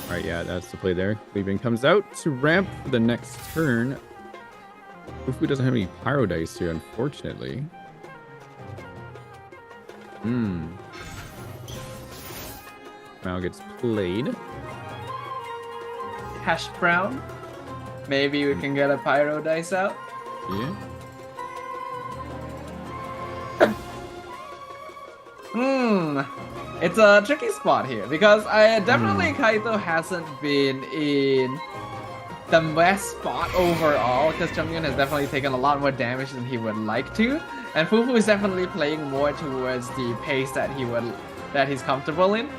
Alright, yeah, that's the play there. Lieben comes out to ramp for the next turn. Ufu doesn't have any pyro dice here, unfortunately. Now gets played. Hash Brown. Maybe we can get a Pyro dice out. Yeah. It's a tricky spot here because definitely Kaito hasn't been in the best spot overall because Chongyun has definitely taken a lot more damage than he would like to, and Fufu is definitely playing more towards the pace that he's comfortable in.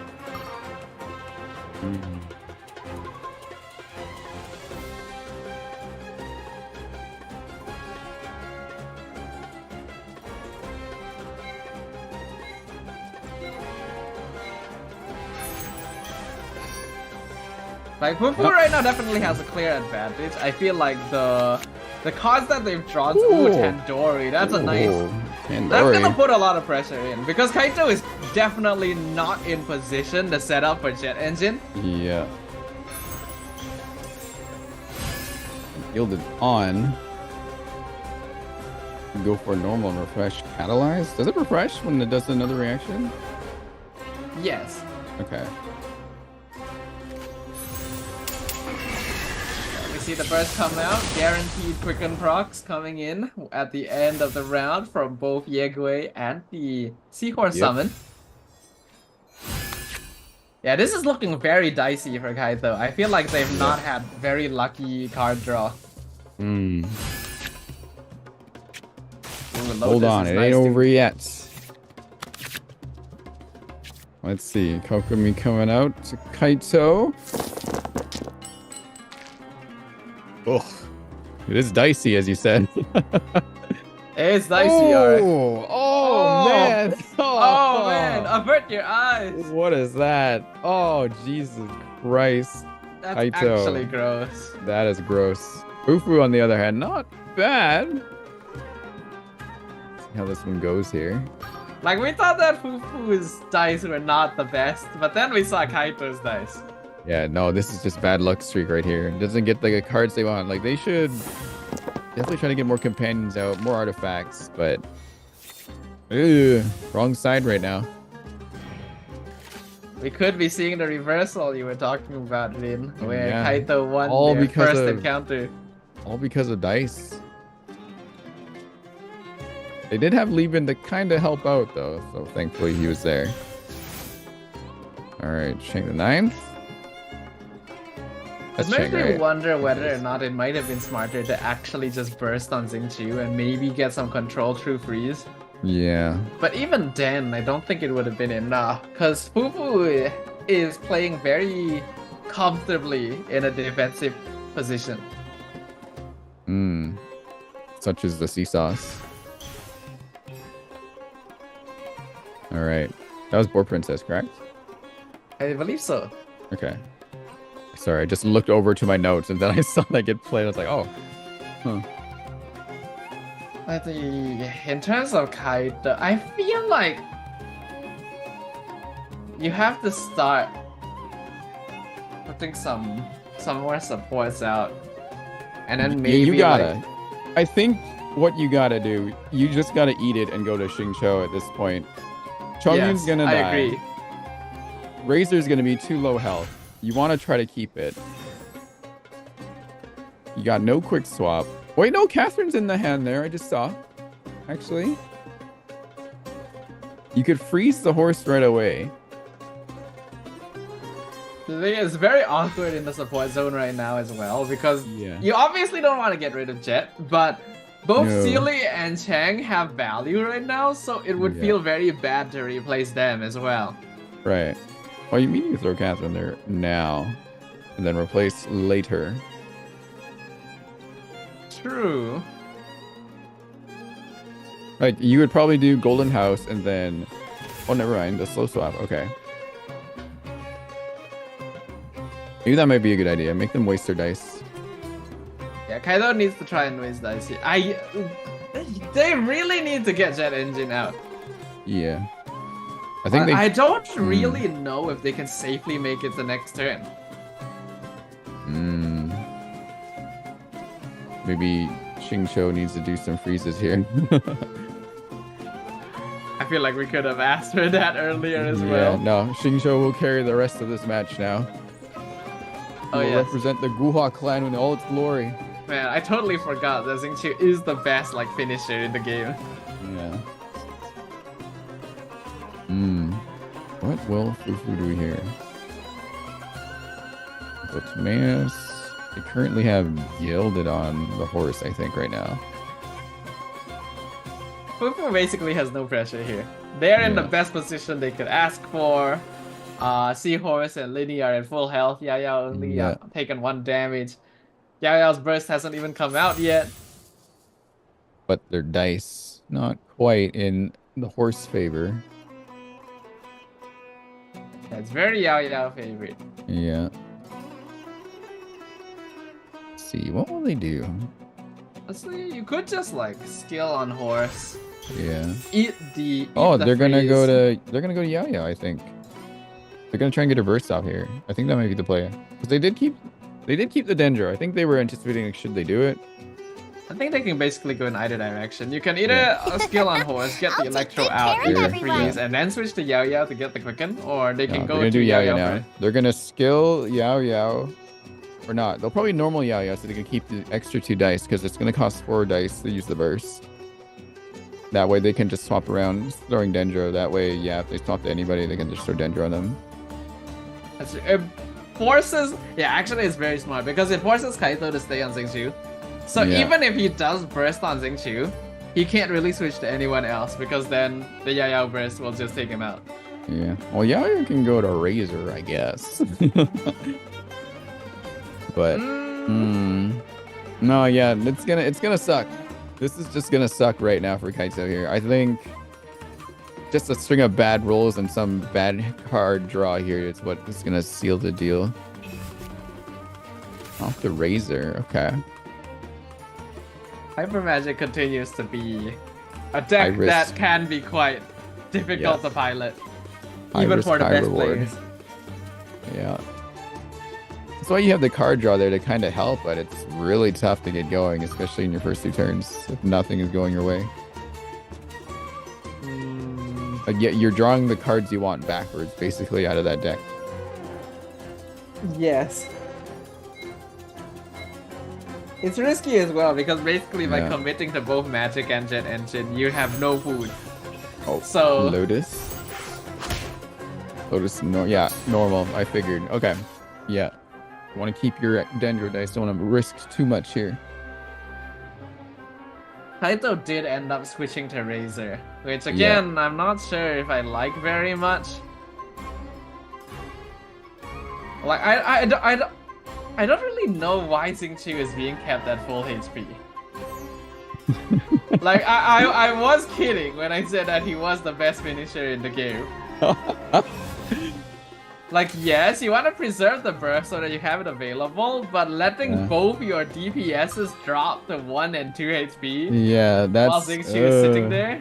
Like Fufu right now definitely has a clear advantage. I feel like the cards that they've drawn, Tandoori, that's a nice. Tandoori. That's gonna put a lot of pressure in because Kaito is definitely not in position to set up for Jet Engine. Yeah. Yielded on. Go for normal and refresh catalyze. Does it refresh when it does another reaction? Yes. Okay. We see the burst come out. Guaranteed quicken procs coming in at the end of the round from both Yegui and the Seahorse summon. Yeah, this is looking very dicey for Kaito. I feel like they've not had very lucky card draw. Ooh, Hold Lotus on, is it nice ain't to- over yet. Let's see, Kokomi coming out to Kaito. Ugh. It is dicey, as you said. It's dicey, alright. Oh, man. Oh man, avert your eyes. What is that? Oh, Jesus Christ. That's Kaito. actually gross. That is gross. Fufu, on the other hand, not bad. See how this one goes here. Like, we thought that Fufu's dice were not the best, but then we saw Kaito's dice. Yeah, no, this is just bad luck streak right here. Doesn't get the cards they want. Like, they should definitely try to get more companions out, more artifacts, but wrong side right now. We could be seeing the reversal you were talking about, Rin, where Yeah. Kaito won All their because first of- encounter. All because of dice. They did have Lieben to kind of help out, though, so thankfully he was there. Alright, Shank the 9th. It That's makes Shank, me right? wonder whether or not it might have been smarter to actually just burst on Xingqiu and maybe get some control through freeze. Yeah. But even then, I don't think it would have been enough, because Fufu is playing very comfortably in a defensive position. Such as the seesaws. Alright. That was Boar Princess, correct? I believe so. Okay. Sorry, I just looked over to my notes and then I saw that get played. I was like, oh. Huh. In terms of Kaito, I feel like you have to start putting some more supports out, and then maybe you gotta. like, I think what you gotta do, you just gotta eat it and go to Xingqiu at this point. Chongyun's Yes, gonna I die. agree. Razor's gonna be too low health. You want to try to keep it. You got no quick swap. Wait, no, Catherine's in the hand there. I just saw. Actually. You could freeze the horse right away. The thing is very awkward in the support zone right now as well because Yeah. you obviously don't want to get rid of Jet, but both No. Sealy and Chang have value right now, so it would Yeah. feel very bad to replace them as well. Right. Well, you mean you can throw Catherine there now and then replace later. True. Like, you would probably do Golden House and then... Oh, never mind. The slow swap. Okay. Maybe that might be a good idea. Make them waste their dice. Yeah, Kaido needs to try and waste dice here. They really need to get Jet Engine out. Yeah. I think I they... don't really know if they can safely make it the next turn. Maybe Xingqiu needs to do some freezes here. I feel like we could have asked for that earlier as Yeah, well. no. Xingqiu will carry the rest of this match now. Oh, He will yes. represent the Guhua clan in all its glory. Man, I totally forgot that Xingqiu is the best like finisher in the game. Yeah. What will Fufu do here? But Timaeus, they currently have Gilded on the horse, I think, right now. Fufu basically has no pressure here. They're in the Yeah. best position they could ask for. Seahorse and Linny are in full health. Yao only Yeah. taken 1 damage. Yao's burst hasn't even come out yet. But their dice, not quite in the horse favor. It's very Yao favorite. Yeah. Let's see, what will they do? Honestly, you could just like skill on horse. Yeah. Eat the. Oh, eat the they're gonna go freeze. to Yao Yao, I think. They're gonna try and get a burst off here. I think that might be the play. Because they did keep the Dendro. I think they were anticipating like, should they do it? I think they can basically go in either direction. You can either Yeah. skill on horse, get the I'll take electro good out, care eat of the everyone. freeze, and then switch to Yao Yao to get the quicken, or they No, can they're go gonna to do Yao Yao Yao Yao now. first. They're gonna skill Yao Yao. Or not. They'll probably normal Yao Yao so they can keep the extra 2 dice because it's gonna cost 4 dice to use the burst. That way they can just swap around throwing Dendro. That way, yeah, if they swap to anybody, they can just throw Dendro on them. It forces, yeah, actually it's very smart because it forces Kaito to stay on Xingqiu. So Yeah. even if he does burst on Xingqiu, he can't really switch to anyone else because then the Yao Yao burst will just take him out. Yeah. Well, Yao Yao can go to Razor, I guess. But no, yeah, it's gonna suck. This is just gonna suck right now for Kaito here. I think just a string of bad rolls and some bad card draw here is what is gonna seal the deal. Off the Razor, okay. Hyper Magic continues to be a deck High risk. that can be quite difficult Yeah. to pilot, High even risk, for the high best reward. players. Yeah. That's why you have the card draw there to kind of help, but it's really tough to get going, especially in your first 2 turns if nothing is going your way. But yet you're drawing the cards you want backwards, basically, out of that deck. Yes. It's risky as well because basically by Yeah. committing to both Magic and Jet Engine, you have no food. Oh, So- Lotus. Lotus, no, yeah, normal. I figured. Okay, yeah. You want to keep your Dendro dice. Don't want to risk too much here. Kaito did end up switching to Razor, which again, I'm not sure if I like very much. Like, I don't really know why Xingqiu is being kept at full HP. Like, I was kidding when I said that he was the best finisher in the game. Like, yes, you want to preserve the burst so that you have it available, but letting Yeah. both your DPSs drop to 1 and 2 HP Yeah, while that's. Xingqiu is sitting there.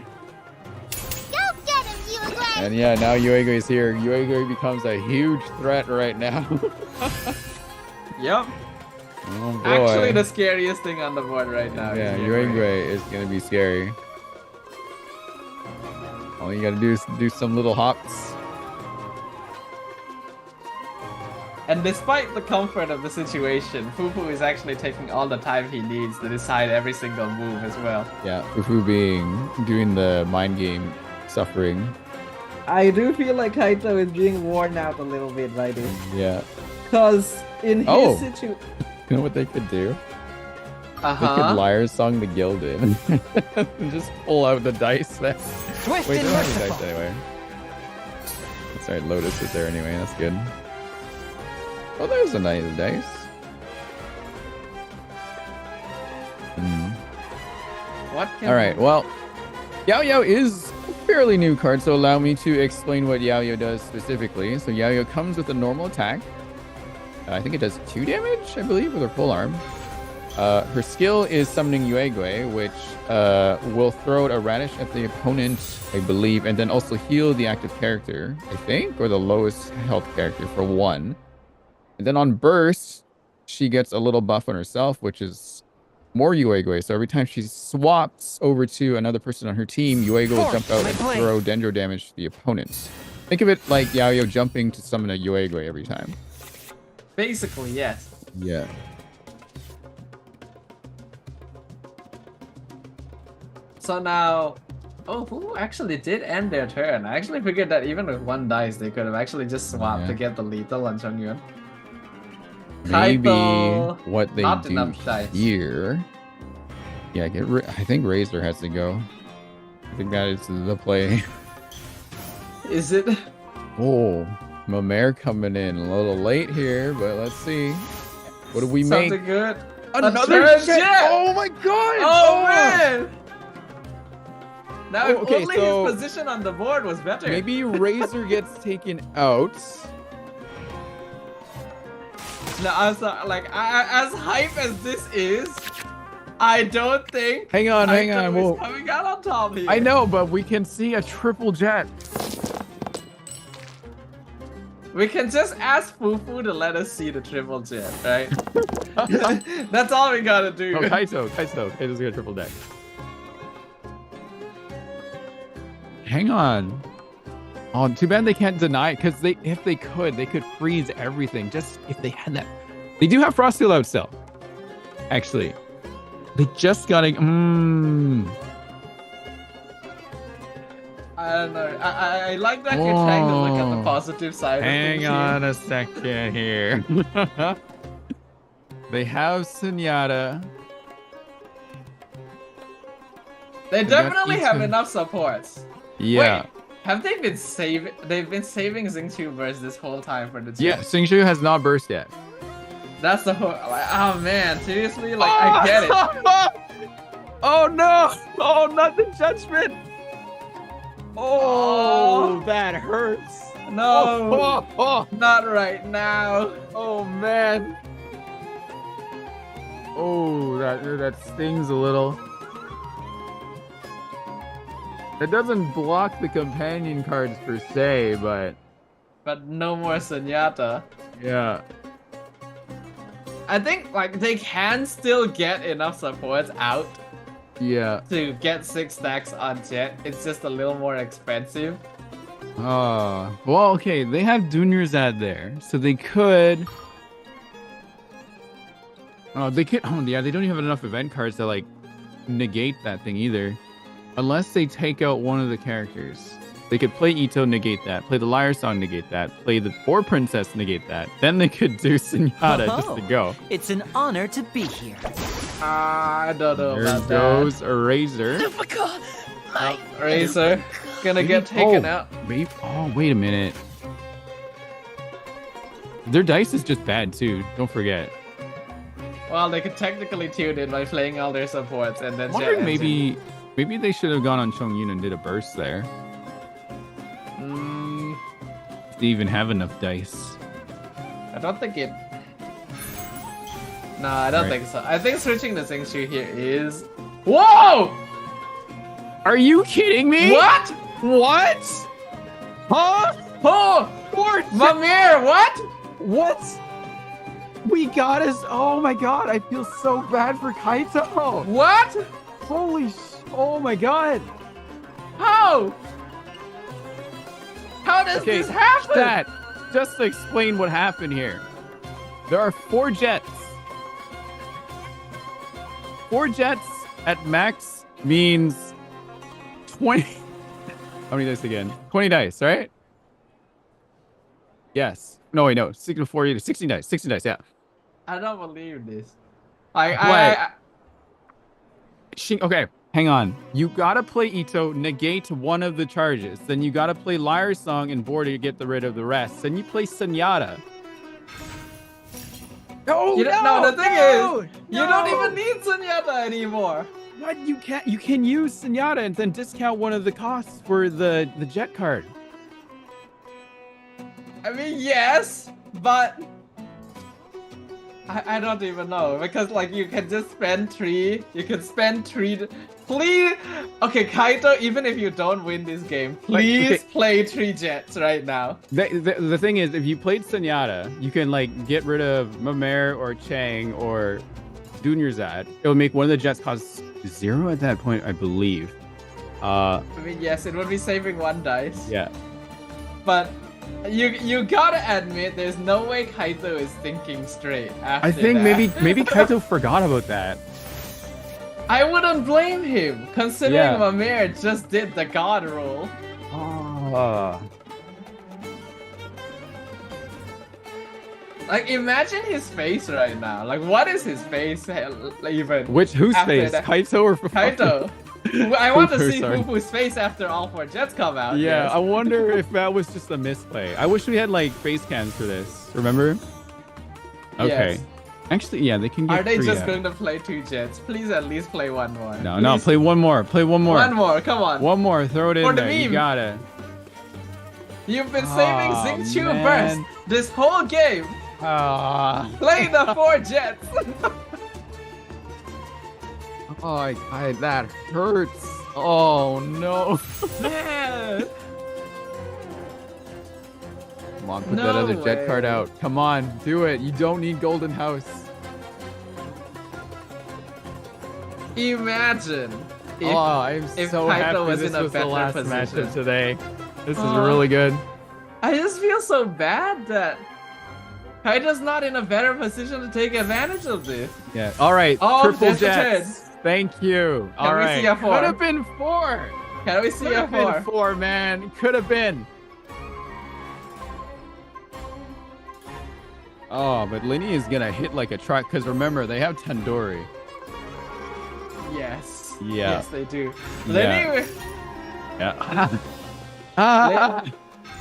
Go get him, Yuegui! And yeah, now Yuego is here. Yuego becomes a huge threat right now. Yep. Oh boy. Actually, the scariest thing on the board right now. Yeah, is Yuego is gonna be scary. All you gotta do is do some little hops. And despite the comfort of the situation, Fufu is actually taking all the time he needs to decide every single move as well. Yeah, Fufu doing the mind game, suffering. I do feel like Kaito is being worn out a little bit right here. Yeah. Because in his situation... You know what they could do? They could Uh-huh. liar song the Gildan and just pull out the dice there. Swift Wait, and they don't have the dice merciful. anyway. That's right, Lotus is there anyway. That's good. Oh, there's a nice dice. What can All right, well, Yao Yao is a fairly new card, so allow me to explain what Yao Yao does specifically. So Yao Yao comes with a normal attack. I think it does 2 damage, I believe, with her full arm. Her skill is summoning Yuegui, which will throw a radish at the opponent, I believe, and then also heal the active character, I think, or the lowest health character for 1. And then on burst, she gets a little buff on herself, which is more Yuegui. So every time she swaps over to another person on her team, Yuegui will jump out and throw dendro damage to the opponent. Think of it like Yao Yao jumping to summon a Yuegui every time. Basically, yes. Yeah. So now... Oh, who actually did end their turn? I actually figured that even with 1 dice, they could have actually just swapped to get the lethal on Chongyun. Maybe Kaito, what they not do enough dice. here. Yeah, I think Razor has to go. I think that is the play. Is it? Oh, Mamere coming in a little late here, but let's see. What do we make? Something good. Another turn jet! jet! Oh my god! Oh, man! Now, if okay, only so his position on the board was better. Maybe Razor gets taken out. Now, as hype as this is, I don't think. Hang on. Kaito is coming out on top here. I know, but we can see a triple jet. We can just ask Fufu to let us see the triple jet, right? That's all we gotta do. Oh, Kaito's got a triple deck. Hang on. Oh, too bad they can't deny it, because if they could freeze everything. Just if they had that. They do have Frost Seal out still. Actually. They just gotta I don't know. I like that you're trying to look at the positive side of things. Hang on a second here. They have Sunyata. They definitely have Ito. enough supports. Yeah. Wait, have they been saving? They've been saving Xingqiu burst this whole time for the team. Yeah, Xingqiu has not burst yet. That's the whole. Like, oh man, seriously, like I get it. Oh no! Oh, not the judgment! Oh, that hurts. No, Oh, not right now. oh man. Oh, that stings a little. It doesn't block the companion cards per se, but But no more Sunyata. yeah. I think like they can still get enough supports out Yeah. to get 6 stacks on Jet. It's just a little more expensive. Well, okay, they have Dunyarzad there, so they could. Oh, they could. Oh, yeah, they don't even have enough event cards to like negate that thing either, unless they take out one of the characters. They could play Ito, negate that. Play the Lyre Song, negate that. Play the Four Princess, negate that. Then they could do Sunyata just to go. It's an honor to be here. I don't know There about goes a Razor. that. Oh, Razor gonna get taken out. Wait, wait a minute. Their dice is just bad too. Don't forget. Well, they could technically tune in by playing all their supports and then I'm wondering Jet ends it. maybe they should have gone on Chongyun and did a burst there. If they even have enough dice. I don't think it. No, I don't Right. think so. I think switching the Xingqiu here is. Whoa! Are you kidding me? What? What? Huh? Oh! Mamir, what? What? We got us. Oh my god, I feel so bad for Kaito. What? Holy oh my god. How? How does Okay, this happen? That just to explain what happened here. There are 4 jets. 4 jets at max means 20. How many dice again? 20 dice, right? Yes. No, wait, no. 16 dice. 16 dice, yeah. I don't believe this. Okay, hang on. You gotta play Ito, negate one of the charges. Then you gotta play Liar Song and Border to get rid of the rest. Then you play Senyata. No, the thing is, you don't even need Zenyatta anymore. What? You can use Senyata and then discount one of the costs for the jet card. I mean, yes, but I don't even know, because like you can just spend 3. You can spend 3. Please, okay, Kaito. Even if you don't win this game, please play 3 jets right now. The thing is, if you played Senyata, you can like get rid of Mamer or Chang or Dunyarzad. It would make one of the jets cost 0 at that point, I believe. I mean, yes, it would be saving 1 dice. Yeah. But you gotta admit, there's no way Kaito is thinking straight after I think that. maybe Kaito forgot about that. I wouldn't blame him, considering Mamer just did the god roll. Like, imagine his face right now. Like, what is his face even? Whose face? That? Kaito or Kaito? I want to see sorry. Fufu's face after all 4 jets come out. Yeah, yes. I wonder if that was just a misplay. I wish we had like face cams for this. Remember? Okay. Yes. Actually, yeah, they can get. Are they 3 just out. going to play 2 jets? Please at least play 1 more. No, play one more. Play one more. 1 more, come on. One more. Throw it in For the there. You meme. got it. You've been saving Xingqiu man. burst this whole game. Play the 4 jets. Oh, that hurts. Oh no. Man. Come on, put No that other jet way. card out. Come on, do it. You don't need Golden House. Imagine if, I'm if so Kaito happy was this in a was the better last position. match of today. This is Oh. really good. I just feel so bad that Kaito's not in a better position to take advantage of this. Yeah. All right. Oh, Triple there's the jets. Thank you. All we right. see a 4? Could have been 4. Can we see Could a have been 4? 4, man. Could have been. Oh, but Linny is gonna hit like a truck because remember they have Tandoori. Yes. Yeah. Yes, they do. Yeah. Lenny, Yeah.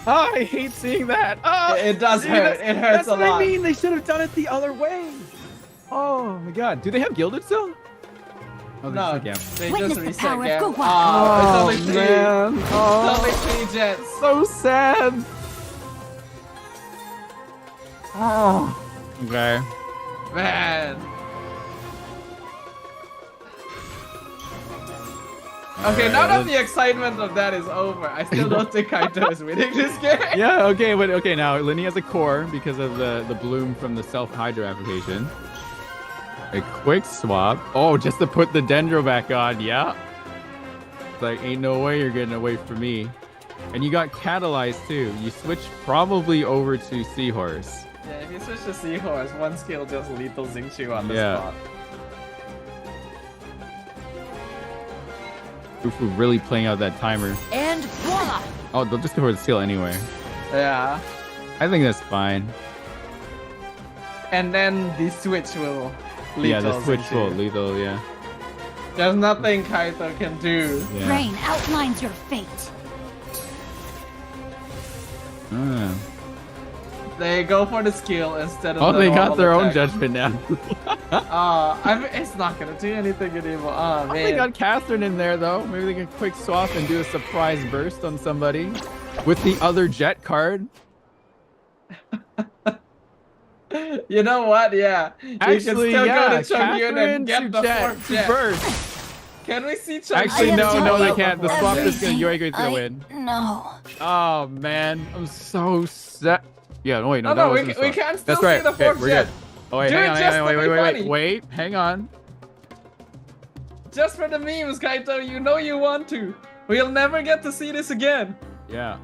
I hate seeing that. Oh, it does see, hurt. It hurts that's a what lot. I mean. They should have done it the other way. Oh my god. Do they have Gilded still? Oh, no, just they Witness just the reset power of again. Gowon. Oh, it's only 3. man. It's Oh, only 3 jets. so sad. Oh. Okay. Man. Okay, now that the excitement of that is over, I still don't think Kaito is winning this game. Yeah, okay, but okay, now Linny has a core because of the bloom from the self-hydro application. A quick swap. Oh, just to put the Dendro back on, yeah. It's like, ain't no way you're getting away from me. And you got Catalyzed too. You switch probably over to Seahorse. Yeah, if you switch to Seahorse, 1 skill just lethal Xingqiu on the Yeah. spot. Fufu really playing out that timer. And voila! Oh, they'll just go for the steal anyway. Yeah. I think that's fine. And then the switch will lethal Yeah, the switch Xingqiu. will lethal, yeah. There's nothing Kaito can do. Yeah. Rain outlines your fate. Ah. They go for the skill instead of Oh, the they got normal their own attack. judgment now. I mean, it's not gonna do anything anymore. Oh, Oh, man. they got Catherine in there though. Maybe they can quick swap and do a surprise burst on somebody with the other jet card. You know what? Yeah. Actually, you can still yeah, go to Chongyun and Catherine get to the jet 4th to jet. burst. Can we see Chongyun? Actually, I no, am no, they telling can't. The swap is gonna everything Yoigo's gonna win. No. Oh man, I'm so sad. Yeah, no, wait, no, Oh, that no, wasn't we the swap. can still That's see right. the Okay, 4th we're jet. good. Oh wait, Do hang it on, just hang on, to be wait, funny. wait, hang on. Just for the memes, Kaito. You know you want to. We'll never get to see this again. Yeah.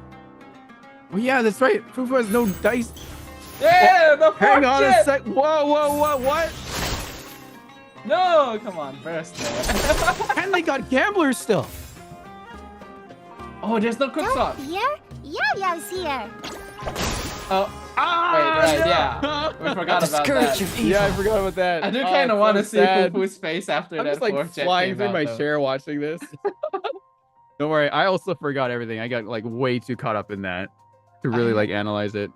Oh yeah, that's right. Fufu has no dice. Yeah, the fourth Hang on a jet! sec. Whoa, what? No, come on, burst there. And they got gamblers still. Oh, there's no quick Don't swap. fear. Yo-yo's here. Oh, wait, right, yeah. We forgot about Scourge that. of evil. Yeah, I forgot about that. I do Oh, kind of it's want to so see sad. Fufu's face after I'm that just like fourth jet flying came through out, my though. chair watching this. Don't worry, I also forgot everything. I got like way too caught up in that to really like analyze it.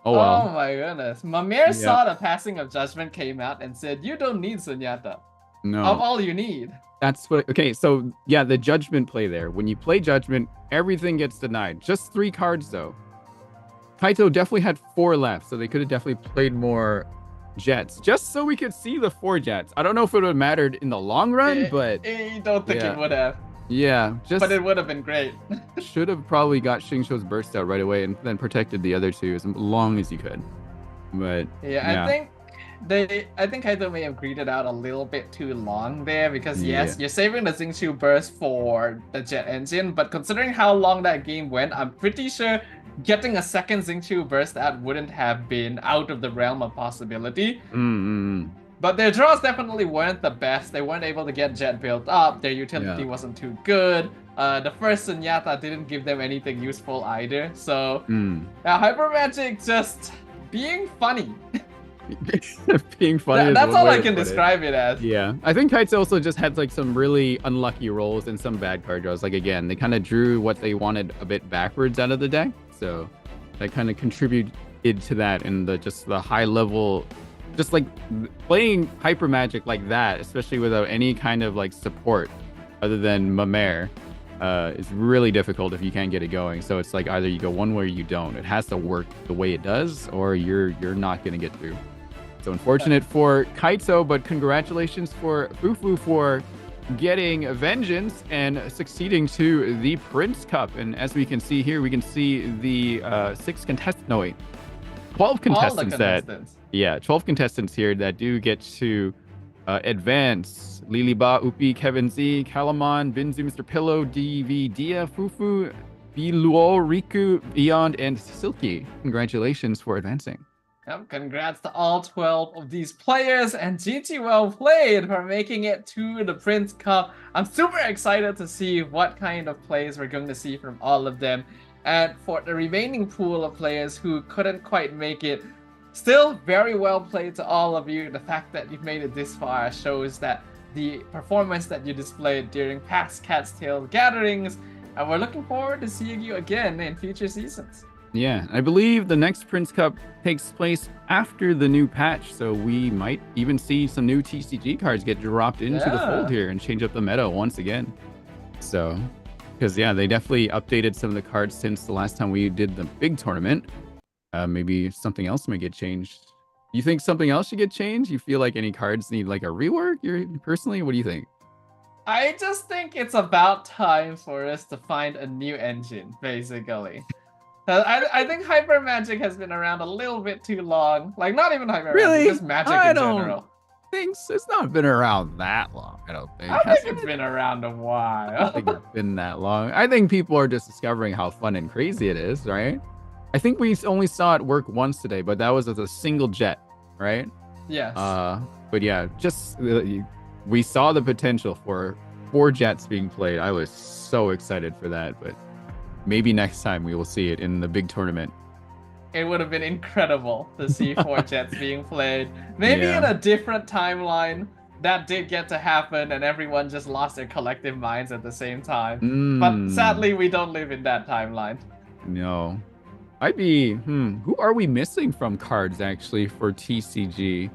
Oh Oh well. my goodness. Mamir saw the passing of judgment came out and said, you don't need Sunyata. No. Of all you need. That's what. Okay, so yeah, the judgment play there. When you play judgment, everything gets denied. Just 3 cards though. Kaito definitely had 4 left, so they could have definitely played more jets, just so we could see the 4 jets. I don't know if it would have mattered in the long run, but I don't think yeah. it would have. yeah, just But it would have been great. should have probably got Xingqiu's burst out right away and then protected the other 2 as long as you could. But Yeah, I think Kaito may have greeted out a little bit too long there because yes, you're saving the Xingqiu burst for the jet engine, but considering how long that game went, I'm pretty sure getting a second Xingqiu burst out wouldn't have been out of the realm of possibility. But their draws definitely weren't the best. They weren't able to get jet built up. Their utility wasn't too good. The first Sunyata didn't give them anything useful either. So Hyper Magic just being funny. being funny. is That's one all way I to can put it. describe it as. Yeah, I think Kites also just had like some really unlucky rolls and some bad card draws. Like again, they kind of drew what they wanted a bit backwards out of the deck, so that kind of contributed to that and the high level, just like playing Hyper Magic like that, especially without any kind of like support other than Mamere, is really difficult if you can't get it going. So it's like either you go one way or you don't. It has to work the way it does, or you're not gonna get through. So unfortunate for Kaito, but congratulations for Fufu for getting Vengeance and succeeding to the Prince Cup. And as we can see here, we can see the 12 contestants that 12 contestants here that do get to advance. Liliba, Upi, Kevin Z, Kalamon, Binzu, Mr. Pillow, DV, Dia, Fufu, Biluo, Riku, Beyond, and Silky. Congratulations for advancing. Yep, congrats to all 12 of these players, and GG well played for making it to the Prince Cup. I'm super excited to see what kind of plays we're going to see from all of them. And for the remaining pool of players who couldn't quite make it, still very well played to all of you. The fact that you've made it this far shows that the performance that you displayed during past Cat's Tail gatherings, and we're looking forward to seeing you again in future seasons. Yeah, I believe the next Prince Cup takes place after the new patch, so we might even see some new TCG cards get dropped into the fold here and change up the meta once again. So, because yeah, they definitely updated some of the cards since the last time we did the big tournament. Maybe something else might get changed. You think something else should get changed? You feel like any cards need like a rework? Personally, what do you think? I just think it's about time for us to find a new engine, basically. I think Hyper Magic has been around a little bit too long. Like, not even Hyper Magic, just Magic in general. It's not been around that long, I don't think. I think it's been around a while. I don't think it's been that long. I think people are just discovering how fun and crazy it is, right? I think we only saw it work once today, but that was as a single jet, right? Yes. But yeah, just we saw the potential for 4 jets being played. I was so excited for that, but maybe next time we will see it in the big tournament. It would have been incredible to see 4 jets being played. Maybe in a different timeline. That did get to happen and everyone just lost their collective minds at the same time. But sadly, we don't live in that timeline. No. I'd be, who are we missing from cards actually for TCG?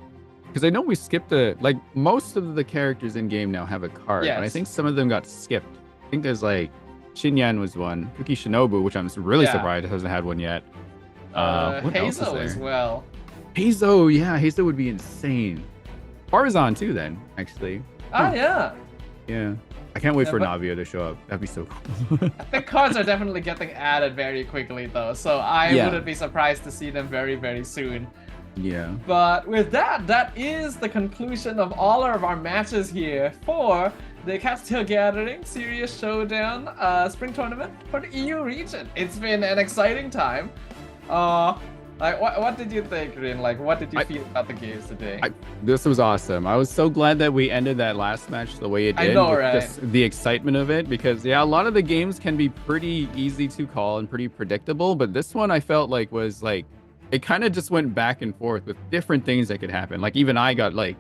Because I know we skipped like most of the characters in game now have a card, but I think some of them got skipped. I think there's like Shinyan was one, Fuki Shinobu, which I'm really surprised hasn't had one yet. Hazo as well. Hazo, yeah, Hazo would be insane. Farzan too then, actually. Yeah. Yeah. I can't wait for Navia to show up. That'd be so cool. I think cards are definitely getting added very quickly though, so I wouldn't be surprised to see them very, very soon. Yeah. But with that, that is the conclusion of all of our matches here for the Castile Gathering Serious Showdown Spring Tournament for the EU region. It's been an exciting time. Like, what did you think, Rin? Like, what did you feel about the games today? This was awesome. I was so glad that we ended that last match the way it did. I know, with right? Just the excitement of it, because yeah, a lot of the games can be pretty easy to call and pretty predictable, but this one I felt like was like, it kind of just went back and forth with different things that could happen. Like even I got like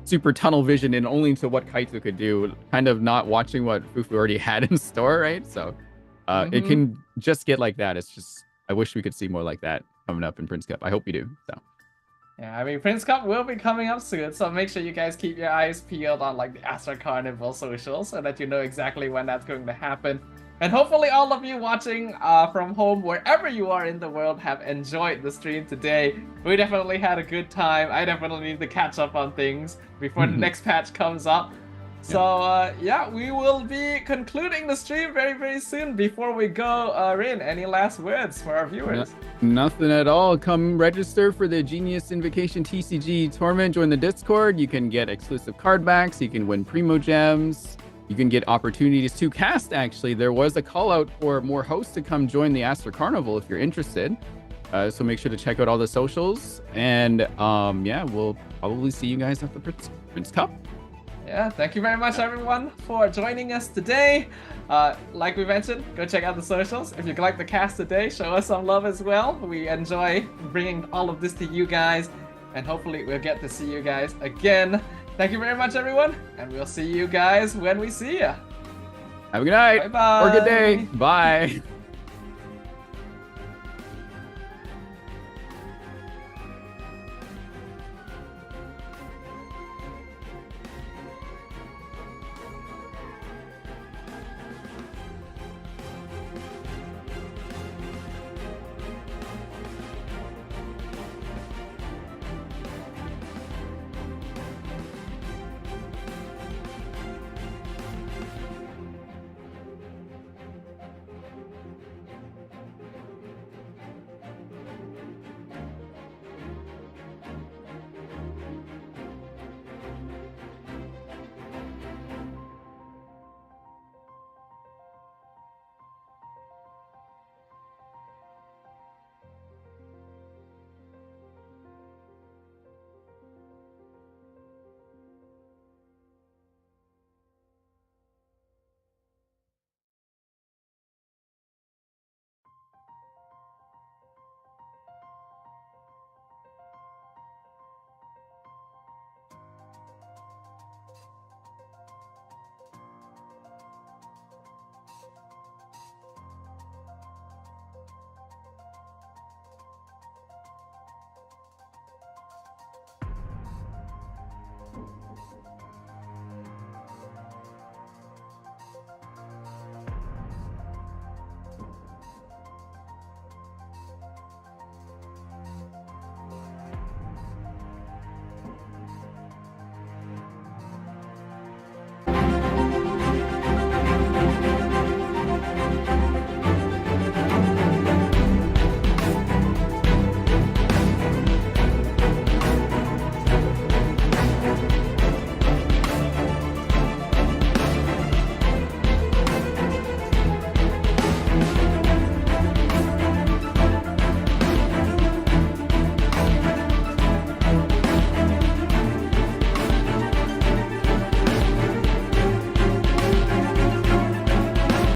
super tunnel vision and only into what Kaito could do, kind of not watching what Fufu already had in store, right? So it can just get like that. It's just, I wish we could see more like that coming up in Prince Cup. I hope we do. So yeah, I mean, Prince Cup will be coming up soon, so make sure you guys keep your eyes peeled on like the Astra Carnival socials so that you know exactly when that's going to happen. And hopefully all of you watching from home, wherever you are in the world, have enjoyed the stream today. We definitely had a good time. I definitely need to catch up on things before the next patch comes up. So yeah, we will be concluding the stream very, very soon. Before we go, Rin, any last words for our viewers? Nothing at all. Come register for the Genius Invocation TCG tournament. Join the Discord. You can get exclusive card backs. You can win Primo Gems. You can get opportunities to cast, actually. There was a call out for more hosts to come join the Astra Carnival if you're interested. So make sure to check out all the socials. And yeah, we'll probably see you guys at the Prince Cup. Yeah, thank you very much everyone for joining us today. Like we mentioned, go check out the socials. If you like the cast today, show us some love as well. We enjoy bringing all of this to you guys, and hopefully we'll get to see you guys again. Thank you very much everyone, and we'll see you guys when we see you. Have a good night. Bye-bye. Or good day. Bye.